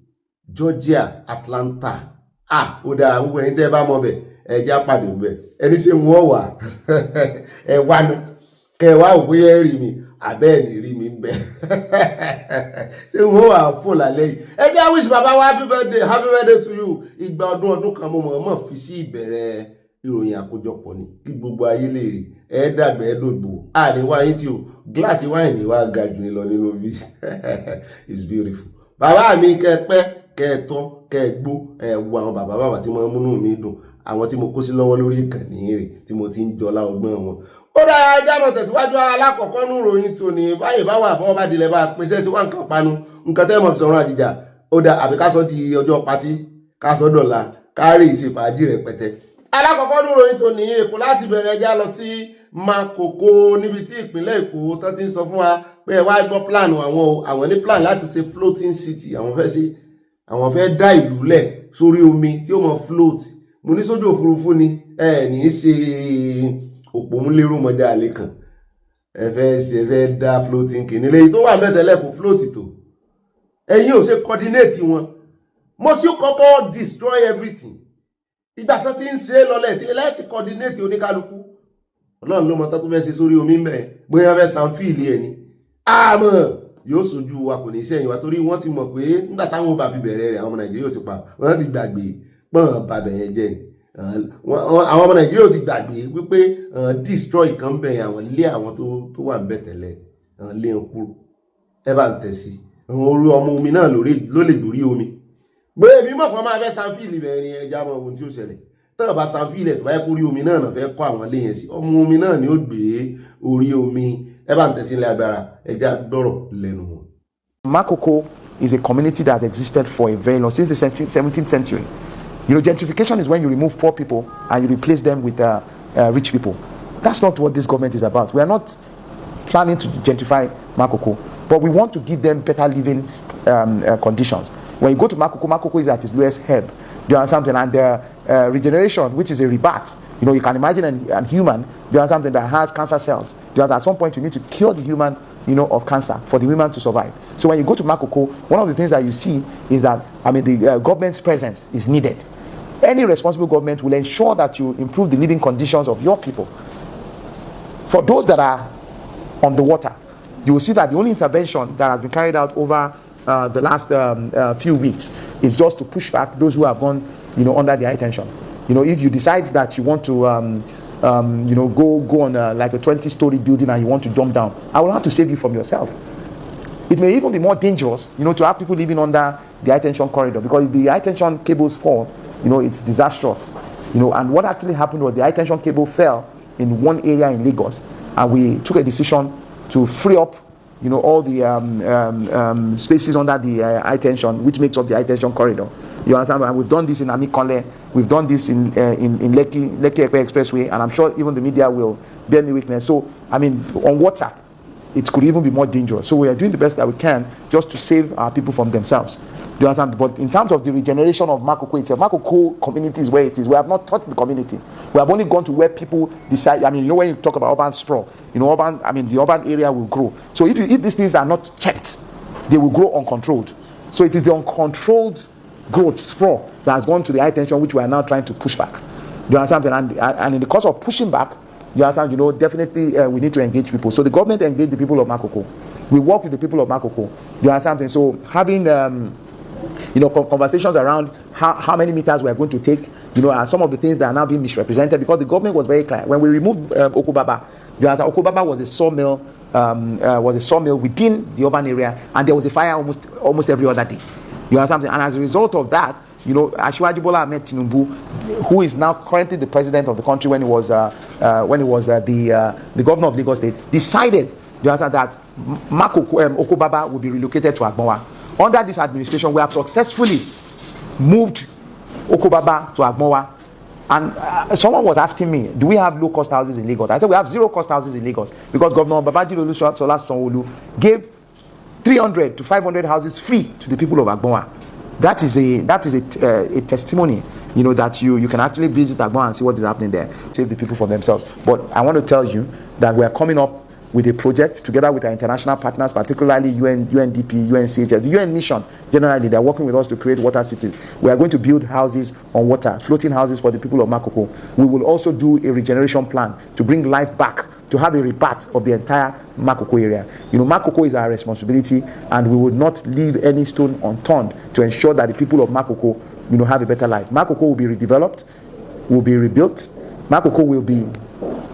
S1: Georgia Atlanta ó dáa gbogbo ẹ̀yin tẹ́ bá mọ̀ bẹ̀ ẹjá pàdé bẹ̀ ẹni ṣe wọ́n wà ẹ wá ní kẹwàá òwe ẹ rí mi àbẹ́ẹ̀ ní rí mi bẹ̀ ṣé wọ́n wà fún lálẹ́ yìí ẹjá wish bàbá wa happy birthday to you ìgbà ọdún kan mo mọ̀ fi sí ìbẹ̀rẹ̀ ìròyìn àkójọpọ̀ ni kí gbogbo ayé lè rí ẹ dàgbẹ́ ẹ dògbò ní wáyé tí o gíláàsì wáìnì wa ga jù ní lọ nínú bí it's beautiful bàbá mi kẹpẹ́ kẹ́ẹ̀tọ́ kẹ́ẹ̀gbó wo àwọn bàbá tí mo múnú mi dùn àwọn tí mo kó sí lọ́wọ́ lórí ìkànnì rẹ̀ tí mo ti ń jọlá ọgbọ́n wọn. Ó dára ẹjá mọ̀ tẹ̀síwájú alákọ̀ọ́kọ́ ní ìròyìn tòní báyìí bá wà bọ́ọ̀ bá dilẹ̀ bá pèsè tí wọ́n nǹkan panu nǹkan tẹ́ mọ̀ fi sọ̀rọ̀ àjìjà ó dá àbí ká sọ di ọjọ́ patí ká sọ dọ̀la kárí ìṣèfàájì rẹpẹtẹ. Alákọ̀ọ́kọ́ ní ìròyìn tòní Èkó láti bẹ̀rẹ̀ ẹjá lọ sí Makoko níbi tí ìpínlẹ̀ Èkó tó ti ń sọ fún wa pé ẹ wá gbọ́ plan àwọn ní plan láti ṣe floating city àwọn fẹ́ dá ìlú lẹ̀ sórí omi tí ó mọ̀ float mo ní sójú òfurufú ni ní í ṣe òpómúlérò mọ́jà àlè kan ẹ fẹ́ dá floating kìíní lẹ́yìn tó wà mẹ́tẹ̀lẹ́ kò float tó ẹ̀yin ò ṣe coordinate wọn mo sì kọ́kọ́ destroy everything ìgbà tó ti ń ṣe lọ́lẹ̀ tí láti coordinate oníkálukú Ọlọ́run ló mọ̀ tó fẹ́ ṣe sórí omi mẹ́ bóyá fẹ́ sanfíìlì ẹni àmọ́ yóò sojú wa kò ní iṣẹ́ yìí wa torí wọ́n ti mọ̀ pé nígbà táwọn bá fi bẹ̀rẹ̀ rẹ̀ àwọn ọmọ Nàìjíríà ti pa wọ́n ti gbàgbé pọ́n bàbẹ̀ yẹn jẹ́ ni àwọn ọmọ Nàìjíríà ti gbàgbé wípé destroy kan bẹ̀ àwọn lé àwọn tó wà ń bẹ̀ tẹ́lẹ̀ lé ń kúrò ẹ bá ń tẹ̀sí àwọn orí ọmọ omi náà ló lè gbórí omi bóyá èmi mọ̀ pọ́n máa fẹ́ sanfíìlì bẹ̀rẹ̀ ni ẹja mọ ohun tí ó ṣẹlẹ̀ tọ́nà bá sanfíìlì tó bá yẹ kórí omi náà fẹ́ kọ́ àwọn lé yẹn sí ọmọ omi náà ni ó gbé orí omi ẹ bá ń tẹ̀sí ilé agbára ẹja gbọ́rọ̀ lẹ́nu wọn.
S21: Makoko is a community that existed for a very long, since the 17th century. You know, gentrification is when you remove poor people and you replace them with rich people. That's not what this government is about. We are not planning to gentrify Makoko, but we want to give them better living conditions. When you go to Makoko, Makoko is at its lowest ebb. Do you understand something? And regeneration, which is a rebirth, you know, you can imagine a human, do you understand something, that has cancer cells. Do you understand? At some point, you need to cure the human, you know, of cancer for the human to survive. So when you go to Makoko, one of the things that you see is that, the government's presence is needed. Any responsible government will ensure that you improve the living conditions of your people. For those that are on the water, you will see that the only intervention that has been carried out over the last few weeks is just to push back those who have gone, you know, under the high tension. You know, if you decide that you want to, you know, go on like a 20-story building and you want to jump down, I will have to save you from yourself. It may even be more dangerous, you know, to have people living under the high tension corridor, because if the high tension cables fall, you know, it's disastrous. You know, and what actually happened was the high tension cable fell in one area in Lagos, and we took a decision to free up all the spaces under the high tension, which makes up the high tension corridor. You understand? And we've done this in Amikole, we've done this in Lekki Expressway, and I'm sure even the media will bear me witness. So, I mean, on water, it could even be more dangerous. So we are doing the best that we can just to save our people from themselves. Do you understand? But in terms of the regeneration of Makoko itself, Makoko community is where it is. We have not taught the community. We have only gone to where people decide. I mean, when you talk about urban sprawl, the urban area will grow. So if these things are not checked, they will grow uncontrolled. So it is the uncontrolled growth, sprawl, that has gone to the high tension, which we are now trying to push back. Do you understand? And in the course of pushing back, you understand, definitely we need to engage people. So the government engaged the people of Makoko. We work with the people of Makoko. You understand? So having conversations around how many meters we are going to take, are some of the things that are now being misrepresented, because the government was very clear. When we removed Okobaba, you understand, Okobaba was a sawmill within the urban area, and there was a fire almost every other day. You understand? And as a result of that, Abala Ahmed Tinubu, who is now currently the president of the country, when he was the governor of Lagos State, decided that Okobaba will be relocated to Adamawa. Under this administration, we have successfully moved Okobaba to Adamawa. And someone was asking me, do we have low-cost houses in Lagos? I said we have zero-cost houses in Lagos, because Governor Babajide Olusola Sanwo-Olu gave 300 to 500 houses free to the people of Adamawa. That is a testimony, that you can actually visit Adamawa and see what is happening there. Save the people for themselves. But I want to tell you that we are coming up with a project together with our international partners, particularly UNDP, UNCHS, the UN mission. Generally, they are working with us to create water cities. We are going to build houses on water, floating houses for the people of Makoko. We will also do a regeneration plan to bring life back, to have a rebirth of the entire Makoko area. Makoko is our responsibility, and we will not leave any stone unturned to ensure that the people of Makoko, have a better life. Makoko will be redeveloped, will be rebuilt. Makoko will be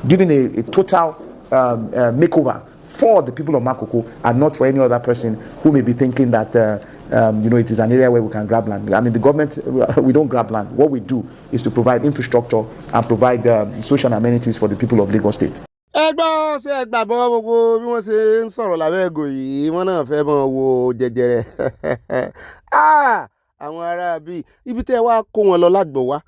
S21: given a total makeover for the people of Makoko, and not for any other person who may be thinking that it is an area where we can grab land. I mean, the government, we don't grab land. What we do is to provide infrastructure and provide social amenities for the people of Lagos State.
S1: Ẹgbọ́n ṣe ẹgbàgbọ́ gbogbo bí wọ́n ṣe ń sọ̀rọ̀ lábẹ́ ẹ̀gò yìí, wọ́n náà fẹ́ mọ̀ wo jẹjẹrẹ. Àwọn ará bíi ibi tẹ́ wá kó wọn lọ lágbọ̀wá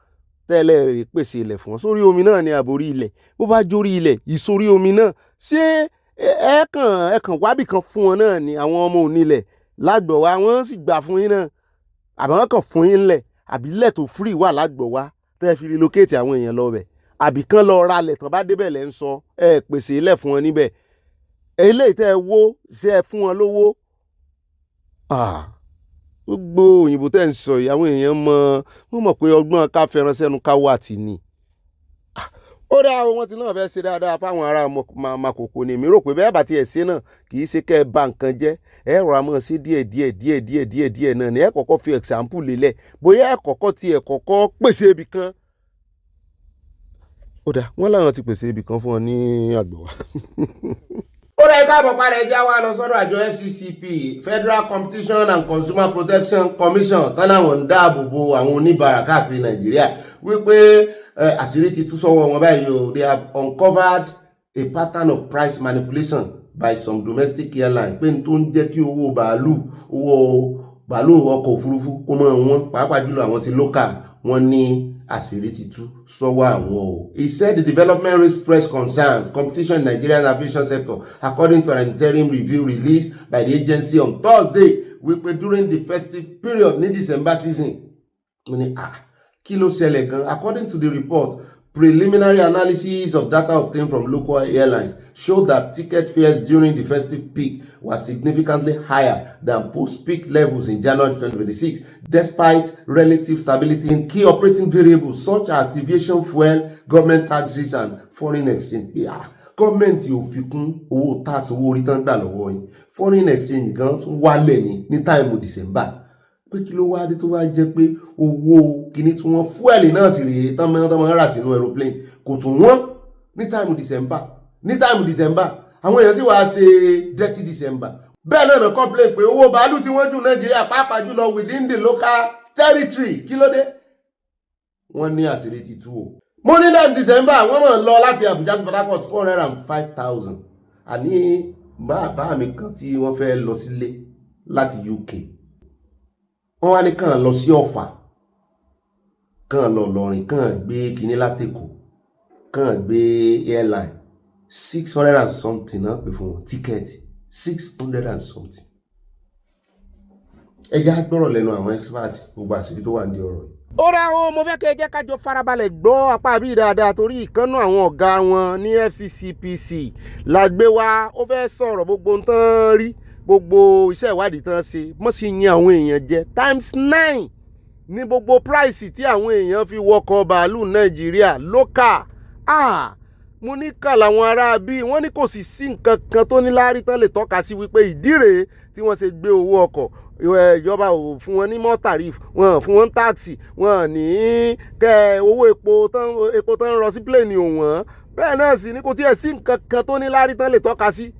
S1: tẹ́lẹ̀ rè pèsè ilẹ̀ fún wọn. Sórí omi náà ni àbórí ilẹ̀. Bó bá jórí ilẹ̀, ìsórí omi náà. Ṣé ẹ̀ẹ̀kan wábì kan fún wọn náà ni àwọn ọmọ onílẹ̀ lágbọ̀wá, wọ́n sì gbà fún yín náà. Àbí wọ́n kàn fún yín lẹ̀, àbí ilẹ̀ tó free wà lágbọ̀wá tẹ́ fi relocate àwọn èèyàn lọ bẹ̀. Àbí kán lọ ra lẹ̀ tán bá débẹ̀ lẹ́ ń sọ, pèsè ilẹ̀ fún wọn níbẹ̀. Eléyìí tẹ́ wó, ṣé ẹ fún wọn lówó? Gbogbo òyìnbó tẹ́ ń sọ yìí, àwọn èèyàn wọ́n mọ̀ pé ọgbọ́n ká fẹ́ràn sẹ́nu ká wà tì ní. Ó dá wọn tí náà fẹ́ ṣe dáadáa fáwọn ará Makoko ni. Èmi rò pé bẹ́ẹ̀ bá tiẹ̀ ṣe náà kì í ṣe kẹ́ ẹ bà nǹkan jẹ́. Ẹ rọra mọ́ sí díẹ̀ náà ni. Ẹ kọ́kọ́ fi example lélẹ̀. Bóyá ẹ kọ́kọ́ pèsè ibì kan. Ó dá wọ́n láwọn ti pèsè ibì kan fún ọ ní Àgbọ̀wá. Ó rẹ̀ káàbọ̀ padà ẹjẹ́ wa lọ sọ́dọ̀ àjọ FCCP, Federal Competition and Consumer Protection Commission, tán láwọn ń dáàbò bo àwọn oníbàárà káàkiri Nàìjíríà, wípé àṣírí ti tú sọ́wọ́ wọn báyìí o. They have uncovered a pattern of price manipulation by some domestic airlines, pé n tó ń jẹ́ kí owó bàálù ọkọ̀ òfurufú kó mọ́ wọn, pàápàá jùlọ àwọn ti local, wọ́n ní àṣírí ti tú sọ́wọ́ àwọn o. He said the development raised fresh concerns competition in Nigerian aviation sector, according to an interim review released by the agency on Thursday, wípé during the festive period ní December season. Wọ́n ní kí ló ṣẹlẹ̀ gan? According to the report, preliminary analysis of data obtained from local airlines showed that ticket fares during the festive peak were significantly higher than post-peak levels in January 2026, despite relative stability in key operating variables such as aviation fuel, government taxes, and foreign exchange. Gọ́ọ̀mẹ̀ntì ò fi kún owó tax, owó orí tán gbà lọ́wọ́ yín. Foreign exchange gan tún wálẹ̀ ní táìmù December. Pé kí ló wá dé tó wá jẹ́ pé owó kíní tí wọ́n fúẹ̀lì náà sì rèé tán máa rà sínú aeroplane kò tún wọ́n ní táìmù December. Àwọn èèyàn sì wá ṣe dirty December. Bẹ́ẹ̀ náà náà complain pé owó bàálù tí wọ́n jù Nàìjíríà pàápàá jùlọ within the local territory. Kí ló dé? Wọ́n ní àṣírí ti tú o. Mo ní náà December wọ́n máa lọ láti Abuja to Port Harcourt 405,000. Àní bàbá mi kan tí wọ́n fẹ́ lọ sílé láti UK wọ́n wá ní kàn lọ sí Ọ̀fà kàn lọ lọ́rin kàn gbé kinní látẹ̀kọ̀ kàn gbé airline 600 and something náà pè fún wọn tíkẹ́ẹ̀tì 600 and something. ẹja gbọ́rọ̀ lẹ́nu àwọn expert gbogbo àṣírí tó wà ní ọ̀rọ̀ yìí. ó ra àwọn mo fẹ́ kí ẹ jẹ́ kájọ farabalẹ̀ gbọ́ apá bíi dáadáa torí ìkànnù àwọn ọ̀gá wọn ní FCCPC la gbé wá ó fẹ́ sọ̀rọ̀ gbogbo ń tán rí gbogbo iṣẹ́ ìwádìí tán ṣe mọ́ sí yan àwọn èèyàn jẹ ×9 ní gbogbo price tí àwọn èèyàn fi wọkọ̀ bàálù Nàìjíríà lókà mo ní kà làwọn ará bí wọ́n ní kò sì sí nǹkan kan tó ní láárí tán lè tọ́ka sí wípé ìdí rèé tí wọ́n ṣe gbé owó ọkọ̀ ìjọba ò fún wọn ní more tariff wọn fún wọn táàsì wọn ní kẹ owó epo tán rọ sí plane òwọ́n bẹ́ẹ̀ náà sì ní kò tiẹ̀ sí nǹkan kan tó ní láárí tán lè tọ́ka sí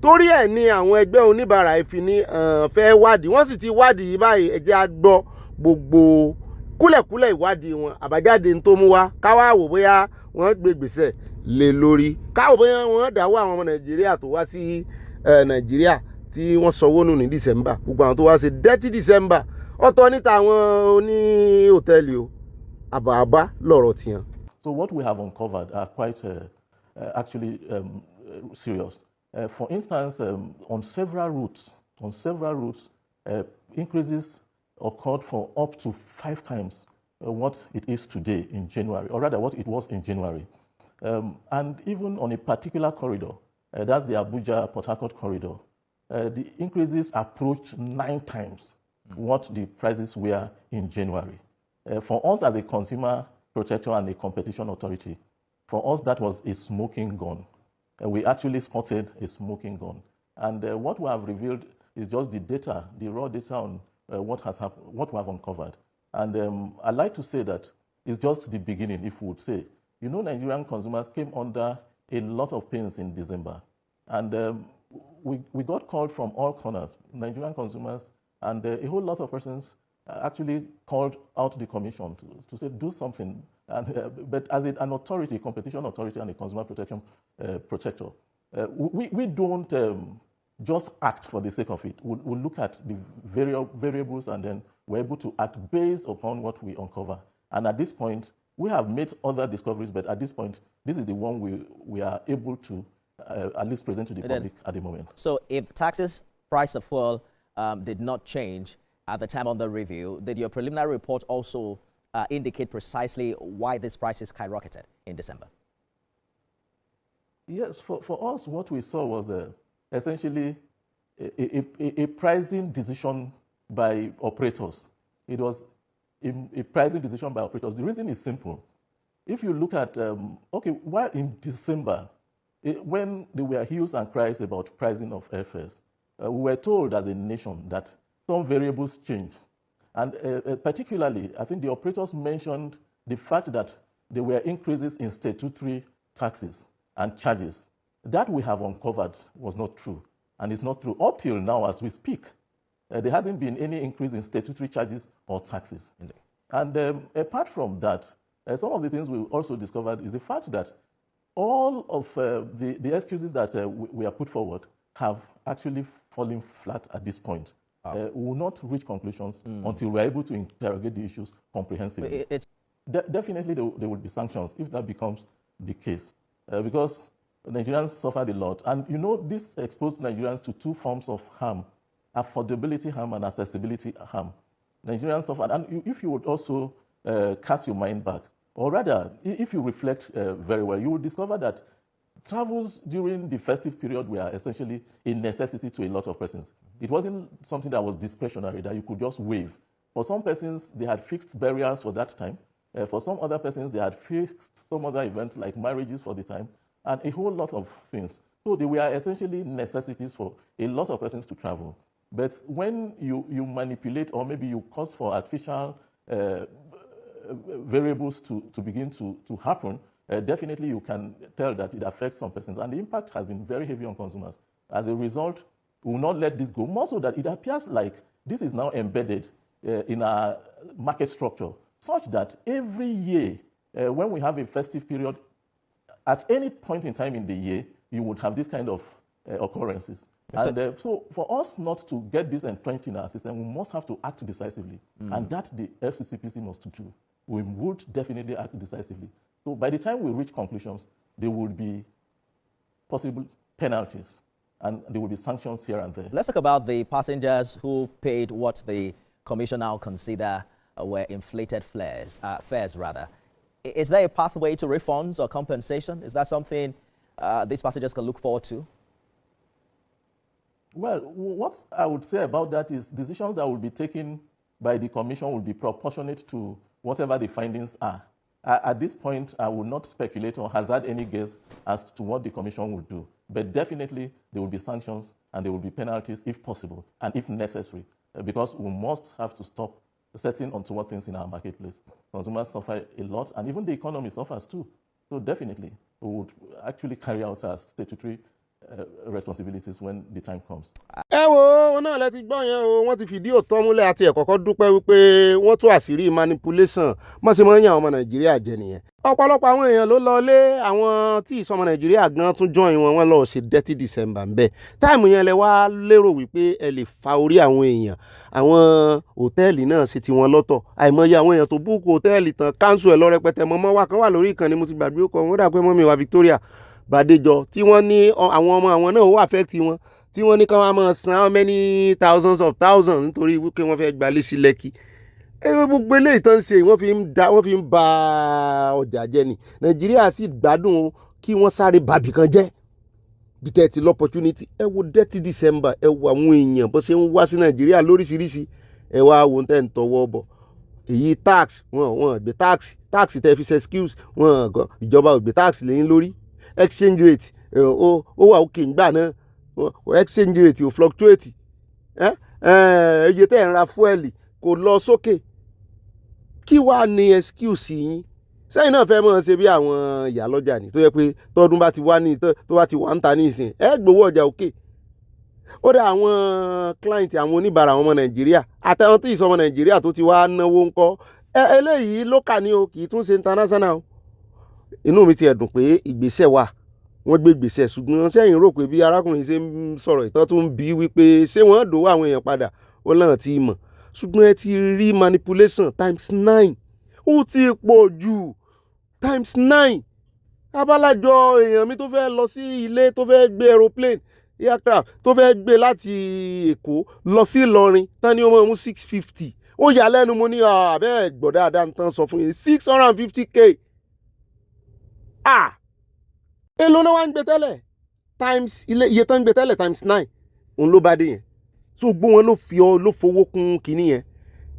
S1: torí ẹ̀ ni àwọn ẹgbẹ́ oníbàárà ìfi ní fẹ́ wádìí wọ́n sì ti wádìí báyìí ẹ jẹ́ á gbọ́ gbogbo kúlẹ̀kúlẹ̀ ìwádìí wọn àbájáde tó mú wá káwá wò bóyá wọ́n gbé gbèsè lé lórí káwò bóyá wọ́n dáwọ́ àwọn ọmọ Nàìjíríà tó wá sí Nàìjíríà tí wọ́n sanwó nù ní December gbogbo àwọn tó wá ṣe dirty December ọ̀tọ̀ níta àwọn oní hòtẹ́ẹ̀lì o àbá lọ̀rọ̀ tiyan.
S2: So what we have uncovered are quite actually serious. For instance, on several routes, increases occurred for up to 5 times what it is today in January, or rather what it was in January. And even on a particular corridor, that's the Abuja-Port Harcourt corridor, the increases approached 9 times what the prices were in January. For us as a consumer protector and a competition authority, for us that was a smoking gun. We actually spotted a smoking gun. And what we have revealed is just the data, the raw data on what has happened, what we have uncovered. And I'd like to say that it's just the beginning, if we would say. You know, Nigerian consumers came under a lot of pains in December. And we got called from all corners, Nigerian consumers, and a whole lot of persons actually called out the commission to say, do something. And, but as an authority, competition authority and a consumer protection protector, we don't just act for the sake of it. We'll look at the variables and then we're able to act based upon what we uncover. And at this point, we have made other discoveries, but at this point, this is the one we are able to at least present to the public at the moment.
S22: So if taxes, price of fuel did not change at the time of the review, did your preliminary report also indicate precisely why this price is skyrocketed in December?
S2: Yes, for us, what we saw was essentially a pricing decision by operators. It was a pricing decision by operators. The reason is simple. If you look at, while in December, when there were hues and cries about pricing of airfares, we were told as a nation that some variables changed. And particularly, I think the operators mentioned the fact that there were increases in statutory taxes and charges. That we have uncovered was not true. And it's not true up till now as we speak. There hasn't been any increase in statutory charges or taxes. Indeed. And apart from that, some of the things we also discovered is the fact that all of the excuses that we are put forward have actually fallen flat at this point. We will not reach conclusions until we are able to interrogate the issues comprehensively. Definitely there will be sanctions if that becomes the case, because Nigerians suffered a lot. And you know, this exposed Nigerians to 2 forms of harm: affordability harm and accessibility harm. Nigerians suffered. And if you would also cast your mind back, or rather, if you reflect very well, you will discover that travels during the festive period were essentially a necessity to a lot of persons. It wasn't something that was discretionary, that you could just waive. For some persons, they had fixed barriers for that time. For some other persons, they had fixed some other events like marriages for the time, and a whole lot of things. So they were essentially necessities for a lot of persons to travel. But when you manipulate, or maybe you cause for artificial variables to begin to happen, definitely you can tell that it affects some persons. And the impact has been very heavy on consumers. As a result, we will not let this go. More so that it appears like this is now embedded in our market structure, such that every year, when we have a festive period, at any point in time in the year, you would have this kind of occurrences.
S22: So-
S2: And so for us not to get this entrenched in our system, we must have to act decisively. And that the FCCPC must do. We would definitely act decisively. So by the time we reach conclusions, there would be possible penalties and there will be sanctions here and there.
S22: Let's talk about the passengers who paid what the commission now consider were inflated fares. Is there a pathway to refunds or compensation? Is that something these passengers can look forward to?
S2: Well, what I would say about that is decisions that will be taken by the commission will be proportionate to whatever the findings are. At this point, I will not speculate or hazard any guess as to what the commission will do. But definitely, there will be sanctions and there will be penalties if possible and if necessary, because we must have to stop setting untoward things in our marketplace. Consumers suffer a lot, and even the economy suffers too. So definitely, we would actually carry out our statutory responsibilities when the time comes.
S1: ẹ wo náà lẹ ti gbọ́ yẹn o wọ́n ti fìdí òótọ́ múlẹ̀ àti ẹ̀kọ́kọ́ dúpẹ́ wípé wọ́n tú àṣírí manipulation mọ́sí mọ́ yàn ọmọ nàìjíríà jẹ nìyẹn. ọ̀pọ̀lọpọ̀ àwọn èèyàn ló lọ lé àwọn tí ìsọmọ nàìjíríà gan tún join wọn lọ ṣe dirty December ń bẹ táìmù yẹn lẹ wá lérò wípé ẹ lè fa orí àwọn èèyàn àwọn hòtẹ́ẹ̀lì náà ṣe tiwọn lọ́tọ̀ àìmọye àwọn èèyàn tó búùkù hòtẹ́ẹ̀lì tán káńsù ẹ̀ lọ rẹpẹtẹ mọ́mọ́ wa kan wà lórí ìkànnì mo ti gbàgbé ó kọ wọn dà pé mọ́mí wa Victoria Bàdéjọ tí wọ́n ní àwọn ọmọ àwọn náà ó affect wọn tí wọ́n ní ká wá máa san how many thousands of thousands nítorí wípé wọ́n fẹ́ gbalé sí Lẹ́kì. Gbogbo eléyìí tán ṣe wọ́n fi ń ba ọjà jẹ́ ni Nàìjíríà sì gbádùn kí wọ́n sáré bàbí kan jẹ́ bí tẹ́tí l'opportunity. Ẹ wo dirty December, ẹ wo àwọn èèyàn bó ṣe ń wá sí Nàìjíríà lóríṣiríṣi, ẹ wá wo tẹ́ ń tọwọ́ bọ̀ èyí tax wọn gbé tax tẹ́ fi ṣe excuse wọn ìjọba ò gbé tax lẹ́yìn lórí exchange rate ó wà òkè ńgbà náà exchange rate ò fluctuate iye tẹ́ ẹ̀ ń ra fuel kò lọ sókè. Kí wàá ní excuse yín sẹ́yìn náà fẹ́ mọ̀ ṣe bí àwọn ìyálọ́jà ni tó yẹ pé tọdún bá ti wá ní tó bá ti wà ń ta ní ìsìn ẹ gbowó ọjà òkè. Ó dá àwọn client àwọn oníbàárà àwọn ọmọ Nàìjíríà àtàwọn tí ìsọmọ Nàìjíríà tó ti wá náwó ńkọ́ eléyìí local ni o kì í tún ṣe international o. Inú mi ti ẹ̀dùn pé ìgbésẹ̀ wà wọ́n gbé ìgbésẹ̀ ṣùgbọ́n sẹ́yìn rò pé bí arákùnrin ṣe ń sọ̀rọ̀ ìtàn tó ń bí wípé ṣé wọ́n dòwó àwọn èèyàn padà ó náà ti mọ̀ ṣùgbọ́n ẹ ti rí manipulation times 9 ó ti pọ̀ jù times 9. Abálájọ èèyàn mi tó fẹ́ lọ sí ilé tó fẹ́ gbé aeroplane aircraft tó fẹ́ gbé láti Èkó lọ sí Ìlọrin tán ni ó máa mú 650 ó yà lẹ́nu mo ní àbẹ́ gbọ́ dáadáa tán sọ fún yín 650k. Èló náà wá ń gbé tẹ́lẹ̀ times iye tán ń gbé tẹ́lẹ̀ times 9 òun ló bá dé yẹn so gbó wọn ló fowó kún kínní yẹn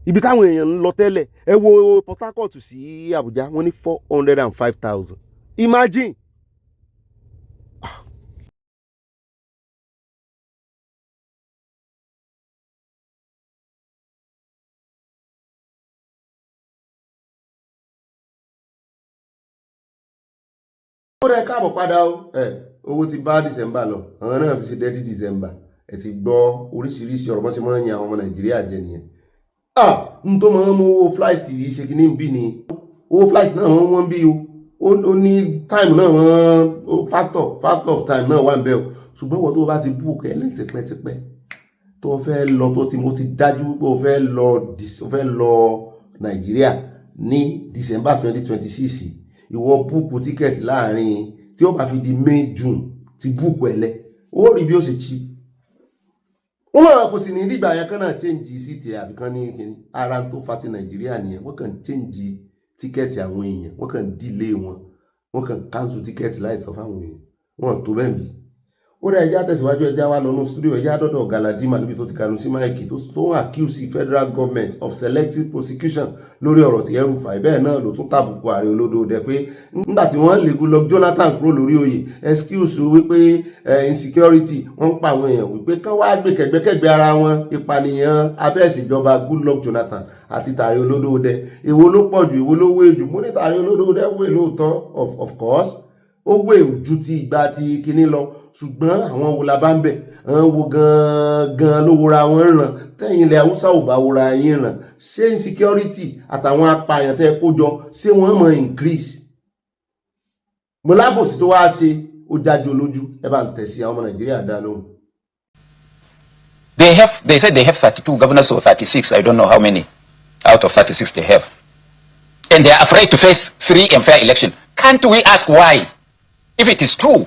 S1: ibi táwọn èèyàn ń lọ tẹ́lẹ̀ ẹ wo Port Harcourt sí Àbújá wọ́n ní 405,000 imagine. ó rẹ káàbọ̀ padà o owó ti bá December lọ àwọn náà fi ṣe dirty December ẹ ti gbọ́ oríṣiríṣi ọ̀rọ̀ mọ́sí mọ́rán yẹn àwọn ọmọ Nàìjíríà jẹ nìyẹn. N tó máa ń mú owó flight ṣe kí ní bí ni owó flight náà wọ́n bí o ó ní time náà wọ́n factor of time náà wà ń bẹ o ṣùgbọ́n wọ́n tó bá ti book ẹlẹ́ tipẹ́tipẹ́ tó fẹ́ lọ tó ti mo ti dájú pé o fẹ́ lọ Nàìjíríà ní December 2026 ìwọ búùkù tíkẹ́ẹ̀tì láàrin tí ó bá fi di May June ti búùkù ẹ̀lẹ́ ó rí bí ó ṣe cheap. Wọ́n kò sì ní dìgbà yẹn kan náà change síìtì àbíkan ní kíní ara tó fa ti Nàìjíríà nìyẹn wọ́n kàn change tíkẹ́ẹ̀tì àwọn èèyàn wọ́n kàn delay wọ́n kàn cancel tíkẹ́ẹ̀tì láì sọ fáwọn èèyàn wọ́n tó bẹ́ẹ̀ bí. Ó dá ẹja tẹ̀síwájú ẹja wá lọ́nu studio ẹja dọ́dọ̀ Galadima níbi tó ti kanu sí máìkì tó ń accuse federal government of selective prosecution lórí ọ̀rọ̀ tí El-Rufai bẹ́ẹ̀ náà ló tún tàbùkù ààrẹ olódòdẹ pé nígbà tí wọ́n lè Goodluck Jonathan kúrò lórí oyè excuse wípé insecurity wọ́n ń pa àwọn èèyàn wípé kán wá gbé kẹgbẹ́kẹgbẹ́ ara wọn ìpànìyàn abẹ́ ìṣèjọba Goodluck Jonathan àti tààrẹ olódòdẹ èwo ló pọ̀ jù èwo ló wé jù mo ní tààrẹ olódòdẹ wé lóòótọ́ of course ó wé ojú ti ìgbà ti kinní lọ ṣùgbọ́n àwọn wo la bá ń bẹ̀ àwọn wo gan-an ló wora wọn ràn tẹ́yìn ilẹ̀ Haúsá ò bá wora yín ràn ṣé insecurity àtàwọn apààyàn tẹ́ kó jọ ṣé wọ́n mọ̀ increase mo lábòsí tó wá ṣe ó jájú lójú ẹ bá ń tẹ̀sí àwọn ọmọ Nàìjíríà dá lóhùn.
S3: They said they have 32 governors or 36, I don't know how many out of 36 they have. And they are afraid to face free and fair election. Can't we ask why? If it is true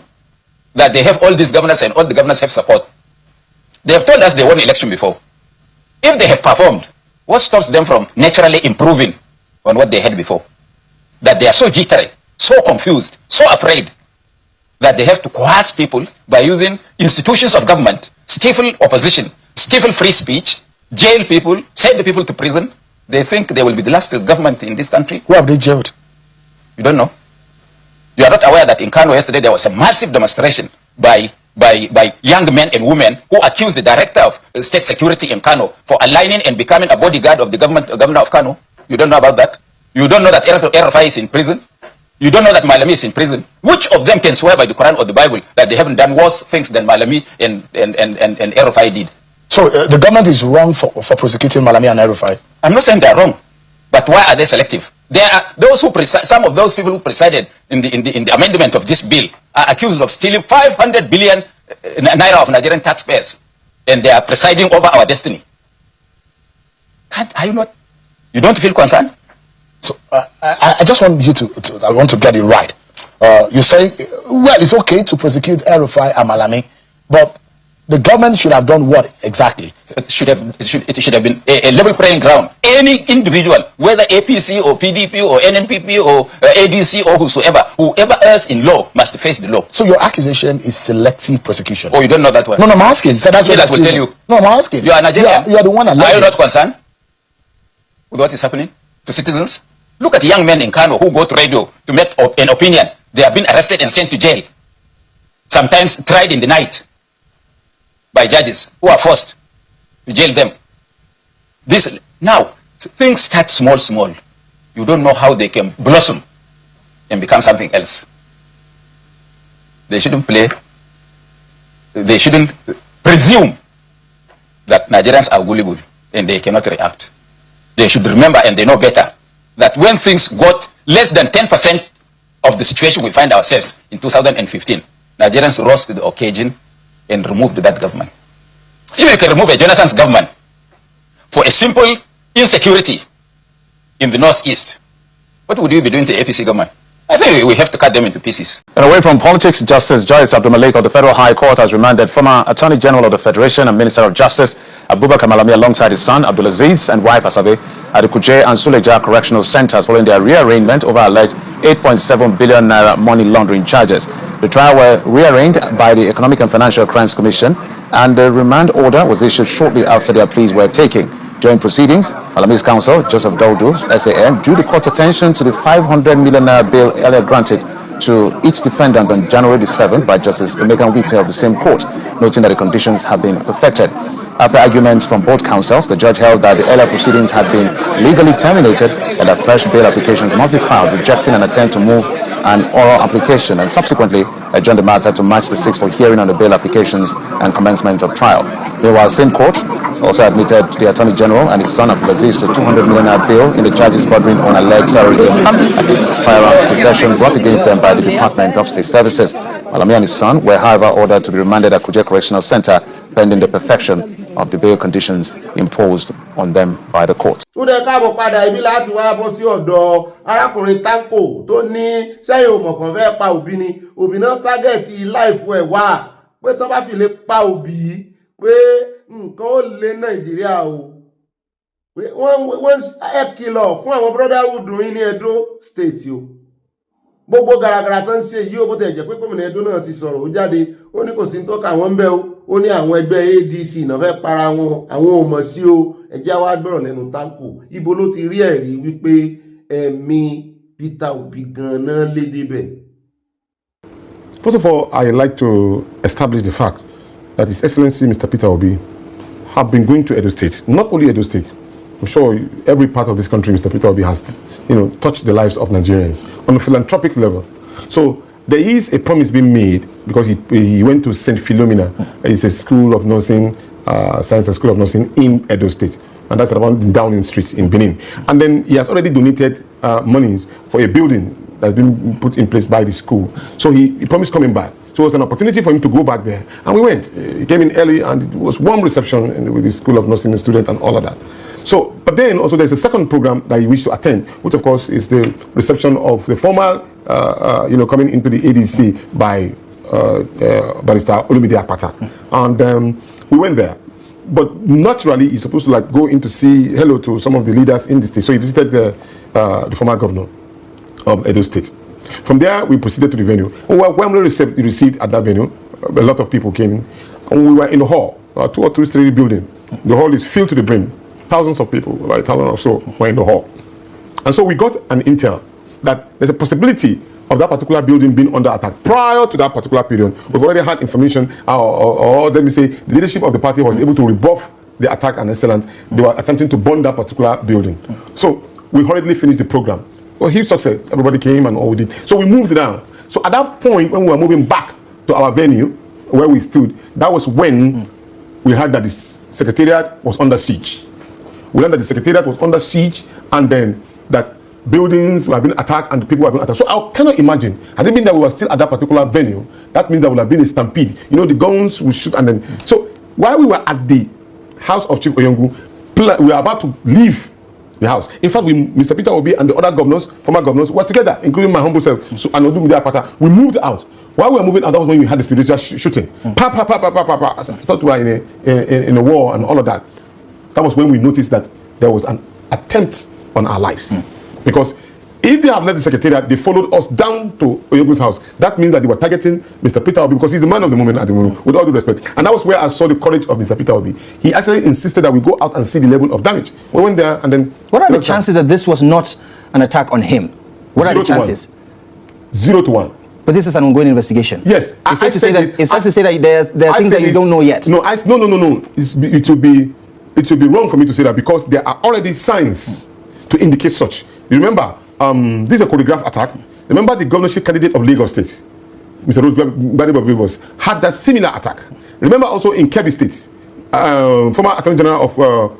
S3: that they have all these governors and all the governors have support, they have told us they won election before. If they have performed, what stops them from naturally improving on what they had before? That they are so jittery, so confused, so afraid that they have to coerce people by using institutions of government, stifle opposition, stifle free speech, jail people, send the people to prison. They think they will be the last government in this country. Who have they jailed? You don't know. You are not aware that in Kano yesterday there was a massive demonstration by young men and women who accused the director of state security in Kano for aligning and becoming a bodyguard of the governor of Kano. You don't know about that? You don't know that Erafai is in prison? You don't know that Malami is in prison? Which of them can swear by the Quran or the Bible that they haven't done worse things than Malami and Erafai did?
S4: So the government is wrong for prosecuting Malami and Erafai?
S3: I'm not saying they're wrong, but why are they selective? There are those who some of those people who presided in the amendment of this bill are accused of stealing 500 billion naira of Nigerian taxpayers, and they are presiding over our destiny. Are you not? You don't feel concerned?
S4: So I just want you I want to get it right. You say, well, it's okay to prosecute Erafai and Malami, but the government should have done what exactly?
S3: It should have been a level playing ground. Any individual, whether APC or PDP or NNPP or ADC or whoever errs in law must face the law.
S4: So your accusation is selective prosecution?
S3: Oh, you don't know that one?
S4: No, I'm asking. So that's what
S3: that will tell you.
S4: No, I'm asking.
S3: You are Nigerian.
S4: You are the one alleged.
S3: Are you not concerned with what is happening to citizens? Look at young men in Kano who go to radio to make an opinion. They have been arrested and sent to jail. Sometimes tried in the night by judges who are forced to jail them. Now, things start small. You don't know how they can blossom and become something else. They shouldn't presume that Nigerians are gullible and they cannot react. They should remember, and they know better, that when things got less than 10% of the situation we find ourselves in 2015, Nigerians rose to the occasion and removed that government. If you can remove a Jonathan's government for a simple insecurity in the northeast, what would you be doing to the APC government? I think we have to cut them into pieces.
S23: And away from politics, Justice Joyce Abdulmalik of the Federal High Court has remanded former Attorney General of the Federation and Minister of Justice Abubakar Malami alongside his son Abdulaziz and wife Asabe at the Kuje and Suleja Correctional Centers following their rearrangement over alleged 8.7 billion naira money laundering charges. The trial were rearranged by the Economic and Financial Crimes Commission, and the remand order was issued shortly after their pleas were taken. During proceedings, Malami's counsel, Joseph Daudu, SAN, drew the court's attention to the 500 million naira bail earlier granted to each defendant on January the 7th by Justice Emeka Wite of the same court, noting that the conditions have been perfected. After arguments from both counsels, the judge held that the earlier proceedings had been legally terminated and that fresh bail applications must be filed, rejecting an attempt to move an oral application, and subsequently adjourned the matter to March the 6th for hearing on the bail applications and commencement of trial. Meanwhile, same court also admitted the Attorney General and his son Abdulaziz to 200 million naira bail in the charges bordering on alleged terrorism and firearms possession brought against them by the Department of State Services. Malami and his son were, however, ordered to be remanded at Kuje Correctional Center pending the perfection of the bail conditions imposed on them by the court.
S1: Ó dẹ̀ káàbọ̀ padà ibi láti wá bọ́ sí ọ̀dọ̀ arákùnrin Tanko tó ní sẹ́yìn òmọ̀kàn fẹ́ pa Òbí ni Òbí náà tágẹ̀tì láìfù ẹ̀ wá pé tó bá fi lè pa Òbí pé nǹkan ó lé Nàìjíríà o. Pé wọ́n ẹ kìlọ̀ fún àwọn brotherhood yín ní Edo State o. Gbogbo gàràgàrà tó ń ṣe yìí ó bó tẹ̀ jẹ́ pé gómìnà Edo náà ti sọ̀rọ̀ ó jáde ó ní kò sí tó kà wọ́n ń bẹ́ o. Ó ní àwọn ẹgbẹ́ ADC náà fẹ́ para wọn àwọn ò mọ̀ sí o ẹjẹ́ wá gbọ́rọ̀ lẹ́nu Tanko ibo ló ti rí ẹ̀rí wípé ẹ̀mí Peter Obi gan-an lé débẹ̀.
S24: First of all, I like to establish the fact that His Excellency Mr. Peter Obi have been going to Edo State, not only Edo State. I'm sure every part of this country, Mr. Peter Obi has, touched the lives of Nigerians on a philanthropic level. So there is a promise being made because he went to St. Philomena. It's a school of nursing, science and school of nursing in Edo State. And that's around Downing Street in Benin. And then he has already donated monies for a building that's been put in place by the school. So he promised coming back. So So it was an opportunity for him to go back there. And we went. He came in early and it was warm reception with the School of Nursing student and all of that. So, but then also there's a second program that he wished to attend, which of course is the reception of the former, coming into the ADC by Barrister Olumide Akpata. And we went there. But naturally, he's supposed to like go in to say hello to some of the leaders in the state. So he visited the former governor of Edo State. From there, we proceeded to the venue. We were warmly received at that venue. A lot of people came. And we were in the hall, a 2 or 3 story building. The hall is filled to the brim. Thousands of people, like 1,000 or so, were in the hall. And so we got an intel that there's a possibility of that particular building being under attack. Prior to that particular period, we've already had information, or let me say, the leadership of the party was able to rebuff the attack and excellence. They were attempting to burn that particular building. So we hurriedly finished the program. Well, huge success. Everybody came and all we did. So we moved down. So at that point, when we were moving back to our venue, where we stood, that was when we heard that the secretariat was under siege. We learned that the secretariat was under siege, and then that buildings were being attacked and people were being attacked. So I cannot imagine. Had it been that we were still at that particular venue, that means there would have been a stampede. You know, the guns would shoot, and then. So while we were at the house of Chief Oyongu, we were about to leave the house. In fact, Mr. Peter Obi and the other governors, former governors, were together, including my humble self, so, and Odumide Akpata. We moved out. While we were moving out, that was when we had the spiritual shooting. Pa, pa, pa, pa, pa, pa, pa. I thought we were in a war and all of that. That was when we noticed that there was an attempt on our lives. Because if they have left the secretariat, they followed us down to Oyegun's house. That means that they were targeting Mr. Peter Obi because he's the man of the moment at the moment, with all due respect. And that was where I saw the courage of Mr. Peter Obi. He actually insisted that we go out and see the level of damage. We went there and then...
S6: What are the chances that this was not an attack on him? What are the chances?
S24: 0 to 1.
S6: But this is an ongoing investigation.
S24: Yes.
S6: It's safe to say that there are things that you don't know yet.
S24: No. It would be wrong for me to say that because there are already signs to indicate such. You remember, this is a choreographed attack. Remember the governorship candidate of Lagos State, Mr. Rose Gbadebo, had that similar attack. Remember also in Kebbi State, former Attorney General of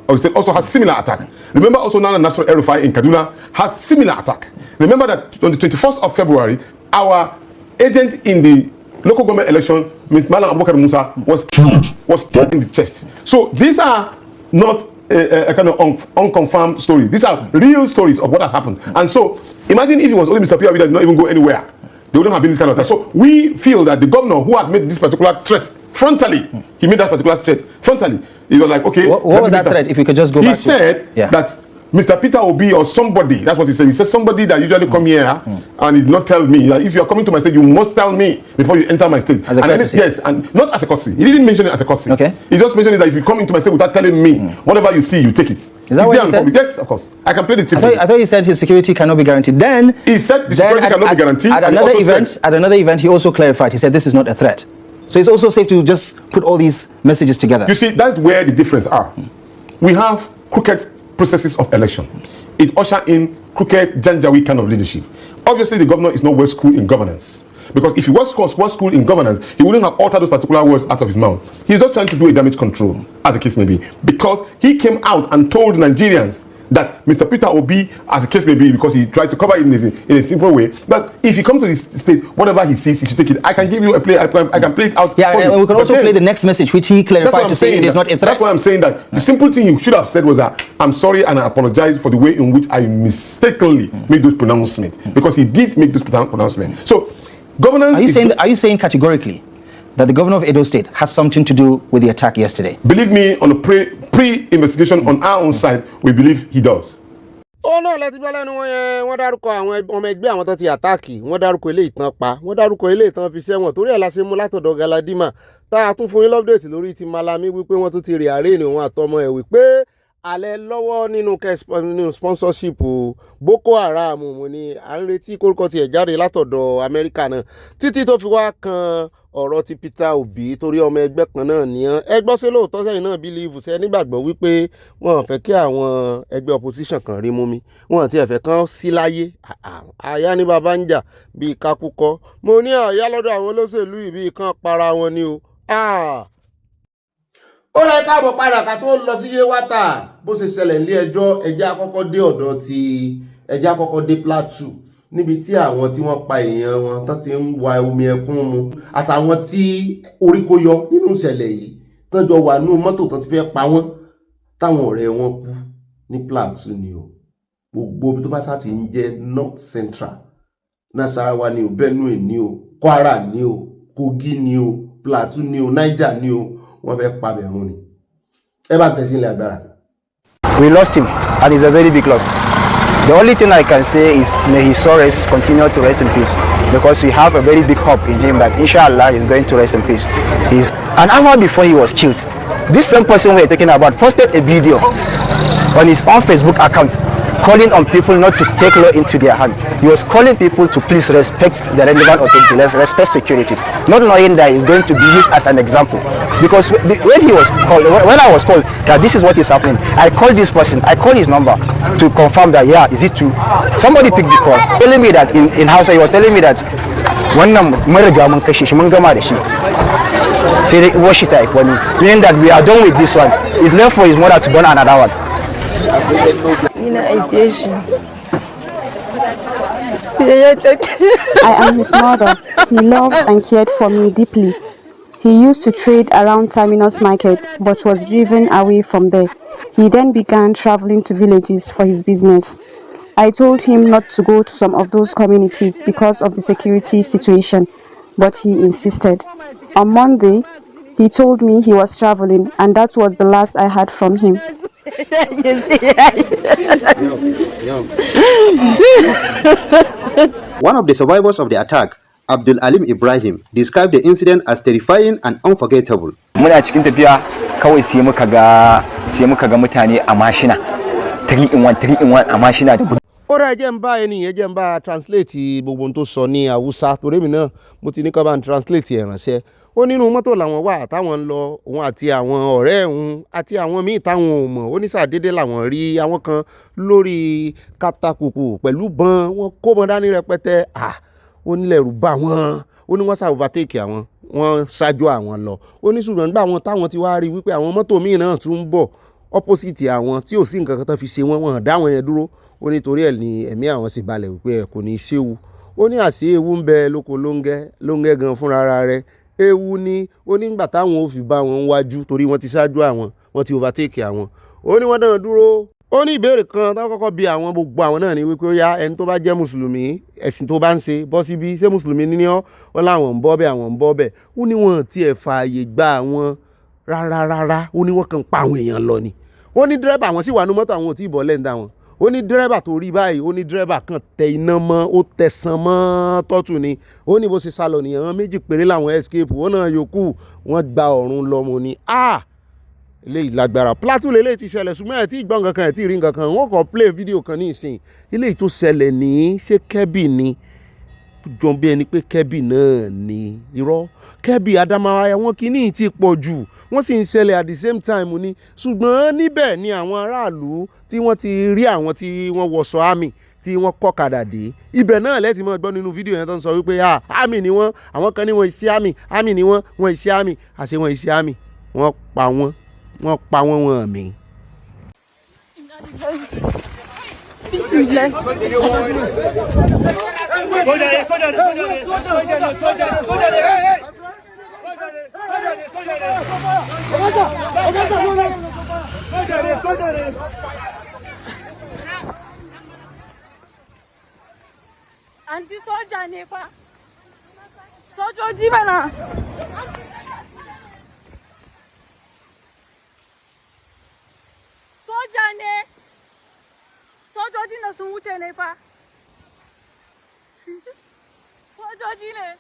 S24: the state also has similar attack. Remember also Nana National Erufai in Kaduna has similar attack. Remember that on the 21st of February, our agent in the local government election, Ms. Malam Abubakar Musa, was killed, was dead in the chest. So these are not a kind of unconfirmed story. These are real stories of what has happened. And so, imagine if it was only Mr. P.O.B. that did not even go anywhere. They wouldn't have been this kind of attack. So, we feel that the governor who has made this particular threat frontally, he made that particular threat frontally. He was like, okay.
S6: What was that threat? If you could just go back to...
S24: He said that Mr. Peter Obi or somebody, that's what he said. He said somebody that usually come here and he did not tell me. Like, if you are coming to my state, you must tell me before you enter my state.
S6: As a courtesy?
S24: Yes, and not as a courtesy. He didn't mention it as a courtesy.
S6: Okay.
S24: He just mentioned it that if you come into my state without telling me, whatever you see, you take it.
S6: Is that what he said?
S24: Yes, of course. I can play the tape.
S6: I thought he said his security cannot be guaranteed. Then
S24: he said the security cannot be guaranteed.
S6: At another event, he also clarified. He said this is not a threat. So it's also safe to just put all these messages together.
S24: You see, that's where the difference are. We have crooked processes of election. It usher in crooked Janjaweed kind of leadership. Obviously, the governor is not well schooled in governance. Because if he was well schooled in governance, he wouldn't have uttered those particular words out of his mouth. He's just trying to do a damage control, as the case may be. Because he came out and told Nigerians that Mr. Peter Obi, as the case may be, because he tried to cover it in a simple way, but if he comes to this state, whatever he sees, he should take it. I can give you a play, I can play it out.
S6: Yeah, and we can also play the next message, which he clarified to say it is not a threat.
S24: That's why I'm saying that the simple thing you should have said was that I'm sorry and I apologize for the way in which I mistakenly made those pronouncements, because he did make those pronouncements. So, governance.
S6: Are you saying categorically that the governor of Edo State has something to do with the attack yesterday?
S24: Believe me, on a pre-investigation on our own side, we believe he does.
S1: ó náà lẹ́tí gbọ́ lẹ́nu wọn yẹn wọ́n dárúkọ àwọn ọmọ ẹgbẹ́ àwọn tó ti àtáàkì wọ́n dárúkọ ilé ìtàn pa wọ́n dárúkọ ilé ìtàn fi sẹ́wọ̀n torí ẹ̀ la ṣe mú látọ̀dọ̀ Galadima tá a tún fún yín lọ́pdẹ̀tì lórí ti Malami wípé wọ́n tún ti rí àárẹ̀ ní òun àtọmọ ẹ̀ wípé alẹ́ lọ́wọ́ nínú sponsorship Boko Haram mo ní à ń retí kórúkọ tiẹ̀ jáde látọ̀dọ̀ Amẹ́ríkà náà títí tó fi wá kan ọ̀rọ̀ ti Peter Obi torí ọmọ ẹgbẹ́ kan náà nìyẹn ẹgbọ́n sí lóòótọ́ sẹ́yìn náà bílíìfù sẹ́ nígbàgbọ́ wípé wọ́n fẹ́ kí àwọn ẹgbẹ́ opposition kan rí mú mi wọ́n ti ẹ̀fẹ́ kan sí láyé àyà ní baba ń jà bíi kakúkọ mo ní àyà lọ́dọ̀ àwọn olóṣèlú yìí bíi kan para wọn ni o. ó rẹ káàbọ̀ padà ká tó lọ sí Yewata bó ṣe ṣẹlẹ̀ nílé ẹjọ́ ẹjẹ́ àkọ́kọ́ dé ọ̀dọ̀ ti ẹjẹ́ àkọ́kọ́ dé Plateau níbi tí àwọn tí wọ́n pa èèyàn wọn tán ti ń wa omi ẹkún mu àtàwọn tí orí kó yọ nínú ìṣẹ̀lẹ̀ yìí tán jọ wà nínú mọ́tò tán ti fẹ́ pa wọ́n táwọn ọ̀rẹ́ wọn kú ní Plateau ni o gbogbo ibi tó bá sá ti ń jẹ́ North Central Nasarawa ni o Benue ni o Kwara ni o Kogi ni o Plateau ni o Niger ni o wọ́n fẹ́ pa bẹ̀rún ni ẹ bá tẹ̀sí ilẹ̀ agbára.
S6: We lost him, and it's a very big loss. The only thing I can say is may his souls continue to rest in peace, because we have a very big hope in him that inshallah he's going to rest in peace. He's an hour before he was killed. This same person we're talking about posted a video on his own Facebook account calling on people not to take law into their hand. He was calling people to please respect the relevant authority, let's respect security, not knowing that he's going to be used as an example. Because when he was called, when I was called that this is what is happening, I called this person, I called his number to confirm that, yeah, is it true? Somebody picked the call, telling me that in Hausa, he was telling me that wannan mun riga mun kashe shi mun gama da shi sai dai uwar shi ta aiki wani, meaning that we are done with this one. It's left for his mother to burn another one.
S7: I am his mother. He loved and cared for me deeply. He used to trade around Terminus Market, but was driven away from there. He then began traveling to villages for his business. I told him not to go to some of those communities because of the security situation, but he insisted. On Monday, he told me he was traveling, and that was the last I heard from him.
S8: One of the survivors of the attack, Abdul Alim Ibrahim, described the incident as terrifying and unforgettable.
S9: Muna cikin tafiya kawai sai muka ga mutane a mashina 3 in 1 a mashina da
S1: Ora jẹ́ ń bá ẹnìyẹn jẹ́ ń bá translate gbogbo ohun tó sọ ní Hausa torí mi náà mo ti ní kó bá ń translate ẹ̀ ránṣẹ́. Ó nínú mọ́tò làwọn wà táwọn ń lọ òun àti àwọn ọ̀rẹ́ òun àti àwọn míì táwọn ò mọ̀ ó ní sàdédé làwọn rí àwọn kan lórí kátàkùkù pẹ̀lú bọn wọn kó bọn dání rẹpẹtẹ ó nílẹ̀ rú bá wọn ó ní wọ́n sá overtake àwọn wọ́n ṣáájú àwọn lọ ó ní ṣùgbọ́n nígbà wọn táwọn ti wá rí wípé àwọn mọ́tò míì náà tún ń bọ̀ opposite àwọn tí ò sí nǹkan kan tó fi ṣe wọ́n dá wọn yẹn dúró ó ní torí ẹ̀ ní ẹ̀mí àwọn sì balẹ̀ wípé ẹ̀ kò ní í ṣéwu ó ní àṣé ewu ń bẹ lóko lóńgẹ́ gan fúnra rẹ̀ ewu ni ó ní nígbà táwọn ò fi bá wọn wájú torí wọ́n ti ṣáájú àwọn wọ́n ti overtake àwọn ó ní wọ́n dán dúró ó ní ìbéèrè kan táwọn kọ́kọ́ bi àwọn gbogbo àwọn náà ní wípé ó yá ẹni tó bá jẹ́ mùsùlùmí ẹ̀sìn tó bá ń ṣe bọ́ síbí ṣé mùsùlùmí ní ọ́ wọn láwọn ń bọ́ bẹ́ẹ̀ àwọn ń bọ́ bẹ́ẹ̀ ó ní wọn tiẹ̀ fààyè gba àwọn rárá ó ní wọ́n kàn pa àwọn èèyàn lọ ni ó ní dírẹ́bà àwọn sì wà ní mọ́tò àwọn ò tí ì bọ́ lẹ́ńdà wọn ó ní dírẹ́bà tó rí báyìí ó ní dírẹ́bà kan tẹ iná mọ́ ó tẹ̀sán mọ́ tọ́tù ni ó ní bó ṣe sá lọ nìyẹn wọn méjì péré làwọn escape wọn náà yòókù wọn gba ọ̀run lọ́mọ ni eléyìí lágbára Plateau lélẹ́yìí ti ṣẹlẹ̀ ṣùgbọ́n ẹ̀ tí gbọ́ nǹkan kan ẹ̀ tí rí nǹkan kan wọ́n kàn play fídíò kan ní ìsìn eléyìí tó ṣẹlẹ̀ ní ṣé Kebbi ni jọ bí ẹni pé Kebbi náà ni irọ́ Kebbi Adamawa wọn kìíní ti pọ̀ jù wọ́n sì ń ṣẹlẹ̀ at the same time ni ṣùgbọ́n níbẹ̀ ni àwọn aráàlú tí wọ́n ti rí àwọn tí wọ́n wọṣọ àmì tí wọ́n kọ́kadà dé ibẹ̀ náà lẹ́tì mọ́ gbọ́ nínú fídíò yẹn tó ń sọ wípé àmì ni wọ́n àwọn kan ní wọ́n ìṣe àmì ni wọ́n ìṣe àmì àṣẹ wọ́n ìṣe àmì wọ́n pa wọ́n wọ́n àmì.
S11: Anti soja ne fa. Sojoji mana. Soja ne. Sojoji na sun wuce ne fa. Sojoji ne.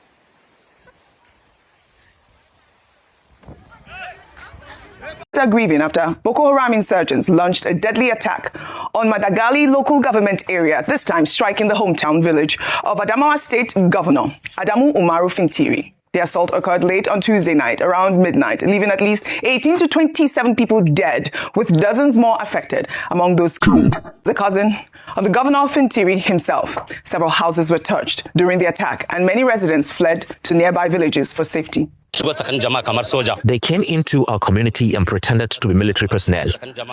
S12: Grieving after Boko Haram insurgents launched a deadly attack on Madagali local government area, this time striking the hometown village of Adamawa State Governor Adamu Umaru Fintiri. The assault occurred late on Tuesday night, around midnight, leaving at least 18 to 27 people dead, with dozens more affected, among those killed. The cousin of the governor Fintiri himself. Several houses were touched during the attack, and many residents fled to nearby villages for safety.
S5: They came into our community and pretended to be military personnel.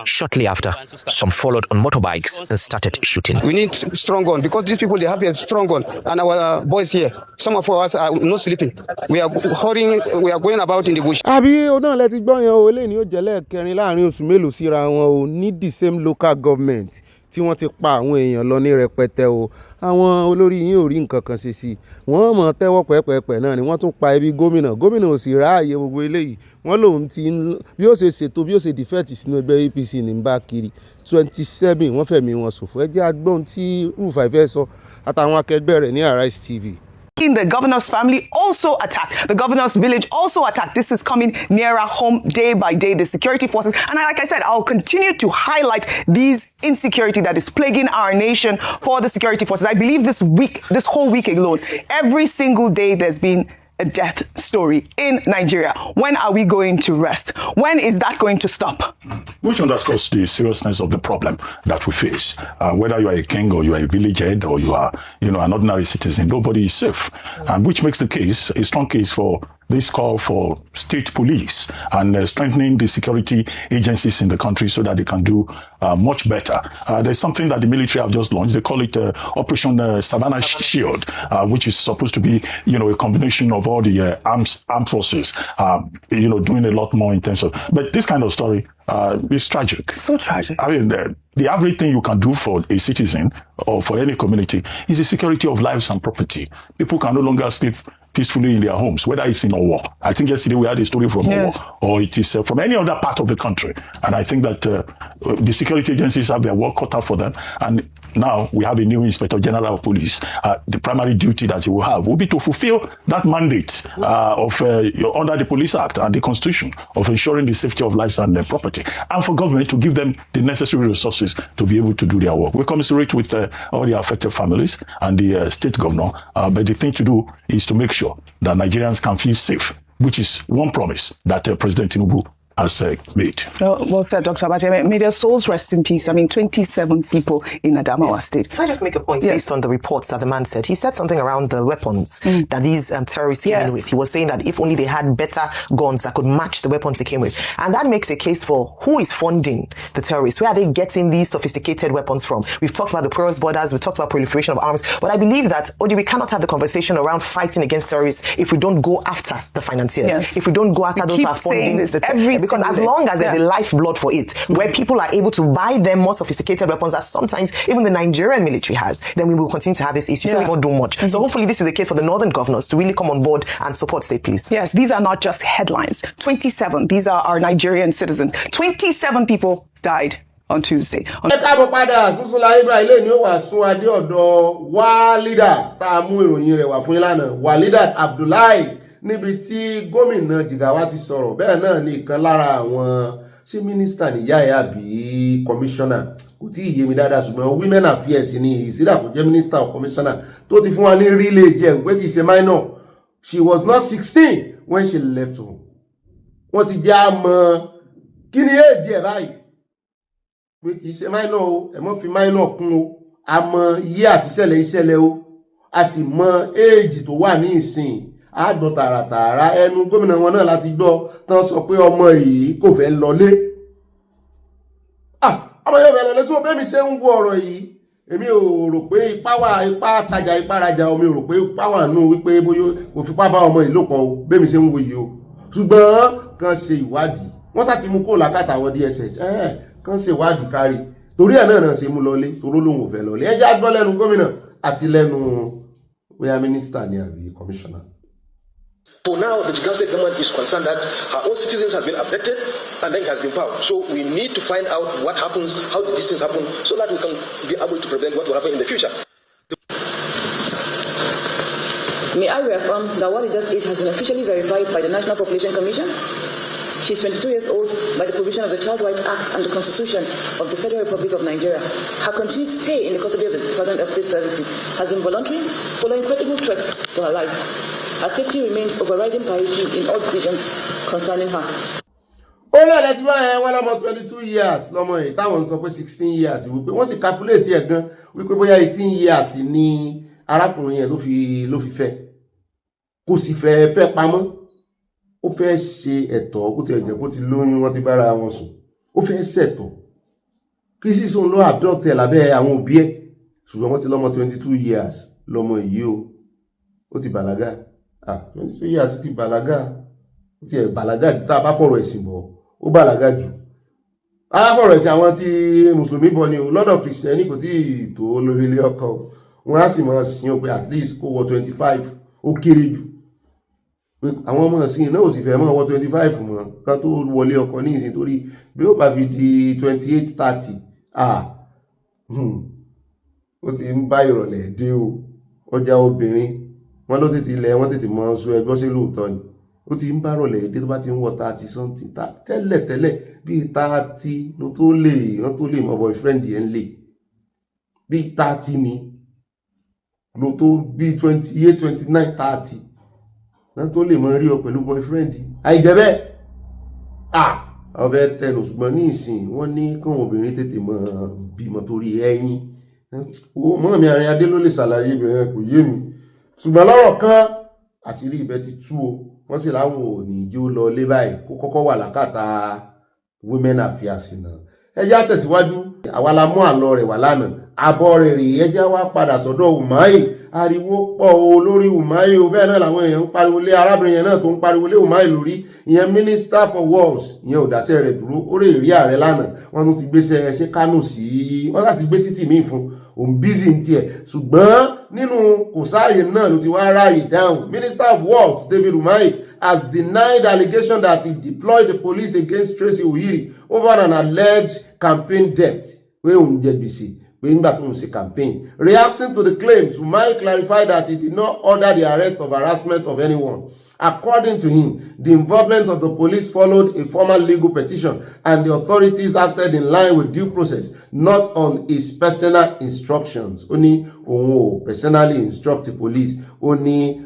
S5: Shortly after, some followed on motorbikes and started shooting.
S10: We need strong gun because these people, they have a strong gun. And our boys here, some of us are not sleeping. We are hurrying, we are going about in the bush.
S1: Àbí o náà lẹ ti gbọ́ yẹn o, eléyìí ni ó jẹ́ lẹ́ẹ̀kẹrin láàrin oṣù mélòó síra wọn o ní the same local government tí wọ́n ti pa àwọn èèyàn lọ ní rẹpẹtẹ o. Àwọn olórí yín ò rí nǹkan kan ṣe sí i. Wọ́n mọ̀ tẹ́wọ́ pẹ́pẹ́pẹ́ náà ni wọ́n tún pa ẹbí gómìnà ò sì ráàyè gbogbo eléyìí. Wọ́n lòun ti bí ó ṣe ṣètò bí ó ṣe defect sínú ẹgbẹ́ APC ní bá kiri 27 wọ́n fẹ̀mí wọn ṣòfò. Ẹ jẹ́ agbóhun tí Rufai fẹ́ sọ àtàwọn akẹgbẹ́ rẹ̀ ní Arise TV.
S12: The governor's family also attacked. The governor's village also attacked. This is coming nearer home day by day. The security forces, and like I said, I'll continue to highlight these insecurity that is plaguing our nation for the security forces. I believe this whole week alone, every single day there's been a death story in Nigeria. When are we going to rest? When is that going to stop?
S15: Which underscores the seriousness of the problem that we face. Whether you are a king or you are a village head or you are, an ordinary citizen, nobody is safe. And which makes the case a strong case for this call for state police and strengthening the security agencies in the country so that they can do much better. There's something that the military have just launched. They call it Operation Savannah Shield, which is supposed to be, a combination of all the armed forces, doing a lot more intensive. But this kind of story is tragic.
S12: So tragic.
S15: I mean, the average thing you can do for a citizen or for any community is the security of lives and property. People can no longer sleep peacefully in their homes, whether it's in a war. I think yesterday we had a story from a war, or it is from any other part of the country. And I think that the security agencies have their work cut out for them. And now we have a new Inspector General of Police. The primary duty that he will have will be to fulfill that mandate under the Police Act and the Constitution of ensuring the safety of lives and property, and for government to give them the necessary resources to be able to do their work. We commiserate with all the affected families and the state governor, but the thing to do is to make sure that Nigerians can feel safe, which is one promise that President Tinubu has made.
S12: Well said, Dr. Abaje. May their souls rest in peace. I mean, 27 people in Adamawa State.
S13: Can I just make a point based on the reports that the man said? He said something around the weapons that these terrorists came in with. He was saying that if only they had better guns that could match the weapons they came with. And that makes a case for who is funding the terrorists. Where are they getting these sophisticated weapons from? We've talked about the porous borders. We've talked about proliferation of arms. But I believe that, we cannot have the conversation around fighting against terrorists if we don't go after the financiers. If we don't go after those who are funding the terrorists. Because as long as there's a lifeblood for it, where people are able to buy them more sophisticated weapons, as sometimes even the Nigerian military has, then we will continue to have this issue. So we won't do much. So hopefully this is a case for the northern governors to really come on board and support state police.
S12: Yes, these are not just headlines. 27, these are our Nigerian citizens. 27 people died on Tuesday.
S1: Ẹ káàbọ̀ padà Súnsún láyé bá ilé ni ó wà sún adé ọ̀dọ̀ Walida tá a mú ìròyìn rẹ̀ wá fún yín lánàá. Walida Abdullahi níbi tí gómìnà Jigawa ti sọ̀rọ̀ bẹ́ẹ̀ náà ní ìkan lára àwọn ṣé mínísítà níyà ẹ̀ àbí kọmíṣánná kò tí ì yé mi dáadáa ṣùgbọ́n women affairs ni ìsídà kò jẹ́ mínísítà or kọmíṣánná tó ti fún wa ní relay jẹ́ pé kì í ṣe minor. She was not 16 when she left home. Wọ́n ti já mọ́ kí ni èjì ẹ̀ báyìí pé kì í ṣe minor o ẹ̀ mọ́ fi minor kún o a mọ iye àti ìṣẹ̀lẹ̀ o a sì mọ èjì tó wà ní ìsìn àgbọ̀ tààràtààrà ẹnu gómìnà wọn náà láti gbọ́ tán sọ pé ọmọ yìí kò fẹ́ lọlé. Ọmọ yóò fẹ́ lọlé tí wọ́n bẹ́ẹ̀ mi ṣe ń wo ọ̀rọ̀ yìí èmi ò rò pé ipá tajà ipá rajà omi ò rò pé ipá wà nù wípé bóyá kò fipá bá ọmọ yìí lò pọ̀ o bẹ́ẹ̀ mi ṣe ń wo yìí o ṣùgbọ́n kan ṣe ìwádìí wọ́n sá ti mú kó làkàtà àwọn DSS kan ṣe ìwádìí kárí torí ẹ̀ náà ṣe mú lọlé toró lòun ò fẹ́ lọlé ẹ jẹ́ àgbọ́ lẹ́nu gómìnà àti lẹ́nu bóyá mínísítà ni àbí kọmíṣánná.
S14: For now, the Jigawa state government is concerned that her own citizens have been abducted and then it has been found. So we need to find out what happens, how did these things happen, so that we can be able to prevent what will happen in the future.
S25: May I reaffirm that Walida's age has been officially verified by the National Population Commission? She's 22 years old by the provision of the Child Rights Act and the Constitution of the Federal Republic of Nigeria. Her continued stay in the custody of the Department of State Services has been voluntary, following credible threats to her life. Her safety remains overriding priority in all decisions concerning her.
S1: Ó lọ́lẹ̀ tí wọ́n lọ́mọ 22 years lọ́mọ yìí táwọn sọ pé 16 years wípé wọ́n sì calculate ẹ̀ gan wípé bóyá 18 years ni arákùnrin yẹn ló fi fẹ́ kò sì fẹ́ pamọ́ ó fẹ́ ṣe ẹ̀tọ́ kó ti ẹ̀jẹ̀ kó ti lóyún wọ́n ti bára wọn sùn ó fẹ́ ṣẹ̀tọ́ kí sì sóun ló adopt ẹ̀ lábẹ́ àwọn òbí ẹ̀ ṣùgbọ́n wọ́n ti lọ́mọ 22 years lọ́mọ yìí ó ti bàlágà 22 years ti bàlágà ó ti ẹ̀ bàlágà jù tá a bá fọ̀rọ̀ ẹ̀sìn bọ̀ ó bàlágà jù a bá fọ̀rọ̀ ẹ̀sìn àwọn tí mùsùlùmí bọ̀ ni o lọ́dọ̀ kìrìsìtẹ́nì kò tí ì tó lórí ilé ọkọ wọn á sì máa sìn ó pé at least kó wọ 25 ó kéré jù àwọn ọmọ ìsìn náà ò sì fẹ́ mọ́ wọ 25 mọ́ kan tó wọlé ọkọ ní ìsìn torí bí ó bá fi di 28-30 ó ti ń bá ìrọ̀lẹ́ dé o ọjà obìnrin wọn ló tètè ilẹ̀ wọn tètè mọ́ sọ ẹgbọ́ sí lóòótọ́ ni ó ti ń bá ìrọ̀lẹ́ dé tó bá ti ń wọ 30 something tẹ́lẹ̀ bíi 30 ló tó lè mọ boyfriend yẹn lè bíi 30 ni ló tó bíi 28 29 30 náà tó lè mọ rí ọ pẹ̀lú boyfriend àìjẹ́bẹ́ ọbẹ̀ tẹnu ṣùgbọ́n ní ìsìn wọ́n ní káwọn obìnrin tètè mọ bímọ torí ẹyin mọ́ mi àrin adé ló lè ṣàlàyé bẹ̀rẹ̀ kò yé mi ṣùgbọ́n lọ́rọ̀ kan àṣírí ibẹ̀ ti tú o wọ́n sì láwọn ò ní jí ó lọ lé báyìí kó kọ́kọ́ wà lákàtà women affairs náà ẹjẹ́ àtẹ̀síwájú àwa la mú àlọ́ rẹ̀ wà lánàá àbọ̀ rẹ̀ rèé ẹjẹ́ wá padà sọ́dọ̀ Umahi ariwo pọ̀ o lórí Umahi o bẹ́ẹ̀ náà làwọn èèyàn ń pariwo lé arábìnrin yẹn náà tó ń pariwo lé Umahi lórí ìyẹn minister for works ìyẹn ò dáṣẹ́ rẹ̀ dúró ó rè rí ààrẹ lánàá wọ́n tún ti gbéṣẹ́ ṣe Kánò sí wọ́n láti gbé títì míì fún òun bízì ní tiẹ̀ ṣùgbọ́n nínú kò sáàyè náà ló ti wá ráàyè dáhùn minister of works David Umahi has denied allegation that he deployed the police against Tracy Oyiri over an alleged campaign debt wey òun jẹ gbèsè pé nígbà tó ń ṣe campaign. Reacting to the claims, Umahi clarified that he did not order the arrest or harassment of anyone. According to him, the involvement of the police followed a formal legal petition and the authorities acted in line with due process, not on his personal instructions. Ó ní òun ò personally instruct the police. Ó ní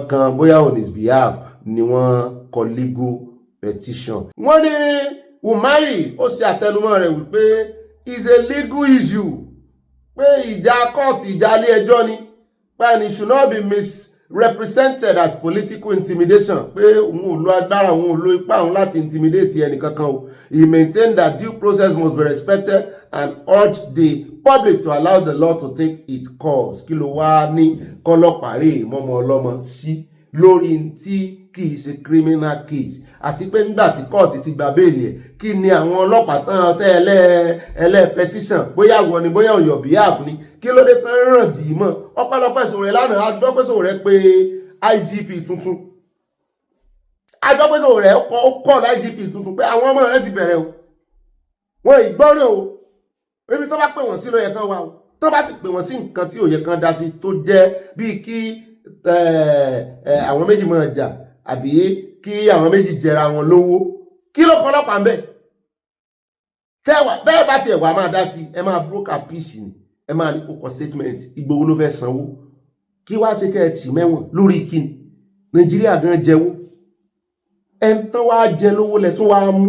S1: kan bóyá on his behalf ni wọ́n kọ legal petition. Wọ́n ní Umahi ó ṣe àtẹnumọ́ rẹ̀ wípé is a legal issue pé ìjà court ìjà ilé ẹjọ́ ni and it should not be misrepresented as political intimidation pé òun ò lo agbára òun ò lo ipá òun láti intimidate ẹnì kankan o. He maintained that due process must be respected and urged the public to allow the law to take its course. Kí ló wá ní kọ́lọ́pàá rè mọ́mọ́ ọlọ́mọ sí lórí tí kìí ṣe criminal case àti pé nígbà tí court ti gba béèlì ẹ̀ kí ni àwọn ọlọ́pàá tán tẹ́ ẹlẹ́ petition bóyá wọ ni bóyá on your behalf ni kí ló dé tán ràn dì í mọ́ ọpẹ́lọpẹ́ Sowore lánàá agbọ́pẹ́ Sowore pé IGP tuntun agbọ́pẹ́ Sowore kọ́ IGP tuntun pé àwọn ọmọ rẹ̀ ti bẹ̀rẹ̀ o wọn ìgbọ́ràn o ebi tó bá pè wọ́n sí ló yẹ kán wá o tó bá sì pè wọ́n sí nǹkan tí ò yẹ kán dá sí tó jẹ́ bíi kí àwọn méjì máa jà àbí kí àwọn méjì jẹra wọn lówó kí ló kọ́ ọlọ́pàá ń bẹ̀ bẹ́ẹ̀ bá tiẹ̀ wà máa dá sí ẹ máa broker peace ni ẹ máa ní kókọ statement Ìgbòho ló fẹ́ sanwó kí wá ṣe kẹ́ ẹ tì mẹ́wọ̀n lórí kíni Nàìjíríà gan jẹ́wó ẹn tán wá jẹ lówó lẹ tún wá mú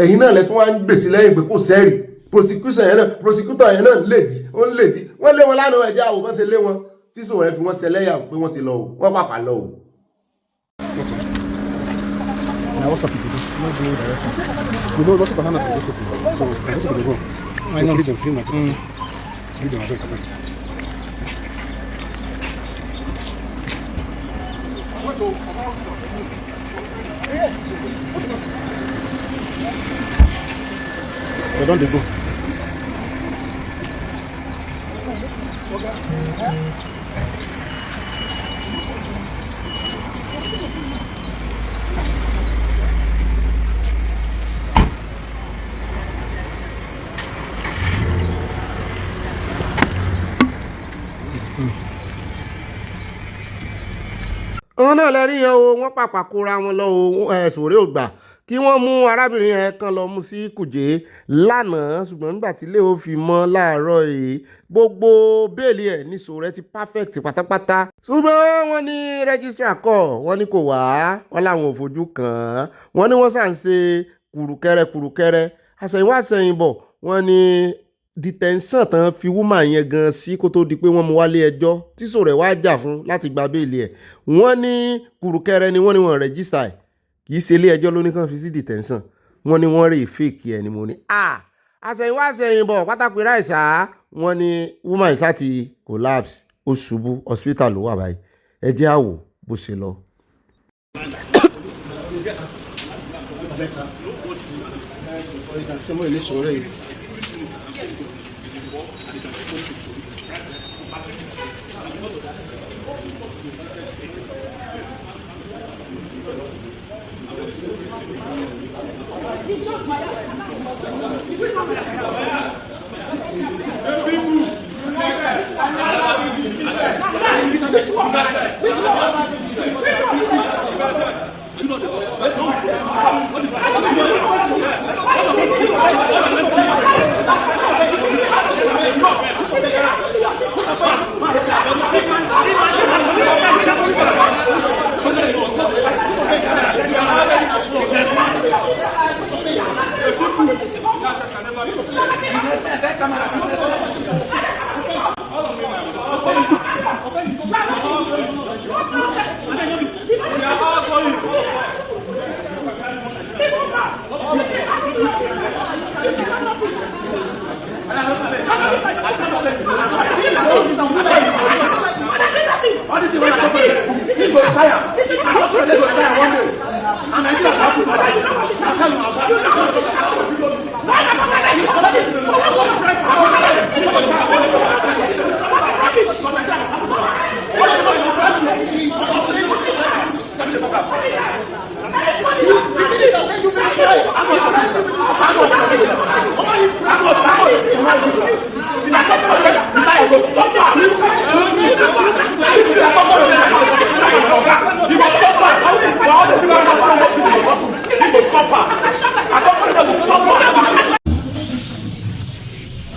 S1: ẹ̀yin náà lẹ tún wá ń gbèsè lẹ́yìn pé kò sẹ́rì prosecutor yẹn náà lèdí wọ́n lé wọn lánàá ẹ̀jẹ̀ àwò bọ́n ṣe lé wọn tí Sowore fi wọ́n ṣẹlẹ́yà pé wọ́n ti lọ o wọ́n pàpà lọ o.
S24: Now what's up with you? Not doing directly. You know, lots of Bahana for those people. So those people go. I know. Freedom, freedom. Freedom, I don't comment. Where don't they go?
S1: Wọ́n náà lẹ́rí yẹn o wọ́n pàpà kóra wọn lọ o Sowore ò gbà kí wọ́n mú arábìnrin yẹn kan lọ mú sí Kùjé lánàá ṣùgbọ́n nígbà tí ilé ó fi mọ́ láàárọ̀ yìí gbogbo béèlì ẹ̀ ní Sowore ti perfect pátápátá ṣùgbọ́n wọ́n ní registrar kọ̀ wọ́n ní kò wá wọ́n láwọn ò fojú kàn án wọ́n ní wọ́n sàn ṣe kùrùkẹrẹ àṣẹ̀yìnwá àṣẹ̀yìnbọ̀ wọ́n ní detention tán fi woman yẹn gan sí kó tó di pé wọ́n mú wálé ẹjọ́ tí Sowore wá jà fún láti gba béèlì ẹ̀ wọ́n ní kùrùkẹrẹ ni wọ́n ní wọ́n register ẹ̀ kì í ṣe ilé ẹjọ́ ló ní kàn fi sí detention wọ́n ní wọ́n rí fake ẹni mo ní àṣẹ̀yìnwá àṣẹ̀yìnbọ̀ pátákó ráìsà wọ́n ní woman ìsá ti collapse ó ṣubú hospital ló wà báyìí ẹ jẹ́ àwò bó ṣe lọ.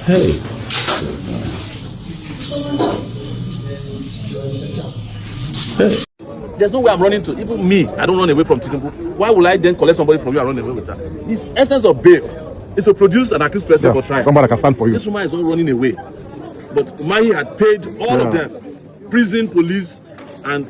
S2: Hey. There's no way I'm running to. Even me, I don't run away from Tinubu. Why would I then collect somebody from you and run away with her? This essence of bail is to produce an accused person for trial.
S24: Somebody can stand for you.
S2: This woman is not running away. But Mahi had paid all of them, prison, police, and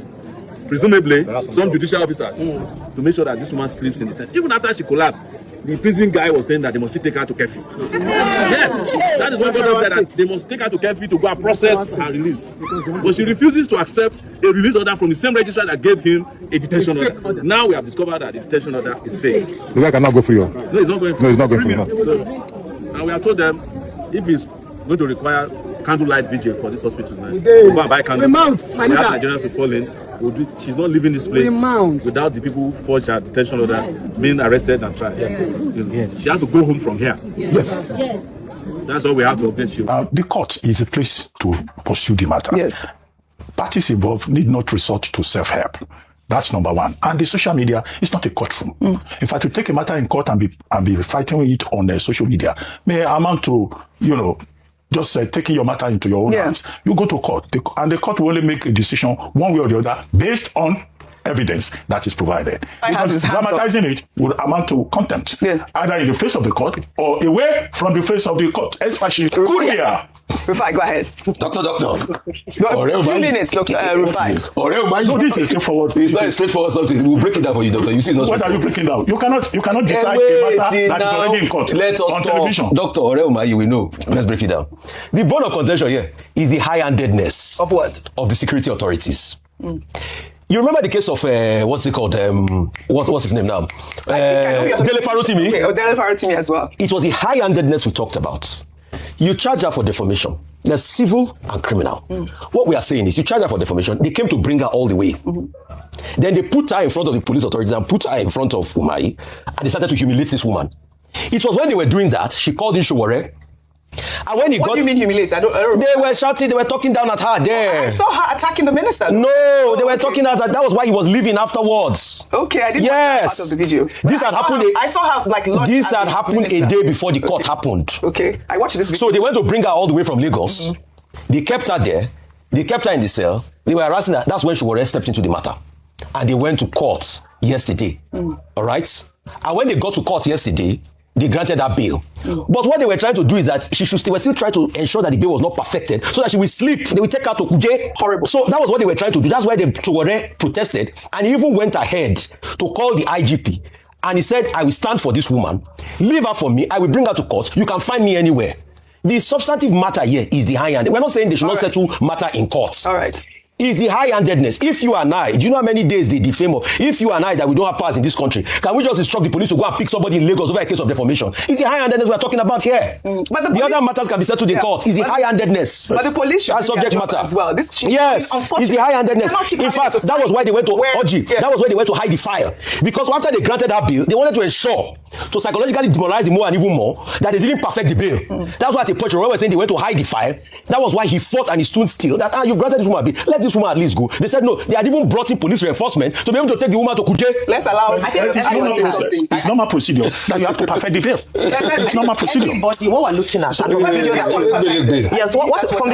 S2: presumably some judicial officers to make sure that this woman sleeps in the tent. Even after she collapsed, the prison guy was saying that they must take her to curfew. Yes, that is what God said, that they must take her to curfew to go and process and release. But she refuses to accept a release order from the same registrar that gave him a detention order. Now we have discovered that the detention order is fake.
S24: The guy cannot go free.
S2: No, it's not going free.
S24: No, it's not going free.
S2: So, and we have told them if it's going to require candlelight vigil for this hospital tonight, we'll go and buy candles. We have Nigerians to fall in. We'll do it. She's not leaving this place without the people who forged her detention order being arrested and tried. Yes. Yes. She has to go home from here.
S24: Yes.
S2: Yes. That's all we have to update you.
S15: The court is a place to pursue the matter.
S12: Yes.
S15: Parties involved need not resort to self-help. That's number one. And the social media is not a courtroom. In fact, to take a matter in court and be fighting it on social media may amount to, just taking your matter into your own hands. You go to court, and the court will only make a decision one way or the other based on evidence that is provided. Because dramatizing it would amount to contempt, either in the face of the court or away from the face of the court. Especially Korea.
S12: Rufai, go ahead.
S16: Doctor.
S12: 2 minutes, Dr. Rufai.
S15: No, this is straightforward.
S16: It's not a straightforward something. We'll break it down for you, Doctor. You see,
S15: what are you breaking down? You cannot decide a matter that is already in court on television.
S16: Doctor Oreo, you will know. Let's break it down. The bone of contention here is the high-handedness
S12: of what?
S16: Of the security authorities. You remember the case of what's it called? What's his name now? Dele Farotimi.
S12: Okay, Dele Farotimi as well.
S16: It was the high-handedness we talked about. You charge her for defamation. There's civil and criminal. What we are saying is you charge her for defamation. They came to bring her all the way. Then they put her in front of the police authorities and put her in front of Umahi, and they started to humiliate this woman. It was when they were doing that, she called in Showore. And when
S12: What do you mean humiliate? I don't
S16: they were shouting, they were talking down at her there.
S12: I saw her attacking the minister.
S16: No, they were talking at her. That was why he was leaving afterwards.
S12: Okay, I didn't watch that part of the video.
S16: This had happened.
S12: I saw her like
S16: this had happened a day before the court happened.
S12: Okay, I watched this video.
S16: So they went to bring her all the way from Lagos. They kept her there. They kept her in the cell. They were harassing her. That's when Showore stepped into the matter. And they went to court yesterday. All right? And when they got to court yesterday, they granted her bail. But what they were trying to do is that they were still trying to ensure that the bail was not perfected so that she will sleep. They will take her to Kuje. Horrible. So that was what they were trying to do. That's why the Towore protested. And he even went ahead to call the IGP. And he said, I will stand for this woman. Leave her for me. I will bring her to court. You can find me anywhere. The substantive matter here is the high-handed. We're not saying they should not settle matter in court.
S12: All right.
S16: Is the high-handedness. If you and I, do you know how many days they defame us? If you and I that we don't have powers in this country, can we just instruct the police to go and pick somebody in Lagos over a case of defamation? Is the high-handedness we're talking about here? But the other matters can be settled in court. Is the high-handedness.
S12: But the police should
S16: subject matter
S12: as well.
S16: Yes, is the high-handedness. In fact, that was why they went to Oji. That was why they went to hide the file. Because after they granted that bill, they wanted to ensure, to psychologically demoralize him more and even more, that they didn't perfect the bill. That's why at the point where we're saying they went to hide the file. That was why he fought and he stood still. That you've granted this woman a bill. Let this woman at least go. They said no. They had even brought in police reinforcement to be able to take the woman to Kuje.
S12: Let's allow. I think
S15: it's normal procedure that you have to perfect the bill. It's normal procedure.
S13: Everybody, what we're looking at, from the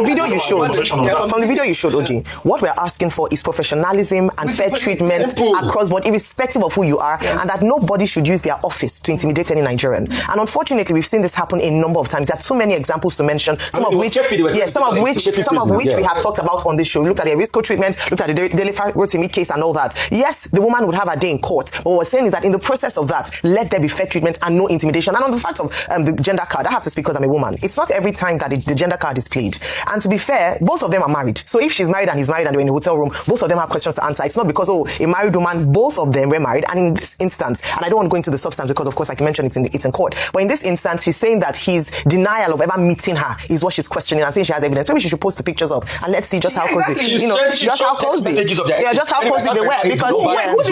S13: video you showed, Oji, what we're asking for is professionalism and fair treatment across board, irrespective of who you are, and that nobody should use their office to intimidate any Nigerian. And unfortunately, we've seen this happen a number of times. There are too many examples to mention. Some of which we have talked about on this show. We looked at the Risco treatment, looked at the Daily Rotimi case and all that. Yes, the woman would have a day in court, but what we're saying is that in the process of that, let there be fair treatment and no intimidation. And on the fact of the gender card, I have to speak because I'm a woman. It's not every time that the gender card is played. And to be fair, both of them are married. So if she's married and he's married and they're in the hotel room, both of them have questions to answer. It's not because, a married woman, both of them were married. And in this instance, and I don't want to go into the substance because, of course, like you mentioned, it's in court. But in this instance, she's saying that his denial of ever meeting her is what she's questioning and saying she has evidence. Maybe she should post the pictures up and let's see just how cozy. Just how cozy. Yeah, just how cozy they were. Because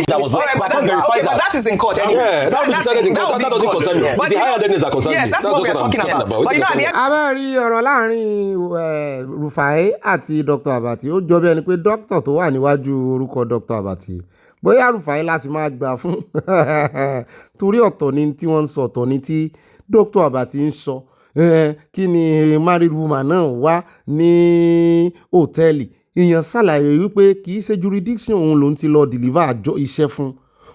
S12: that is in court anyway.
S16: Yeah, that will be decided in court. That doesn't concern me. It's the higher-handedness that concerns me.
S12: Yes, that's what we're talking about. But you know,
S1: abẹ́rí ọ̀rọ̀ láàrin Rufai àti Dr. Abati ó jọ bí ẹni pé dókítà tó wà níwájú orúkọ Dr. Abati bóyá Rufai láti máa gbà fún torí ọ̀tọ̀ ni tí wọ́n ń sọ ọ̀tọ̀ ni tí Dr. Abati ń sọ kí ni married woman náà wá ní hòtẹ́ẹ̀lì èèyàn ṣàlàyé wípé kì í ṣe jurisdiction òun lòun ti lọ deliver àjọ iṣẹ́ fún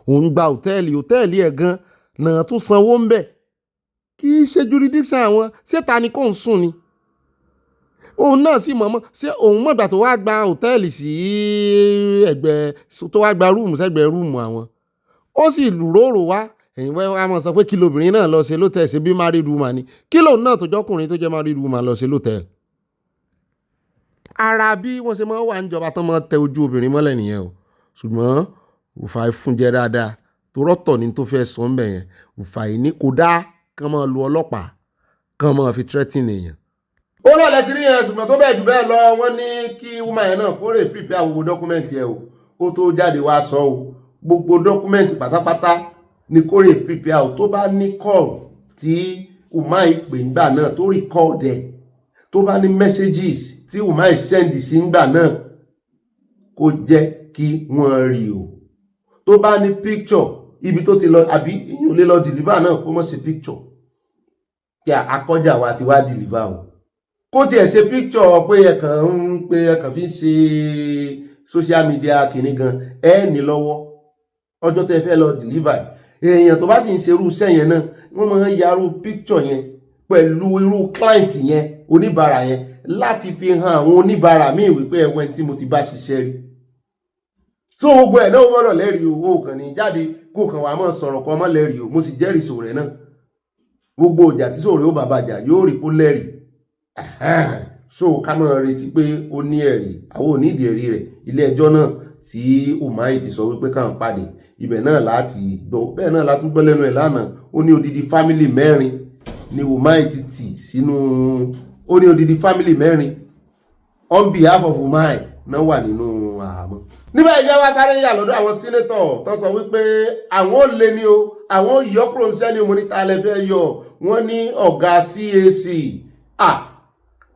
S1: òun gba hòtẹ́ẹ̀lì ẹ̀ gan náà tún sanwó ń bẹ̀ kì í ṣe jurisdiction àwọn ṣé ta ni kò ń sùn ni òun náà sì mọ̀mọ́ ṣé òun mọ̀gbà tó wá gba hòtẹ́ẹ̀lì sí ẹgbẹ́ tó wá gba rúùmù sẹ́gbẹ̀ẹ́ rúùmù àwọn ó sì róró wá ẹ̀yin wẹ́n wá mọ̀ sọ pé kí lobìnrin náà lọ ṣe lótẹ́ẹ̀lì ṣe bí married woman ni kí lòun náà tó jọ́kùnrin tó jẹ́ married woman lọ ṣe lótẹ́ẹ̀lì ara bí wọ́n ṣe máa wà níjọba tán máa tẹ ojú obìnrin mọ́lẹ̀ nìyẹn o ṣùgbọ́n Rufai fún jẹ dáadáa tó rọ́tọ̀ ní tó fẹ́ sọ ń bẹ̀ yẹn Rufai ní kò dá kán máa lu ọlọ́pàá kán máa fi threatening èèyàn. ó náà lẹ́tí rí yẹn ṣùgbọ́n tó bẹ́ẹ̀ jù bẹ́ẹ̀ lọ wọ́n ní kí woman yẹn náà kó rè prepare gbogbo dọ́kúmẹ́ǹtì ẹ̀ o kó tó jáde wá sọ o gbogbo dọ́kúmẹ́ǹtì pátápátá ní kó rè prepare o tó bá ní call tí Umar pè ńgbà náà tó record ẹ̀ tó bá ní messages tí Umar send sí ńgbà náà kó jẹ́ kí wọ́n rí o tó bá ní picture ibi tó ti lọ àbí ìyún lè lọ deliver náà kó mọ̀ sí picture kí akọ́jà wa ti wá deliver o kó tiẹ̀ ṣe picture pé ẹ̀kàn fi ń ṣe social media kìíní gan ní lọ́wọ́ ọjọ́ tẹ́ fẹ́ lọ deliver èèyàn tó bá sì ń ṣerú iṣẹ́ yẹn náà wọ́n máa ń yarú picture yẹn pẹ̀lú irú client yẹn oníbàárà yẹn láti fi hàn àwọn oníbàárà míì wípé ẹwẹ́ tí mo ti bá ṣiṣẹ́ rí so gbogbo ẹ̀ náà ó gbọ́dọ̀ lẹ́rìí owó kan ní jáde kó kàn wá mọ́ sọ̀rọ̀ kan mọ́ lẹ́rìí o mo sì jẹ́rìí sòrẹ́ náà gbogbo ìjà tí sòrẹ́ ó bàbá jà yóò rí kó lẹ́rìí so ká máa retí pé ó ní ẹ̀rí àwọn ò nídìí ẹ̀rí rẹ̀ ilé ẹjọ́ náà tí Umar ti sọ wípé káwọn pàdé ibẹ̀ náà láti gbọ́ bẹ́ẹ̀ náà látún gbọ́ lẹ́nu ẹ̀ lánàá ó ní odidi family mẹ́rin ni Umar ti tì sínú ó ní odidi family mẹ́rin on behalf of Umar náà wà nínú àhámọ́. níbẹ̀ ìjẹ́ wá sáré yà lọ́dọ̀ àwọn sínétọ̀ tó sọ wípé àwọn ò lè ní o àwọn yọkùrò ń sẹ́ni omonita lẹ́fẹ́ yọ wọ́n ní ọ̀gá CAC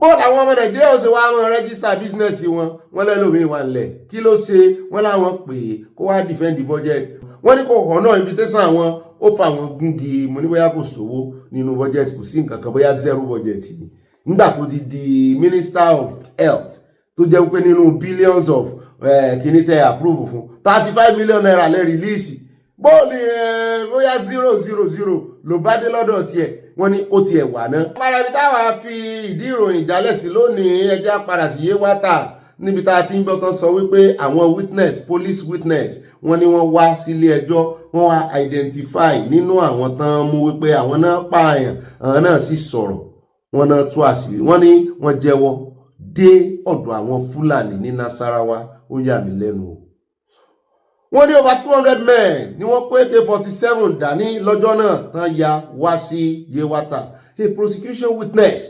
S1: bọ́ọ̀lù àwọn ọmọ Nàìjíríà ó ṣe wá wọn rẹ́gísítà bísínẹ́sì wọn lẹ́lòmíì wà ńlẹ̀ kí ló ṣe wọ́n láwọn pè é kó wá defend the budget wọ́n ní kò ọ̀nà invitation àwọn ó fa àwọn gúngi mo ní bóyá kò sówó nínú budget kò sí nǹkan kan bóyá zero budget ni nígbà tó di Minister of Health tó jẹ́ pé nínú billions of kìíní tẹ approve fún 35 million naira lẹ́ release bọ́ọ̀lù bóyá 000 ló bá dé lọ́dọ̀ tiẹ̀ wọ́n ní ó tiẹ̀ wà náà. Para ibi táwa fi ìdí ìròyìn jálẹ̀ sí lónìí ẹja padà sí Yewata níbi tá a ti ń gbọ́ tán sọ wípé àwọn police witness wọ́n ní wọ́n wá sílé ẹjọ́ wọ́n wá identify nínú àwọn tán mú wípé àwọn náà pààyàn àwọn náà sì sọ̀rọ̀ wọ́n náà tú àṣírí wọ́n ní wọ́n jẹ́wọ́ dé ọ̀dọ̀ àwọn Fúlàní ní Nasarawa ó yà mí lẹ́nu o. Wọ́n ní over 200 men ni wọ́n kó AK-47 dání lọ́jọ́ náà tán ya wá sí Yewata. A prosecution witness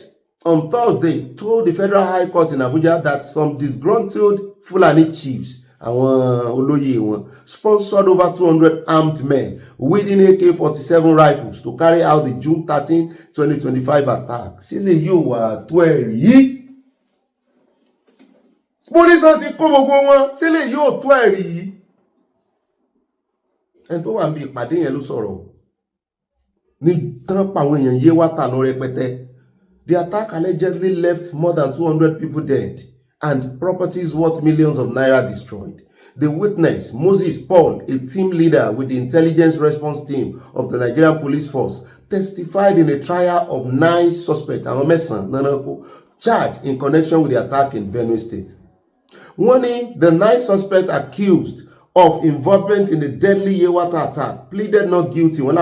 S1: on Thursday told the Federal High Court in Abuja that some disgruntled Fulani chiefs, àwọn olóyè wọn, sponsored over 200 armed men wielding AK-47 rifles to carry out the June 13, 2025 attack. Ṣé lè yóò wà tó ẹ̀rí? Police ti kó gbogbo wọn, ṣé lè yóò tó ẹ̀rí? Ẹni tó wà níbi ìpàdé yẹn ló sọ̀rọ̀ ní tán pa àwọn èèyàn Yewata lọ rẹpẹtẹ. The attack allegedly left more than 200 people dead and properties worth millions of naira destroyed. The witness, Moses Paul, a team leader with the intelligence response team of the Nigerian Police Force, testified in a trial of 9 suspects charged in connection with the attack in Benue State. Warning, the 9 suspects accused of involvement in the deadly Yewata attack pleaded not guilty on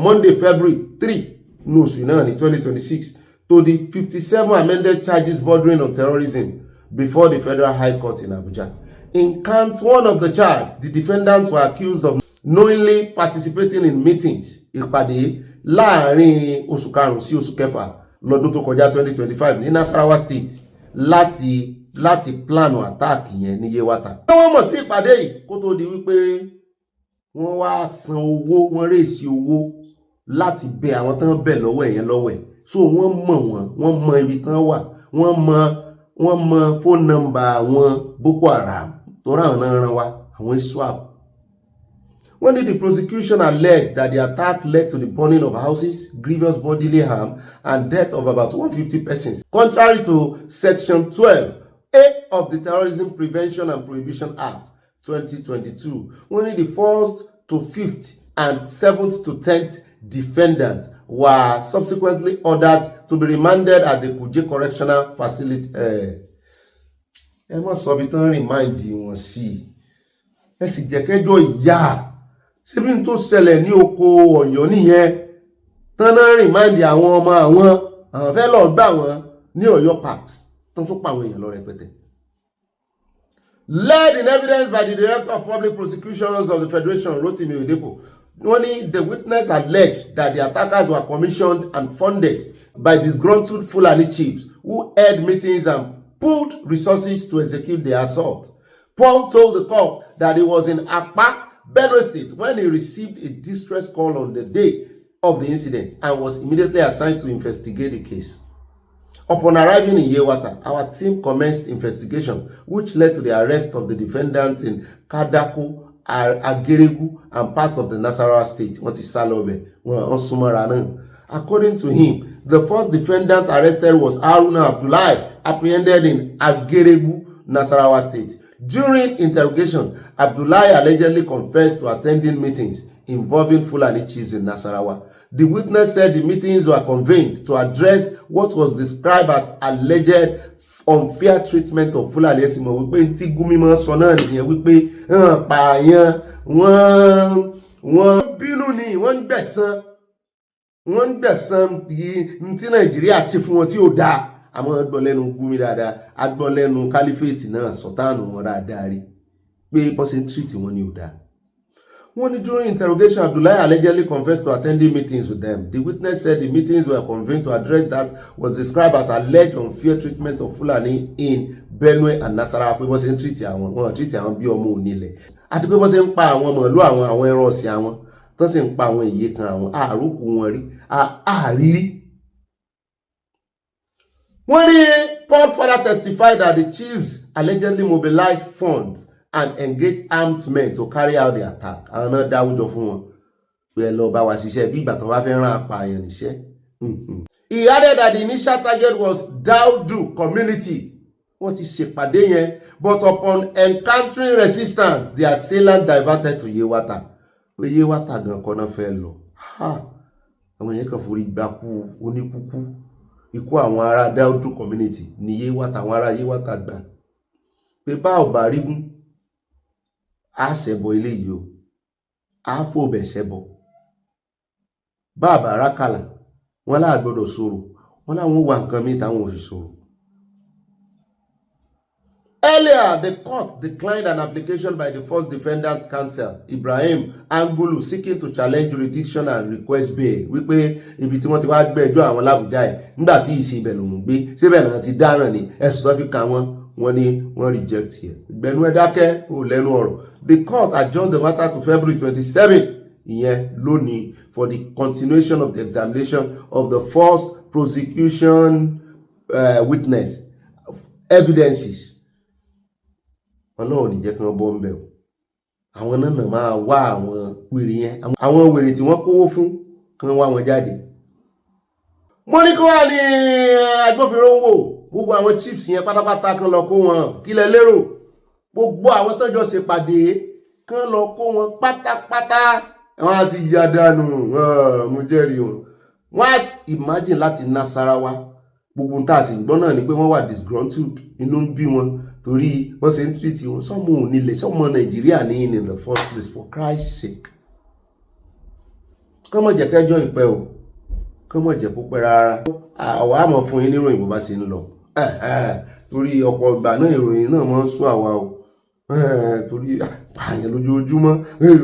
S1: Monday, February 3, 2026, to the 57 amended charges bordering on terrorism before the Federal High Court in Abuja. In count 1 of the charge, the defendants were accused of knowingly participating in meetings ìpàdé láàrin oṣù karùn-ún sí oṣù kẹfà lọ́dún tó kọjá 2025 ní Nasarawa State láti plano attack yẹn ní Yewata. Wọ́n mọ̀ sí ìpàdé yìí kó tó di wípé wọ́n wá san owó, wọ́n rèsì owó láti bẹ àwọn tán bẹ̀ lọ́wọ́ ẹ̀yẹn lọ́wọ́ ẹ̀. So wọ́n mọ ibi tán wà, wọ́n mọ phone number àwọn Boko Haram tó ràn náà wá, àwọn ISWAP. When did the prosecution allege that the attack led to the burning of houses, grievous bodily harm, and death of about 150 persons, contrary to Section 12A of the Terrorism Prevention and Prohibition Act 2022. Only the 1st to 5th and 7th to 10th defendants were subsequently ordered to be remanded at the Kuje Correctional Facility. Ẹ má sọ bí tán remind wọn sí. Ẹ sì jẹ́ kẹ́jọ́ ìyá. Síbí tó ṣẹlẹ̀ ní oko Ọ̀yọ́ nìyẹn. Tán náà remind àwọn ọmọ àwọn fẹ́ lọ gbà wọ́n ní Ọ̀yọ́ Parks. Tán tó pa àwọn èèyàn lọ rẹpẹtẹ. Led in evidence by the Director of Public Prosecutions of the Federation, Rotimi Oyedepo, the witness alleged that the attackers were commissioned and funded by disgruntled Fulani chiefs who held meetings and pooled resources to execute the assault. Paul told the court that he was in Akpa, Benue State, when he received a distress call on the day of the incident and was immediately assigned to investigate the case. Upon arriving in Yewata, our team commenced investigations, which led to the arrest of the defendants in Kadako, Ageregu, and parts of the Nasarawa State. According to him, the first defendant arrested was Haruna Abdullahi, apprehended in Ageregu, Nasarawa State. During interrogation, Abdullahi allegedly confessed to attending meetings involving Fulani chiefs in Nasarawa. The witness said the meetings were convened to address what was described as alleged unfair treatment of Fulani Esimo. Wípé ntí Gumi mọ́ sọ náà nìyẹn wípé pààyàn wọ́n bínú ni wọ́n gbẹ̀san tí Nàìjíríà ṣe fún wọn tí ó dáa. Àmọ́ agbọ́lẹ́nu Gumi dáadáa, agbọ́lẹ́nu Caliphate náà sọ̀tánù wọn dáadáa rí pé bọ́n ṣe ń treat wọn ní ó dáa. During interrogation, Abdullahi allegedly confessed to attending meetings with them. The witness said the meetings were convened to address that was described as alleged unfair treatment of Fulani in Benue and Nasarawa. Pé bọ́n ṣe ń treat àwọn bí ọmọ onílẹ̀. Àti pé bọ́n ṣe ń pa àwọn mọ̀lú àwọn ẹran ọ̀sìn àwọn, tán sì ń pa àwọn ìyè kan àwọn àrókù wọn rí, àrírí. Paul further testified that the chiefs allegedly mobilized funds and engaged armed men to carry out the attack. Àwọn náà dáwùjọ fún wọn. Pé lọ bá wa ṣiṣẹ́ bí ìgbà tó bá fẹ́ rán apààyàn níṣẹ́. He added that the initial target was Daudu community. Wọ́n ti ṣèpàdé yẹn, but upon encountering resistance, the assailant diverted to Yewata. Pé Yewata gan kọ́ náà fẹ́ lọ. àwọn yẹn kàn forí gbákú oníkúkú ikú àwọn ará Dáúdù community ní Yéwàtà àwọn ará Yéwàtà gbà pé bá ò bá rígún á ṣẹbọ eléyìí o á fòbẹ̀ ṣẹbọ bá àbá rákàlà wọn láàgbọ́dọ̀ sọ̀rọ̀ wọn láwọn wà nǹkan míì táwọn ò fi sọ̀rọ̀. Earlier, the court declined an application by the first defendant's counsel, Ibrahim Angulu, seeking to challenge jurisdiction and request bail. Wípé ibi tí wọ́n ti wá gbẹ́jọ́ àwọn l'Àbújá ẹ̀ nígbà tí ìṣe ibẹ̀ lòún gbé síbẹ̀ náà ti dáràn ní ẹ̀sùn tó fi kàn wọ́n ní wọ́n reject ẹ̀. Ìgbẹ́nu ẹ̀ dákẹ́ ò lẹ́nu ọ̀rọ̀. The court adjourned the matter to February 27 ìyẹn lónìí for the continuation of the examination of the first prosecution witness evidences. Ọlọ́run ní jẹ́ kí wọ́n bọ́ ń bẹ̀ o àwọn náà máa wá àwọn wèrè yẹn àwọn wèrè tí wọ́n kówó fún kí wọ́n wá wọn jáde. Mo ní kí wọ́n ní agbófinró ń wò gbogbo àwọn chiefs yẹn pátápátá kan lọ kó wọn kí lẹ lérò gbogbo àwọn tọ́jọ́ ṣe pàdé kan lọ kó wọn pátápátá wọ́n á ti yá dànù mo jẹ́rìí wọ́n á imagine láti Nasarawa gbogbo ń tà sí gbọ́n náà ni pé wọ́n wà disgruntled inú ń bí wọn torí wọ́n ṣe ń tìrìtì wọn sọ́mọ onílẹ̀ sọ́mọ Nàìjíríà ní in the first place for Christ's sake. Kọ́mọ̀ jẹ́ kẹjọ́ ìpẹ́ o kọ́mọ̀ jẹ́ púpẹ́ rárá àwa àmọ́ fún yín níròyìn bó bá ṣe ń lọ torí ọ̀pọ̀ ìgbà náà ìròyìn náà máa ń sún àwa o torí pààyàn lójoojúmọ́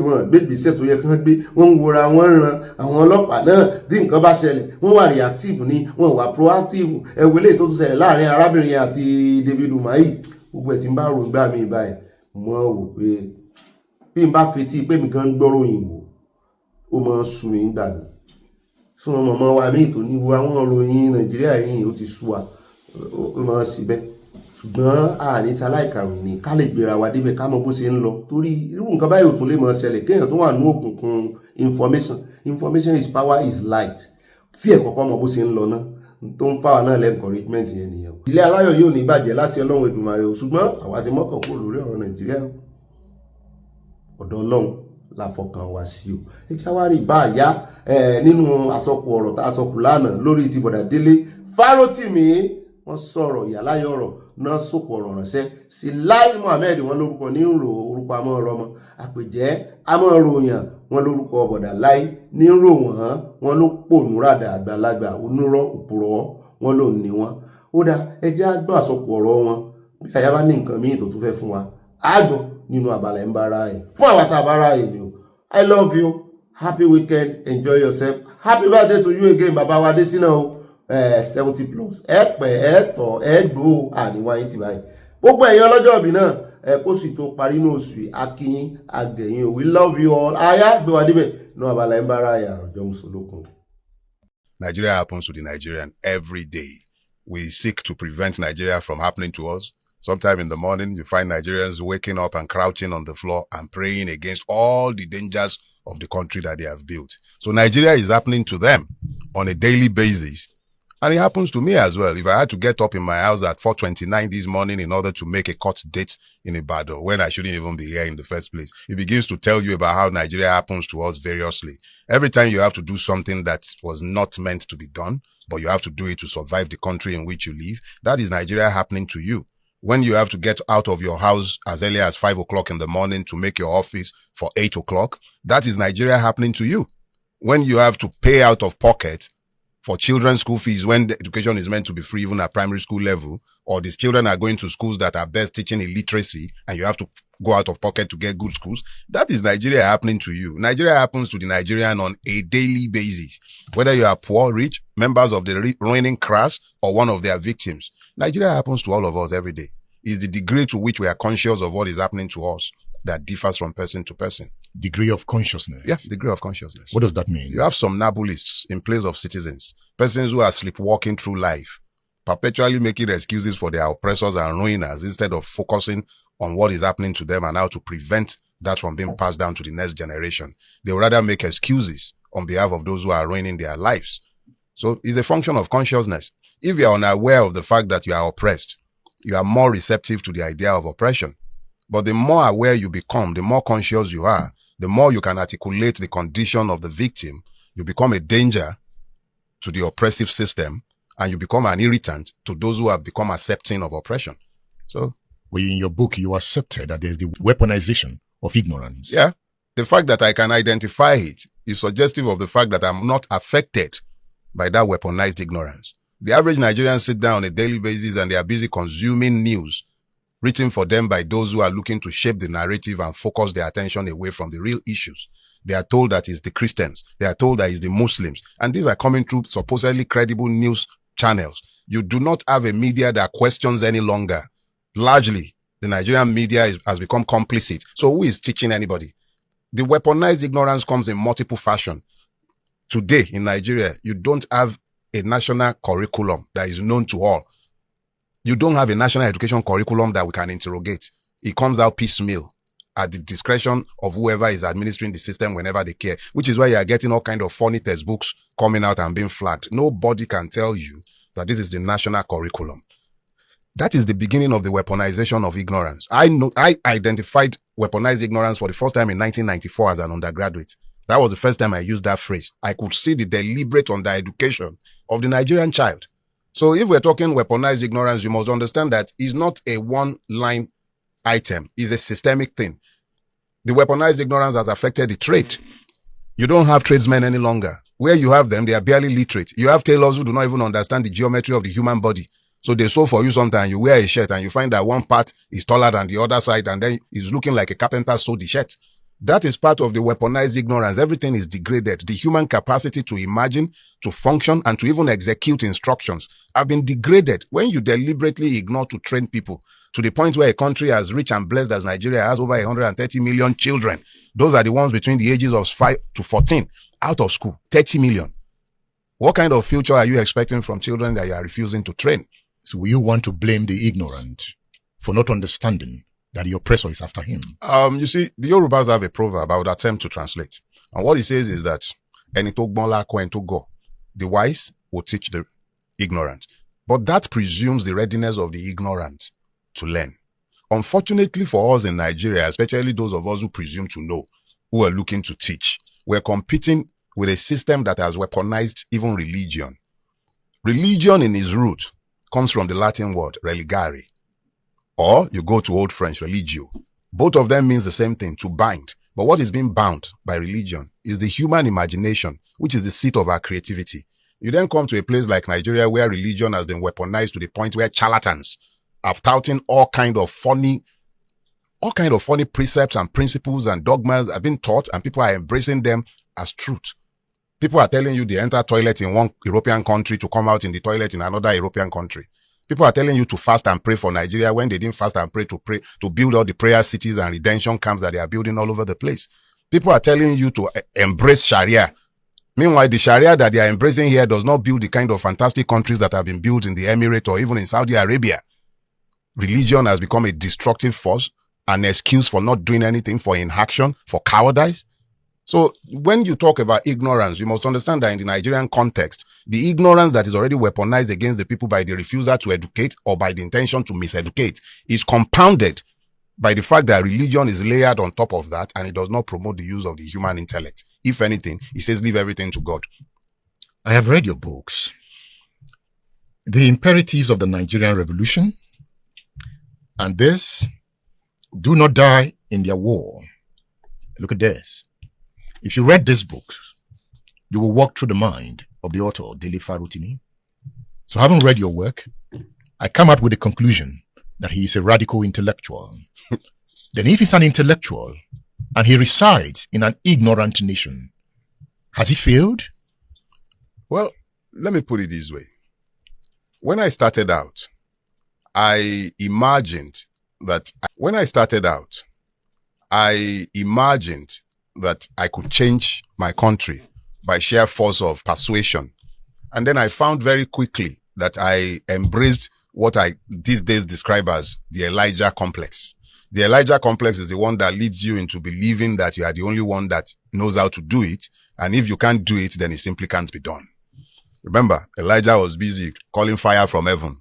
S1: wọn gbégbèsè tó yẹ kán gbé wọ́n ń wora wọ́n ń ran àwọn ọlọ́pàá náà tí nǹkan bá ṣẹlẹ̀ wọ́n wà reactive ni wọ́n wà proactive ẹ̀wẹ̀lẹ̀ tó tún ṣẹlẹ̀ láàrin arábìnrin àti David Umahi gbogbo ẹ̀ tí ń bá rò gbà mí báyìí mo wò pé bí n bá fetí pé mi gan gbọ́rọ̀ òyìnbó ó máa ń sú mi gbà mí fún ọmọ ọmọ wa míì tó níwo àwọn òròyìn Nàìjíríà yìí ó ti sú wa ó máa ń síbẹ̀ ṣùgbọ́n àní sáláìkàròyìn ní ká lè gbéra wa débẹ̀ ká mọ bó ṣe ń lọ torí irú nǹkan báyìí ò tún lè máa ṣẹlẹ̀ kéèyàn tó wà ní òkùnkùn information is power is light tí ẹ̀ kọ́kọ́ mọ bó ṣe ń lọ náà tó ń fáwọn náà encouragement yẹn nìyẹn. Ilé aláyọ̀ yóò ní bàjẹ́ láṣẹ Ọlọ́run Èdùmàrè o ṣùgbọ́n àwa ti mọ́kàn kúrò lórí ọ̀rọ̀ Nàìjíríà ọ̀dọ̀ Ọlọ́run la fọkàn wá sí o. ẹ jẹ́ wá rí báyà nínú àsọkù ọ̀rọ̀ tá a sọkù lánàá lórí ti bọ̀dà Délé Fárótìmí wọ́n sọ̀rọ̀ ìyàláyọ̀ ọ̀rọ̀ náà sòkò ọ̀rọ̀ ránṣẹ́ sí Lai Muhammed wọn lórúkọ ní ń ro orúkọ amọ̀ọ̀rọ̀ ọmọ àpèjẹ́ amọ̀ọ̀ròyàn wọn lórúkọ bọ̀dà Lai ní ń rò wọ́n wọn ló pònúràdà àgbàlagbà onírọ̀ òpùrọ̀ wọn ló ní wọn. Ó dá ẹjẹ́ àgbọ̀ àsọpọ̀ ọ̀rọ̀ wọn bí àyà bá ní nǹkan míì tó tún fẹ́ fún wa àgbọ̀ nínú abala ń bára ẹ̀ fún àwọn tá a bára ẹ̀ ni o. I love you, happy weekend, enjoy yourself, happy birthday to you again bàbá wa Adésínà o. 70 plus pẹ́ tọ̀ gbó àníwá yín ti báyìí gbogbo ẹ̀yin ọlọ́jọ́ ìbí náà kó sì tó parí ní oṣù akínyín agẹ̀yìn we love you all aya gbé wa débẹ̀ ní abala ẹ̀ ń bára ẹ̀ àròjọ mùsùlùkùn.
S17: Nigeria happens to the Nigerian every day. We seek to prevent Nigeria from happening to us. Sometime in the morning, you find Nigerians waking up and crouching on the floor and praying against all the dangers of the country that they have built. So Nigeria is happening to them on a daily basis. And it happens to me as well. If I had to get up in my house at 4:29 this morning in order to make a court date in Ibadan when I shouldn't even be here in the first place, it begins to tell you about how Nigeria happens to us variously. Every time you have to do something that was not meant to be done, but you have to do it to survive the country in which you live, that is Nigeria happening to you. When you have to get out of your house as early as 5 o'clock in the morning to make your office for 8 o'clock, that is Nigeria happening to you. When you have to pay out of pocket for children's school fees when the education is meant to be free even at primary school level, or these children are going to schools that are best teaching illiteracy and you have to go out of pocket to get good schools, that is Nigeria happening to you. Nigeria happens to the Nigerian on a daily basis. Whether you are poor, rich, members of the ruling class, or one of their victims, Nigeria happens to all of us every day. It's the degree to which we are conscious of what is happening to us that differs from person to person.
S24: Degree of consciousness?
S17: Yes, degree of consciousness.
S24: What does that mean?
S17: You have some nabulists in place of citizens, persons who are sleepwalking through life, perpetually making excuses for their oppressors and ruiners instead of focusing on what is happening to them and how to prevent that from being passed down to the next generation. They would rather make excuses on behalf of those who are ruining their lives. So it's a function of consciousness. If you are unaware of the fact that you are oppressed, you are more receptive to the idea of oppression. But the more aware you become, the more conscious you are, the more you can articulate the condition of the victim, you become a danger to the oppressive system, and you become an irritant to those who have become accepting of oppression. So,
S18: well, in your book, you accepted that there's the weaponization of ignorance.
S17: Yeah. The fact that I can identify it is suggestive of the fact that I'm not affected by that weaponized ignorance. The average Nigerian sit down on a daily basis and they are busy consuming news written for them by those who are looking to shape the narrative and focus their attention away from the real issues. They are told that it's the Christians. They are told that it's the Muslims. And these are coming through supposedly credible news channels. You do not have a media that questions any longer. Largely, the Nigerian media has become complicit. So who is teaching anybody? The weaponized ignorance comes in multiple fashion. Today in Nigeria, you don't have a national curriculum that is known to all. You don't have a national education curriculum that we can interrogate. It comes out piecemeal at the discretion of whoever is administering the system whenever they care, which is why you are getting all kind of funny textbooks coming out and being flagged. Nobody can tell you that this is the national curriculum. That is the beginning of the weaponization of ignorance. I identified weaponized ignorance for the first time in 1994 as an undergraduate. That was the first time I used that phrase. I could see the deliberate undereducation of the Nigerian child. So if we're talking weaponized ignorance, you must understand that it's not a one-line item. It's a systemic thing. The weaponized ignorance has affected the trade. You don't have tradesmen any longer. Where you have them, they are barely literate. You have tailors who do not even understand the geometry of the human body. So they sew for you sometimes. You wear a shirt and you find that one part is taller than the other side, and then it's looking like a carpenter sewed the shirt. That is part of the weaponized ignorance. Everything is degraded. The human capacity to imagine, to function, and to even execute instructions have been degraded when you deliberately ignore to train people to the point where a country as rich and blessed as Nigeria has over 130 million children. Those are the ones between the ages of 5 to 14 out of school. 30 million. What kind of future are you expecting from children that you are refusing to train?
S18: So will you want to blame the ignorant for not understanding that the oppressor is after him?
S17: You see, the Yorubas have a proverb I would attempt to translate. And what it says is that the wise will teach the ignorant. But that presumes the readiness of the ignorant to learn. Unfortunately for us in Nigeria, especially those of us who presume to know, who are looking to teach, we're competing with a system that has weaponized even religion. Religion in its root comes from the Latin word religare, or you go to Old French, religio. Both of them means the same thing, to bind. But what is being bound by religion is the human imagination, which is the seat of our creativity. You then come to a place like Nigeria where religion has been weaponized to the point where charlatans are touting all kind of funny precepts and principles and dogmas are being taught, and people are embracing them as truth. People are telling you they enter toilet in one European country to come out in the toilet in another European country. People are telling you to fast and pray for Nigeria when they didn't fast and pray to build all the prayer cities and redemption camps that they are building all over the place. People are telling you to embrace Sharia. Meanwhile, the Sharia that they are embracing here does not build the kind of fantastic countries that have been built in the Emirates or even in Saudi Arabia. Religion has become a destructive force, an excuse for not doing anything, for inaction, for cowardice. So when you talk about ignorance, you must understand that in the Nigerian context, the ignorance that is already weaponized against the people by the refusal to educate or by the intention to miseducate is compounded by the fact that religion is layered on top of that, and it does not promote the use of the human intellect. If anything, it says leave everything to God.
S18: I have read your books. The Imperatives of the Nigerian Revolution and this, Do Not Die in Their War. Look at this. If you read these books, you will walk through the mind of the author, Dele Farutimi. So having read your work, I come out with the conclusion that he is a radical intellectual. Then if he's an intellectual and he resides in an ignorant nation, has he failed?
S17: Well, let me put it this way. When I started out, I imagined that I could change my country by sheer force of persuasion. And then I found very quickly that I embraced what I these days describe as the Elijah complex. The Elijah complex is the one that leads you into believing that you are the only one that knows how to do it. And if you can't do it, then it simply can't be done. Remember, Elijah was busy calling fire from heaven,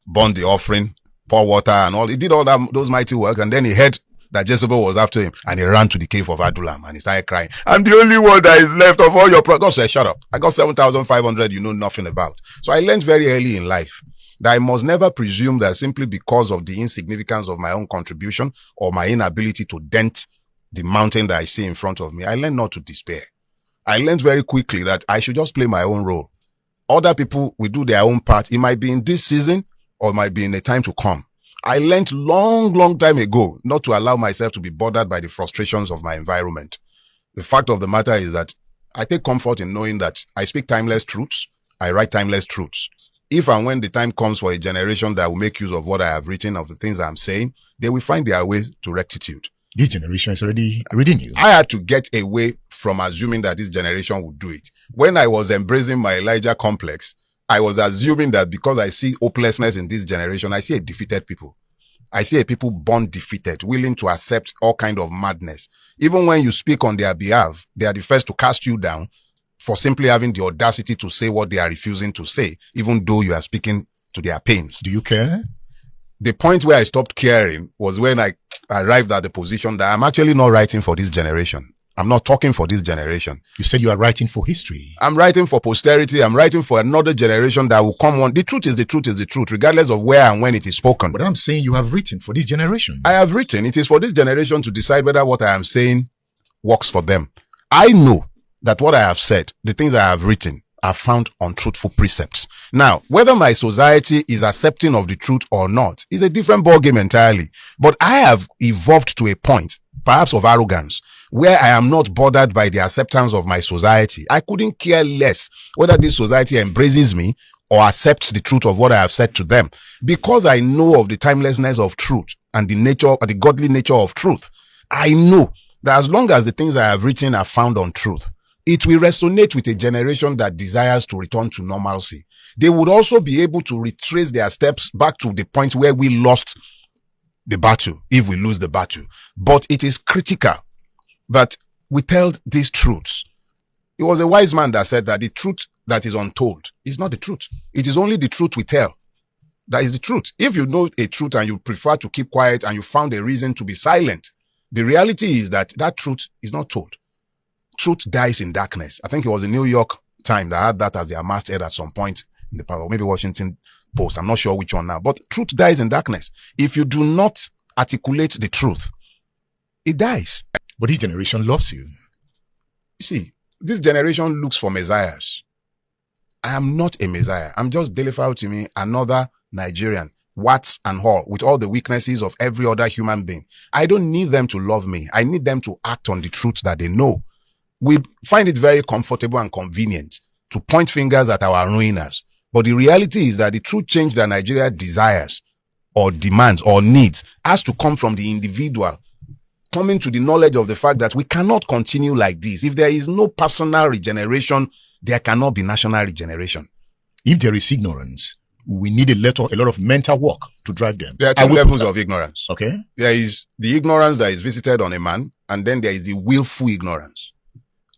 S17: burn the offering, pour water and all. He did all those mighty works. And then he heard that Jezebel was after him, and he ran to the cave of Adullam and he started crying. I'm the only one that is left of all your God said, shut up. I got 7,500 you know nothing about. So I learned very early in life that I must never presume that simply because of the insignificance of my own contribution or my inability to dent the mountain that I see in front of me, I learned not to despair. I learned very quickly that I should just play my own role. Other people will do their own part. It might be in this season or it might be in a time to come. I learned long time ago not to allow myself to be bothered by the frustrations of my environment. The fact of the matter is that I take comfort in knowing that I speak timeless truths. I write timeless truths. If and when the time comes for a generation that will make use of what I have written, of the things I'm saying, they will find their way to rectitude.
S18: This generation is already reading you.
S17: I had to get away from assuming that this generation would do it. When I was embracing my Elijah complex, I was assuming that because I see hopelessness in this generation, I see a defeated people. I see a people born defeated, willing to accept all kind of madness. Even when you speak on their behalf, they are the first to cast you down for simply having the audacity to say what they are refusing to say, even though you are speaking to their pains.
S18: Do you care?
S17: The point where I stopped caring was when I arrived at the position that I'm actually not writing for this generation. I'm not talking for this generation.
S18: You said you are writing for history.
S17: I'm writing for posterity. I'm writing for another generation that will come on. The truth is the truth is the truth, regardless of where and when it is spoken.
S18: But I'm saying you have written for this generation.
S17: I have written. It is for this generation to decide whether what I am saying works for them. I know that what I have said, the things I have written, are found untruthful precepts. Now, whether my society is accepting of the truth or not is a different ballgame entirely. But I have evolved to a point, perhaps of arrogance, where I am not bothered by the acceptance of my society. I couldn't care less whether this society embraces me or accepts the truth of what I have said to them, because I know of the timelessness of truth and the nature, the godly nature of truth. I know that as long as the things I have written are found on truth, it will resonate with a generation that desires to return to normalcy. They would also be able to retrace their steps back to the point where we lost the battle, if we lose the battle. But it is critical that we tell these truths. It was a wise man that said that the truth that is untold is not the truth. It is only the truth we tell that is the truth. If you know a truth and you prefer to keep quiet and you found a reason to be silent, the reality is that that truth is not told. Truth dies in darkness. I think it was a New York Times that had that as their masthead at some point in the past, or maybe Washington Post. I'm not sure which one now. But truth dies in darkness. If you do not articulate the truth, it dies.
S18: But this generation loves you.
S17: You see, this generation looks for messiahs. I am not a messiah. I'm just Dele Farotimi, another Nigerian, warts and all, with all the weaknesses of every other human being. I don't need them to love me. I need them to act on the truth that they know. We find it very comfortable and convenient to point fingers at our ruiners. But the reality is that the true change that Nigeria desires or demands or needs has to come from the individual, coming to the knowledge of the fact that we cannot continue like this. If there is no personal regeneration, there cannot be national regeneration.
S18: If there is ignorance, we need a lot of mental work to drive them.
S17: There are two levels of ignorance.
S18: Okay.
S17: There is the ignorance that is visited on a man, and then there is the willful ignorance.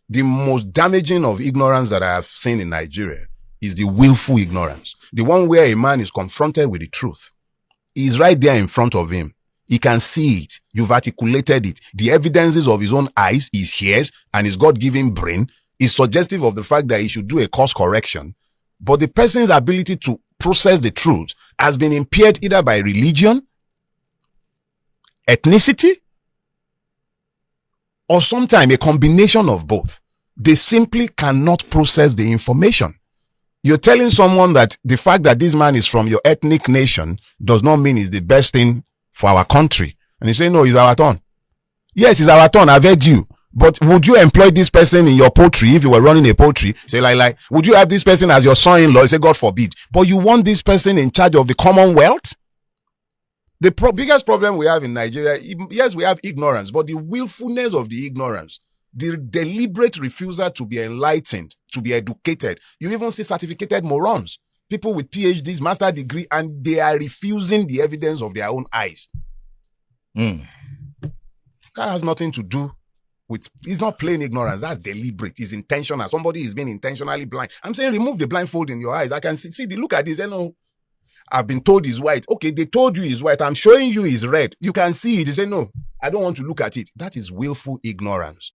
S17: The most damaging of ignorance that I have seen in Nigeria is the willful ignorance. The one where a man is confronted with the truth. He's right there in front of him. He can see it. You've articulated it. The evidences of his own eyes, his ears, and his God-given brain is suggestive of the fact that he should do a course correction. But the person's ability to process the truth has been impaired either by religion, ethnicity, or sometimes a combination of both. They simply cannot process the information. You're telling someone that the fact that this man is from your ethnic nation does not mean it's the best thing for our country. And you say, no, it's our turn. Yes, it's our turn. I've heard you. But would you employ this person in your poultry if you were running a poultry? Say, like, would you have this person as your son-in-law? You say, God forbid. But you want this person in charge of the Commonwealth? The biggest problem we have in Nigeria, yes, we have ignorance, but the willfulness of the ignorance, the deliberate refusal to be enlightened, to be educated. You even see certificated morons, people with PhDs, master degree, and they are refusing the evidence of their own eyes. That has nothing to do with, it's not plain ignorance. That's deliberate. It's intentional. Somebody is being intentionally blind. I'm saying remove the blindfold in your eyes. I can see the look at this. You know, I've been told is white. Okay, they told you is white. I'm showing you is red. You can see it. You say, no, I don't want to look at it. That is willful ignorance.